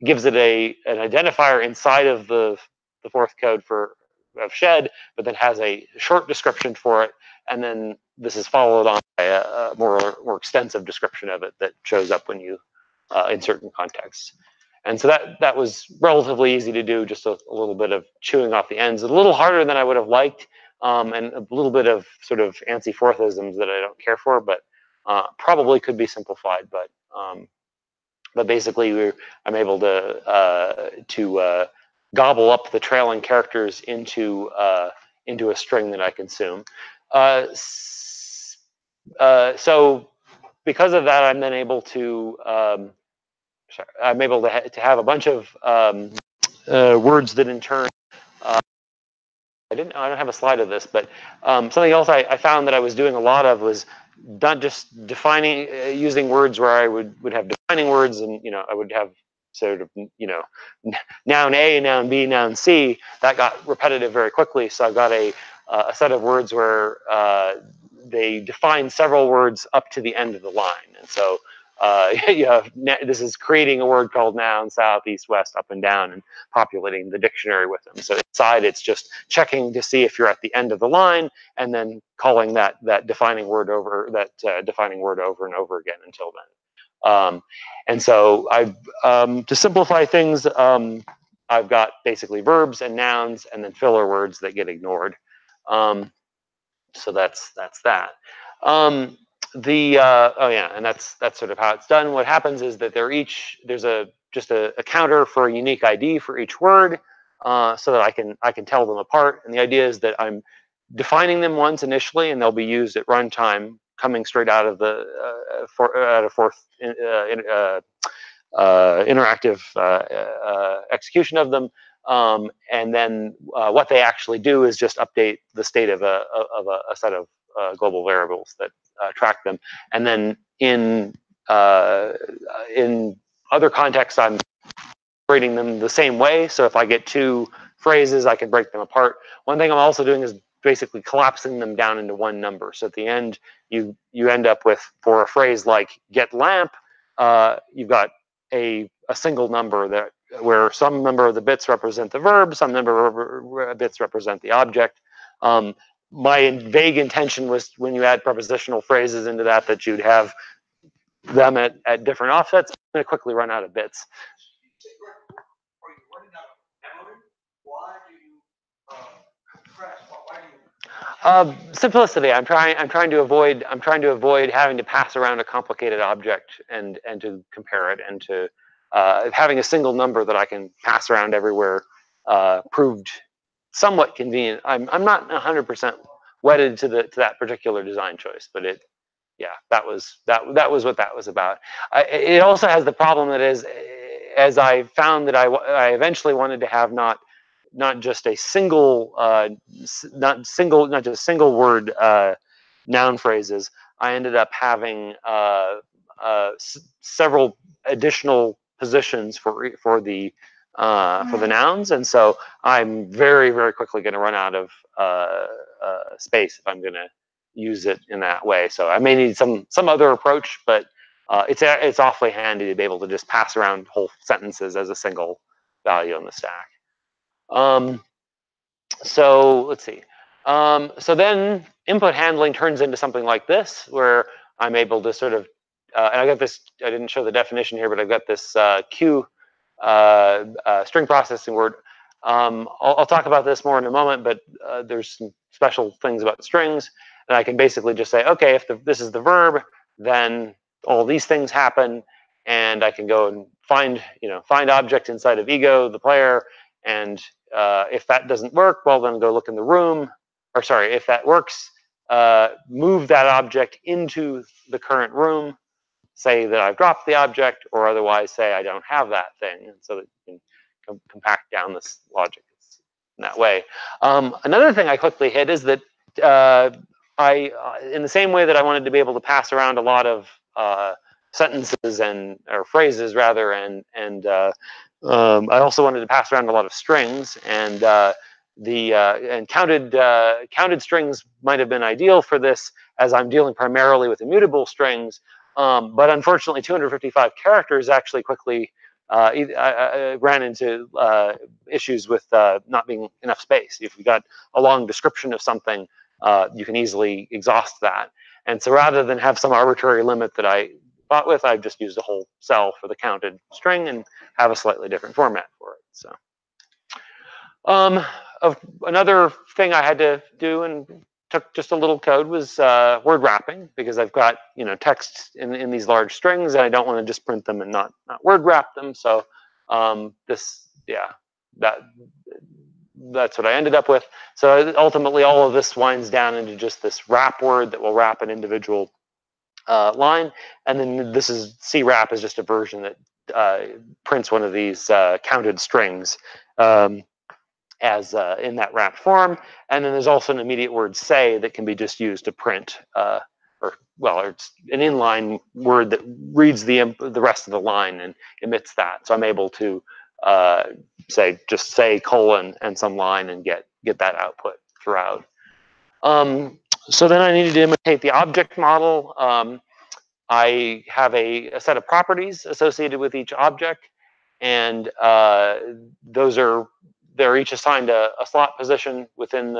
gives it an identifier inside of the Forth code of shed, but then has a short description for it, and then this is followed on by a more extensive description of it that shows up when you in certain contexts. And so that was relatively easy to do, just a little bit of chewing off the ends. A little harder than I would have liked, and a little bit of sort of antsy Forthisms that I don't care for, but probably could be simplified. But basically, I'm able to gobble up the trailing characters into a string that I consume. So because of that, I'm then able to to have a bunch of words that in turn I don't have a slide of this, but something else I found that I was doing a lot of was not just defining using words where I would have defining words, and I would have sort of, noun A, noun B, noun C, that got repetitive very quickly. So I've got a set of words where they define several words up to the end of the line. And so this is creating a word called noun, south, east, west, up and down, and populating the dictionary with them. So inside, it's just checking to see if you're at the end of the line, and then calling that defining word over and over again until then. And so to simplify things, I've got basically verbs and nouns, and then filler words that get ignored. So that's that. And that's sort of how it's done. What happens is that there's just a counter for a unique ID for each word, so that I can tell them apart. And the idea is that I'm defining them once initially, and they'll be used at runtime, coming straight out of the fourth interactive execution of them. And then what they actually do is just update the state of a set of global variables that track them. And then in other contexts, I'm breaking them the same way. So if I get two phrases, I can break them apart. One thing I'm also doing is basically collapsing them down into one number. So at the end, you end up with, for a phrase like get lamp, you've got a single number where some number of the bits represent the verb, some number of bits represent the object. My vague intention was when you add prepositional phrases into that you'd have them at different offsets. I'm going to quickly run out of bits. Simplicity. I'm trying to avoid having to pass around a complicated object and to compare it, and to having a single number that I can pass around everywhere proved somewhat convenient. I'm not 100% wedded to that particular design choice, but that was what that was about. It also has the problem that as I found that I eventually wanted to have not just a single word noun phrases. I ended up having several additional positions for the nouns, and so I'm very, very quickly going to run out of space if I'm going to use it in that way. So I may need some other approach, but it's awfully handy to be able to just pass around whole sentences as a single value on the stack. So let's see. So then input handling turns into something like this, where I'm able to sort of, and I got this, I didn't show the definition here, but I've got this Q string processing word. I'll talk about this more in a moment, but there's some special things about strings, and I can basically just say, okay, if this is the verb, then all these things happen, and I can go and find object inside of ego, the player, and if that doesn't work, well, then go look in the room, or sorry, if that works, move that object into the current room, say that I've dropped the object, or otherwise say I don't have that thing, and so that you can compact down this logic in that way. Another thing I quickly hit is that in the same way that I wanted to be able to pass around a lot of sentences or phrases rather, and I also wanted to pass around a lot of strings, and counted strings might have been ideal for this, as I'm dealing primarily with immutable strings. But unfortunately, 255 characters actually quickly ran into issues with not being enough space. If you got a long description of something, you can easily exhaust that. And so rather than have some arbitrary limit that I fought with, I've just used a whole cell for the counted string and have a slightly different format for it. So another thing I had to do and took just a little code was word wrapping, because I've got text in these large strings, and I don't want to just print them and not word wrap them. So that's what I ended up with. So ultimately, all of this winds down into just this wrap word that will wrap an individual line, and then this is CWrap is just a version that prints one of these counted strings as in that wrapped form. And then there's also an immediate word say that can be just used to print or or it's an inline word that reads the rest of the line and emits that. So I'm able to just say colon and some line and get that output throughout. So then I needed to imitate the object model. I have a set of properties associated with each object, and they're each assigned a slot position within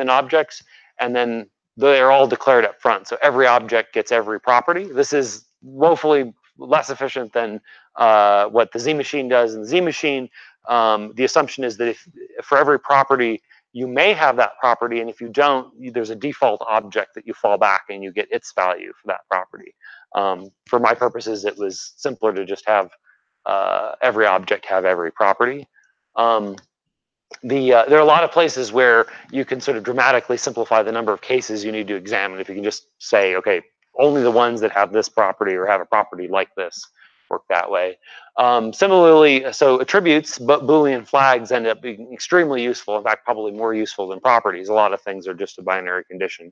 objects, and then they're all declared up front. So every object gets every property. This is woefully less efficient than what the Z machine does. In the Z machine, the assumption is that if for every property you may have that property, and if you don't, there's a default object that you fall back and you get its value for that property. For my purposes, it was simpler to just have every object have every property. There are a lot of places where you can sort of dramatically simplify the number of cases you need to examine if you can just say, okay, only the ones that have this property or have a property like this work that way. Similarly, so attributes, but Boolean flags end up being extremely useful. In fact, probably more useful than properties. A lot of things are just a binary condition.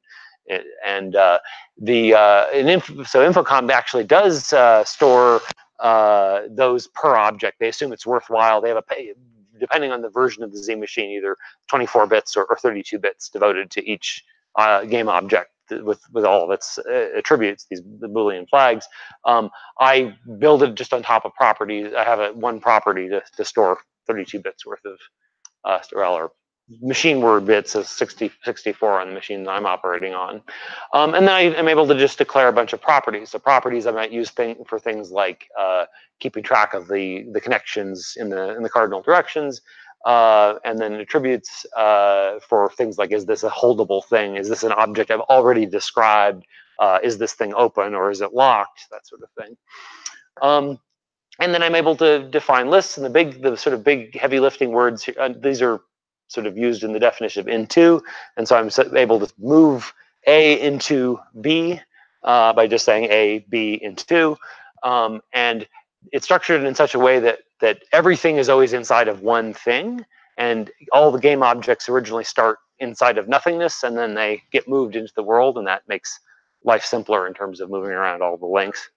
And so Infocom actually does store those per object. They assume it's worthwhile. They have depending on the version of the Z machine, either 24 bits or 32 bits devoted to each game object with all of its attributes, the Boolean flags. I build it just on top of properties. I have one property to store 32 bits worth of or machine word bits of 64 on the machine that I'm operating on. And then I am able to just declare a bunch of properties. So properties I might use for things like keeping track of the connections in the cardinal directions, and then attributes for things like, is this a holdable thing? Is this an object I've already described? Is this thing open or is it locked? That sort of thing. And then I'm able to define lists, and the sort of big heavy lifting words. These are sort of used in the definition of into, and so I'm able to move A into B by just saying A, B into, and it's structured in such a way that everything is always inside of one thing, and all the game objects originally start inside of nothingness, and then they get moved into the world, and that makes life simpler in terms of moving around all the links.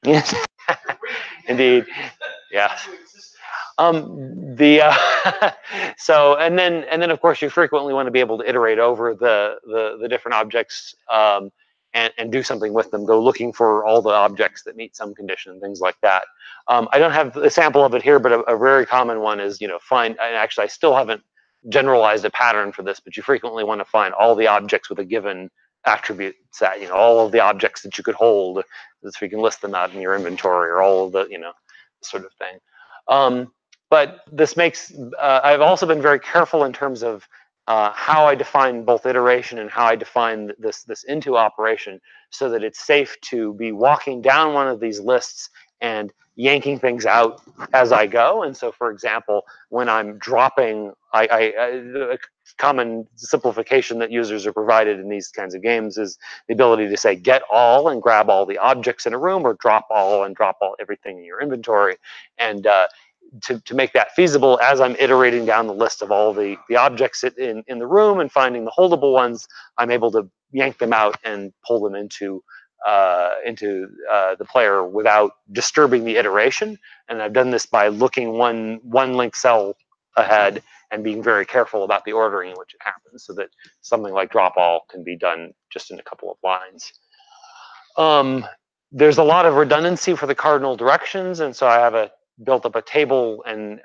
Yes. Indeed, yes. So and then of course you frequently want to be able to iterate over the different objects and do something with them. Go looking for all the objects that meet some condition, things like that. I don't have a sample of it here, but a very common one is find. And actually, I still haven't generalized a pattern for this, but you frequently want to find all the objects with a given attribute set, all of the objects that you could hold, so you can list them out in your inventory, or all of the, sort of thing. But this makes, I've also been very careful in terms of how I define both iteration and how I define this into operation, so that it's safe to be walking down one of these lists and yanking things out as I go. And so, for example, when I'm dropping, a common simplification that users are provided in these kinds of games is the ability to say get all and grab all the objects in a room, or drop all and drop everything in your inventory. And to make that feasible, as I'm iterating down the list of all the objects in the room and finding the holdable ones, I'm able to yank them out and pull them into the player without disturbing the iteration. And I've done this by looking one link cell ahead and being very careful about the ordering in which it happens, so that something like drop all can be done just in a couple of lines. There's a lot of redundancy for the cardinal directions, and so I have built up a table and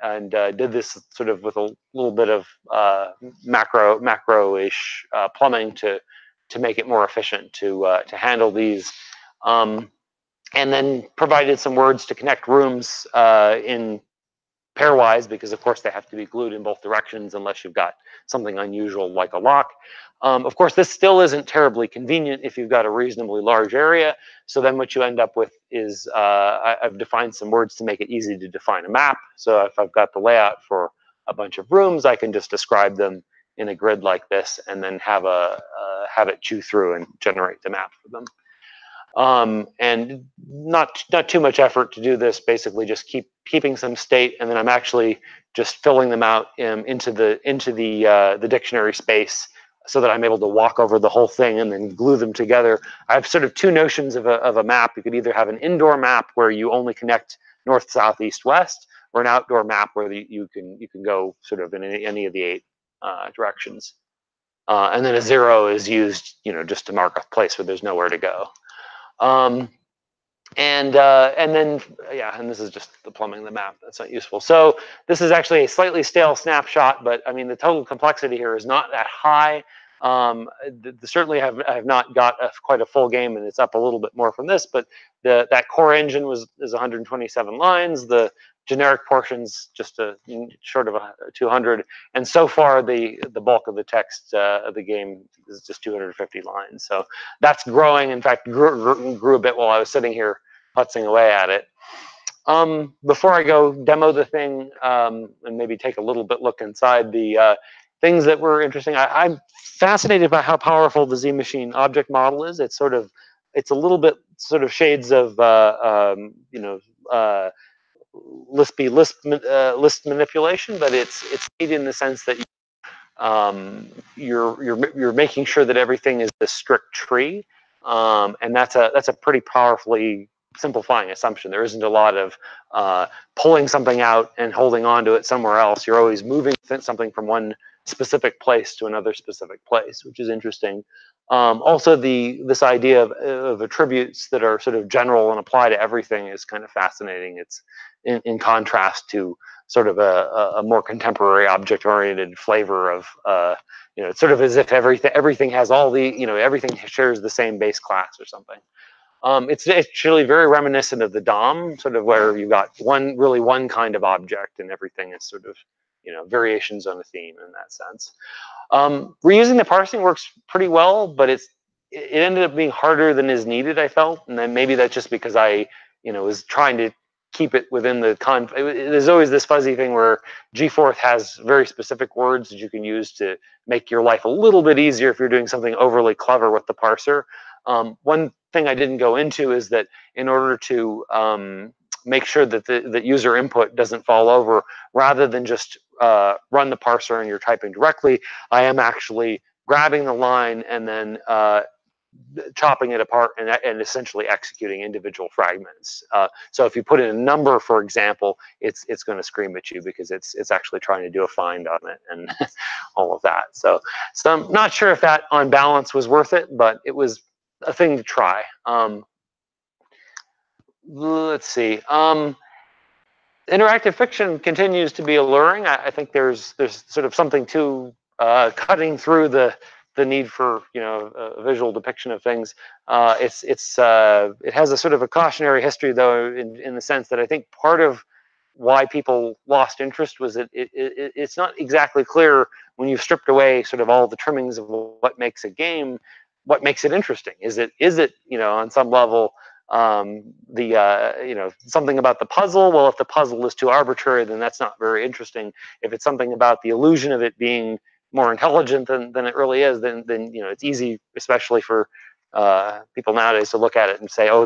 did this sort of with a little bit of macro-ish plumbing to make it more efficient to handle these, and then provided some words to connect rooms in pairwise, because of course they have to be glued in both directions unless you've got something unusual like a lock. Of course, this still isn't terribly convenient if you've got a reasonably large area. So then what you end up with is I've defined some words to make it easy to define a map. So if I've got the layout for a bunch of rooms, I can just describe them in a grid like this, and then have it chew through and generate the map for them. And not too much effort to do this. Basically, just keeping some state, and then I'm actually just filling them out into the dictionary space so that I'm able to walk over the whole thing and then glue them together. I have sort of two notions of a map. You could either have an indoor map where you only connect north, south, east, west, or an outdoor map where you can go sort of in any of the 8 directions. And then a 0 is used, just to mark a place where there's nowhere to go. And then, yeah, and this is just the plumbing of the map. That's not useful. So this is actually a slightly stale snapshot, but I mean, the total complexity here is not that high. Certainly have not got quite a full game, and it's up a little bit more from this, but that core engine is 127 lines. The generic portions just short of 200, and so far the bulk of the text of the game is just 250 lines. So that's growing. In fact, grew a bit while I was sitting here putzing away at it. Before I go demo the thing and maybe take a little bit look inside the things that were interesting, I'm fascinated by how powerful the Z Machine object model is. It's a little bit sort of shades of Lispy list manipulation, but it's neat in the sense that you're making sure that everything is a strict tree, and that's a pretty powerfully simplifying assumption. There isn't a lot of pulling something out and holding on to it somewhere else. You're always moving something from one specific place to another specific place, which is interesting. Also, this idea of attributes that are sort of general and apply to everything is kind of fascinating. It's in contrast to sort of a more contemporary object-oriented flavor of, it's sort of as if everything has all the, everything shares the same base class or something. It's actually very reminiscent of the DOM, sort of where you got one kind of object, and everything is sort of, variations on a theme in that sense. Reusing the parsing works pretty well, but it ended up being harder than is needed, I felt, and then maybe that's just because I, was trying to keep it within the there's always this fuzzy thing where Gforth has very specific words that you can use to make your life a little bit easier if you're doing something overly clever with the parser. One thing I didn't go into is that in order to make sure that the user input doesn't fall over, rather than just run the parser and you're typing directly, I am actually grabbing the line and then chopping it apart and essentially executing individual fragments. So if you put in a number, for example, it's going to scream at you because it's actually trying to do a find on it and all of that. So I'm not sure if that on balance was worth it, but it was a thing to try. Let's see. Interactive fiction continues to be alluring. I think there's sort of something to cutting through the need for a visual depiction of things. It has a sort of a cautionary history, though, in the sense that I think part of why people lost interest was that it's not exactly clear when you've stripped away sort of all the trimmings of what makes a game, what makes it interesting. Is it on some level something about the puzzle? Well, if the puzzle is too arbitrary, then that's not very interesting. If it's something about the illusion of it being more intelligent than it really is, then it's easy, especially for people nowadays, to look at it and say, oh,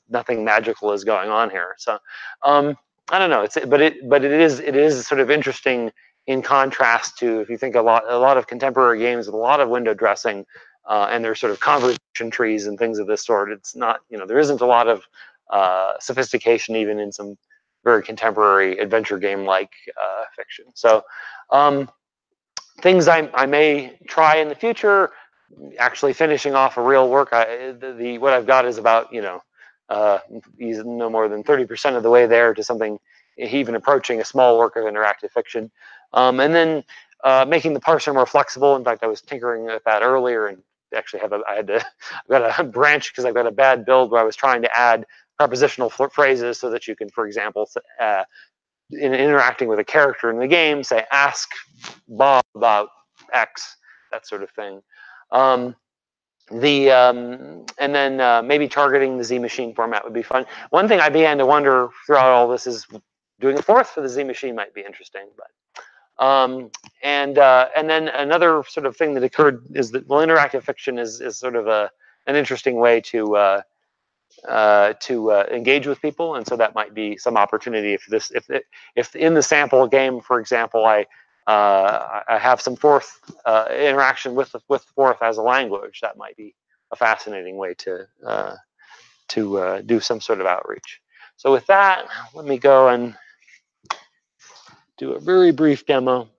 nothing magical is going on here. So I don't know. But it is sort of interesting in contrast to, if you think a lot of contemporary games with a lot of window dressing, and there's sort of conversation trees and things of this sort. It's not, there isn't a lot of sophistication even in some very contemporary adventure game like fiction. So things I may try in the future, actually finishing off a real work. What I've got is about he's no more than 30% of the way there to something even approaching a small work of interactive fiction, and then making the parser more flexible. In fact, I was tinkering with that earlier, and actually I've got a branch because I've got a bad build where I was trying to add prepositional phrases so that you can, for example, in interacting with a character in the game, say, ask Bob about X, that sort of thing. And then maybe targeting the Z Machine format would be fun. One thing I began to wonder throughout all this is doing a fourth for the Z Machine might be interesting, but. And then another sort of thing that occurred is that, well, interactive fiction is sort of an interesting way to engage with people, and so that might be some opportunity if in the sample game, for example, I I have some Forth interaction with Forth as a language. That might be a fascinating way to do some sort of outreach. So with that, let me go and do a very brief demo.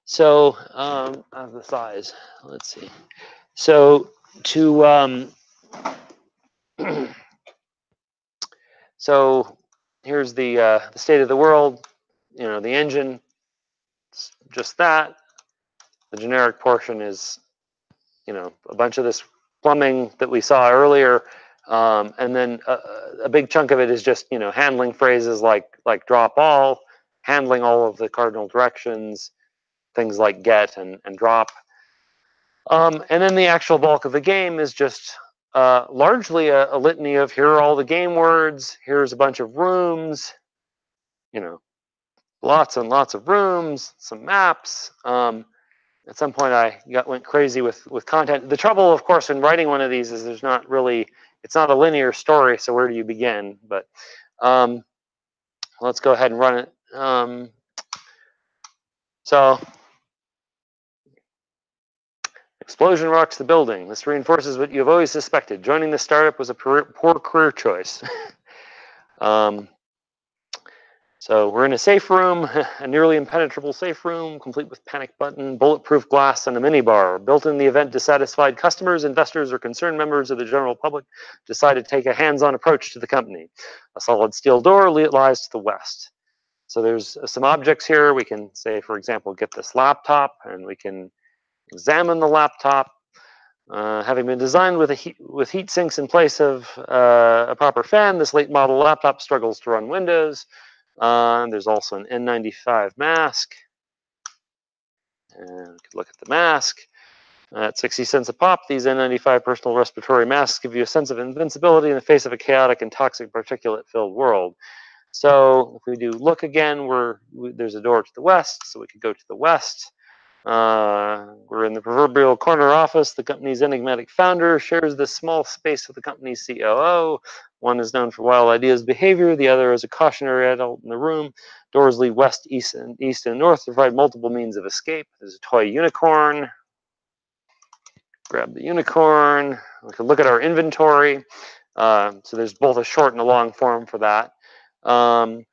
So of the size, let's see. So to so here's the state of the world. You know, the engine, just that. The generic portion is, you know, a bunch of this plumbing that we saw earlier, and then a big chunk of it is just, you know, handling phrases like drop all, handling all of the cardinal directions, things like get and drop. And then the actual bulk of the game is just largely a litany of here are all the game words, here's a bunch of rooms, you know, lots and lots of rooms, some maps. At some point I went crazy with content. The trouble, of course, in writing one of these is there's not really, it's not a linear story, so where do you begin? But let's go ahead and run it. So explosion rocks the building. This reinforces what you have always suspected. Joining the startup was a poor career choice. So we're in a safe room, a nearly impenetrable safe room, complete with panic button, bulletproof glass, and a minibar. Built in the event dissatisfied customers, investors, or concerned members of the general public decide to take a hands-on approach to the company. A solid steel door lies to the west. So there's some objects here. We can say, for example, get this laptop, and we can examine the laptop. Having been designed with heat sinks in place of a proper fan, this late model laptop struggles to run Windows. There's also an N95 mask. And we could look at the mask. At 60 cents a pop, these N95 personal respiratory masks give you a sense of invincibility in the face of a chaotic and toxic particulate-filled world. So if we do look again, there's a door to the west, so we could go to the west. We're in the proverbial corner office. The company's enigmatic founder shares this small space with the company's COO. One is known for wild ideas behavior. The other is a cautionary adult in the room. Doors lead west, east, and north to provide multiple means of escape. There's a toy unicorn. Grab the unicorn. We can look at our inventory. So there's both a short and a long form for that. And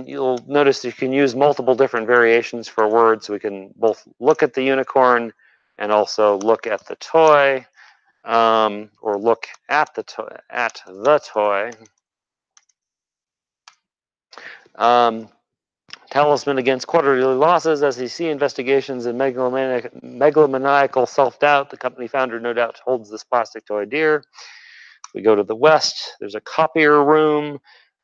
you'll notice you can use multiple different variations for words. So we can both look at the unicorn and also look at the toy, or look at the toy. Talisman against quarterly losses, SEC investigations, and megalomaniacal self-doubt. The company founder no doubt holds this plastic toy dear. We go to the west. There's a copier room.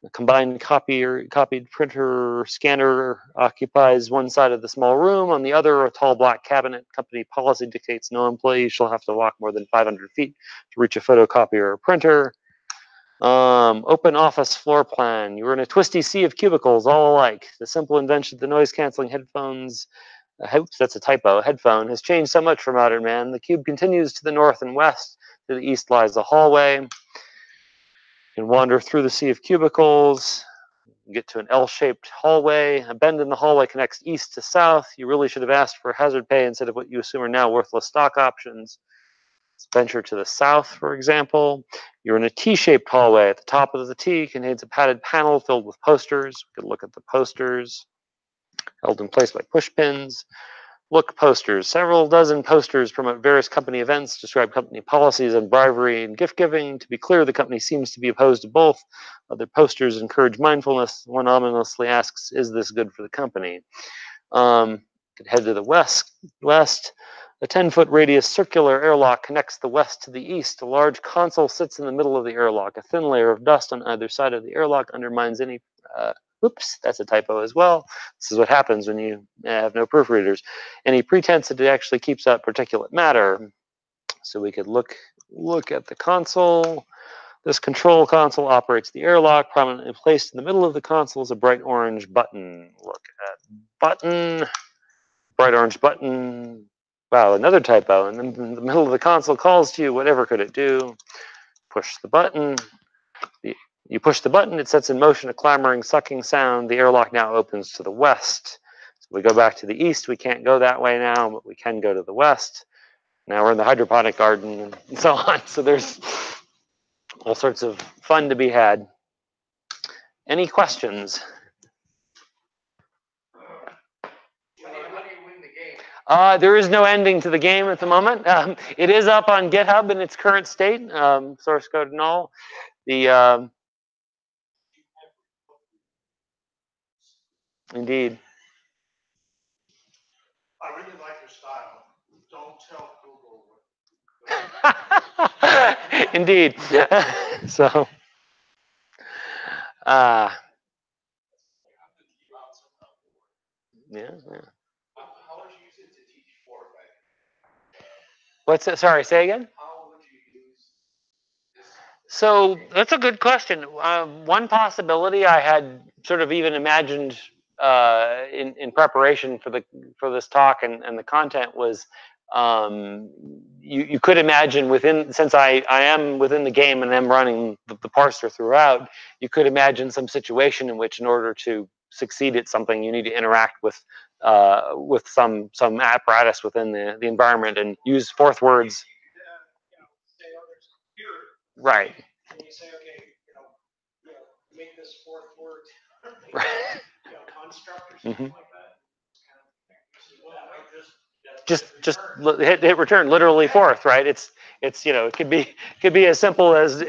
A combined copied printer scanner occupies one side of the small room. On the other, a tall black cabinet. Company policy dictates no employee shall have to walk more than 500 feet to reach a photocopier or printer. Open office floor plan. You're in a twisty sea of cubicles, all alike. The simple invention of the noise-canceling headphones, oops, that's a typo, headphone, has changed so much for modern man. The cube continues to the north and west. To the east lies a hallway. You can wander through the sea of cubicles, get to an L-shaped hallway. A bend in the hallway connects east to south. You really should have asked for hazard pay instead of what you assume are now worthless stock options. Let's venture to the south, for example. You're in a T-shaped hallway. At the top of the T contains a padded panel filled with posters. We could look at the posters, held in place by push pins. Look posters. Several dozen posters promote various company events, describe company policies on bribery and gift giving. To be clear, the company seems to be opposed to both. Other posters encourage mindfulness. One ominously asks, is this good for the company? Could head to the west. A 10-foot radius circular airlock connects the west to the east. A large console sits in the middle of the airlock. A thin layer of dust on either side of the airlock undermines any oops, that's a typo as well. This is what happens when you have no proofreaders. Any pretense that it actually keeps out particulate matter. So we could look at the console. This control console operates the airlock. Prominently placed in the middle of the console is a bright orange button. Look at button, bright orange button. Wow, another typo. And then in the middle of the console calls to you, whatever could it do? Push the button. You push the button, it sets in motion a clamoring, sucking sound. The airlock now opens to the west. So we go back to the east. We can't go that way now, but we can go to the west. Now we're in the hydroponic garden and so on. So there's all sorts of fun to be had. Any questions? There is no ending to the game at the moment. It is up on GitHub in its current state, source code and all. The indeed. I really like your style. Don't tell Google. Indeed. So, yeah. How would you use it to teach Ford? What's it? Sorry, say again? How would you use this? So that's a good question. One possibility I had sort of even imagined in preparation for this talk and the content was you could imagine since I am within the game and am running the parser throughout, you could imagine some situation in which in order to succeed at something you need to interact with some apparatus within the environment and use fourth words. Right. And you say, okay, make this fourth word, Right. construct or something like that. Just hit return, literally fourth, right? It's it could be as simple as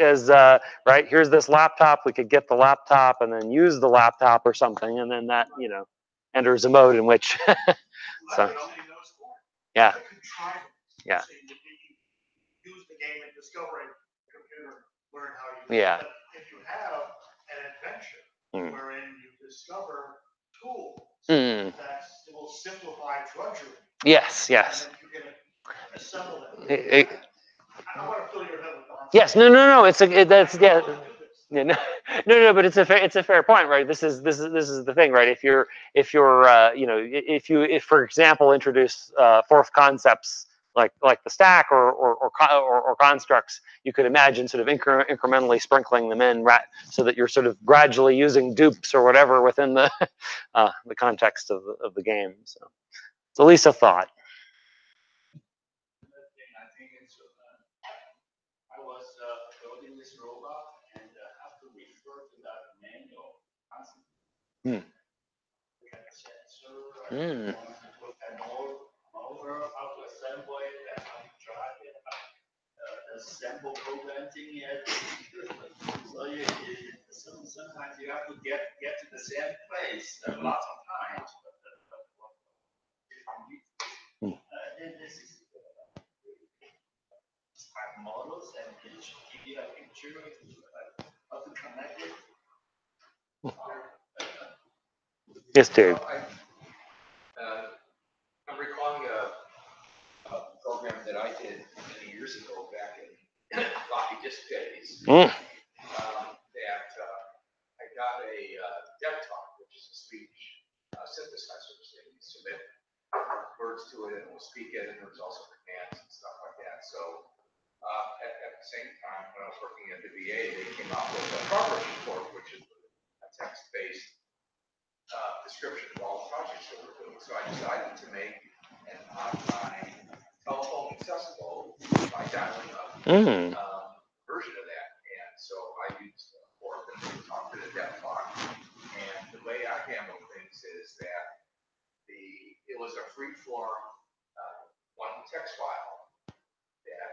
right, here's this laptop, we could get the laptop and then use the laptop or something, and then that enters a mode in which so yeah. Yeah. Use the game and discover a computer, learn how you Yeah. But if you have an invention wherein you discover tools that will simplify drudgery. Yes. And then you can assemble it. I want to fill your head with thoughts. Yes. No. That's yeah. Yeah, no, but it's a fair point, right? This is the thing, right? If you're if for example introduce fourth concepts like the stack or constructs, you could imagine sort of incrementally sprinkling them in, so that you're sort of gradually using dupes or whatever within the the context of the game. So it's at least a thought. I think it's I was building this robot and have to refer to that manual constantly. We had a sensor, and over how to assemble it and how to drive it, assemble programming it. So sometimes you have to get to the same place lots of times. This is models and each give you a picture of how to connect it. Yes, Dave. I'm recalling a program that I did many years ago back in floppy disk days. That I got a DevTalk, which is a speech synthesizer. So you submit words to it and it will speak it, and there's also commands and stuff like that. So at the same time, when I was working at the VA, they came out with a progress report, which is a text-based description of all the projects that we're doing. So I decided to make an online telephone accessible by dialing up version of that. And so I used Fork and talk to the DevTalk. And the way I handle things is that it was a free-form one text file that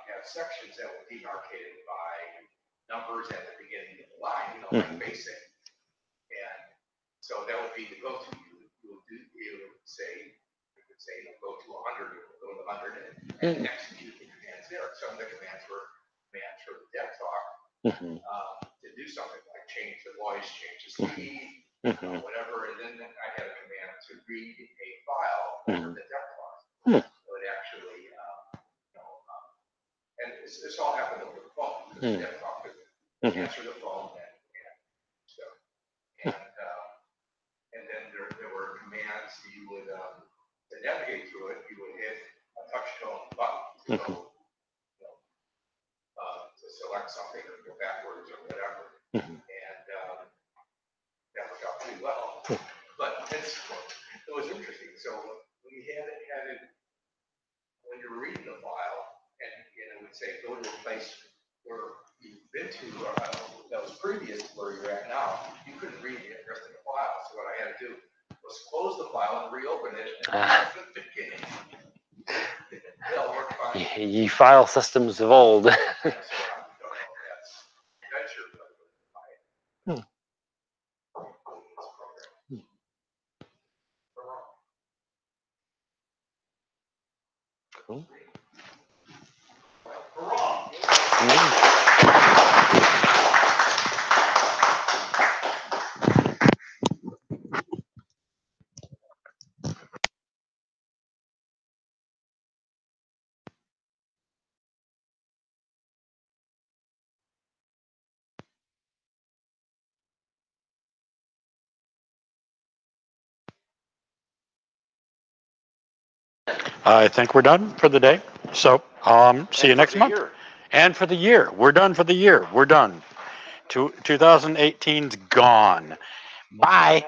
had sections that were demarcated by numbers at the beginning of the line, like basic. And so that would be the go-to. You would say, go to 100, go to 100, and execute the commands there. Some of the commands were commands for the DevTalk to do something like change the voice, change the speed, whatever. And then I had a command to read a file over the DevTalk. So it actually, and this all happened over the phone. The DevTalk could answer the phone and stuff. And then there were commands you would, to navigate to it, you would hit a touch tone button to select something or go backwards or whatever. and that worked out pretty well. But it was interesting. So we had it when you were reading the file, and it would say go to a place where you've been to that was previous to where you're at now. You couldn't read the rest of the file. So what I had to do was close the file and reopen it. And from the beginning. It all worked fine. Ye file systems of old. So I don't know if that's venture, but Cool. I think we're done for the day. So, see you next month. And for the year. We're done for the year. We're done. 2018's gone. Bye.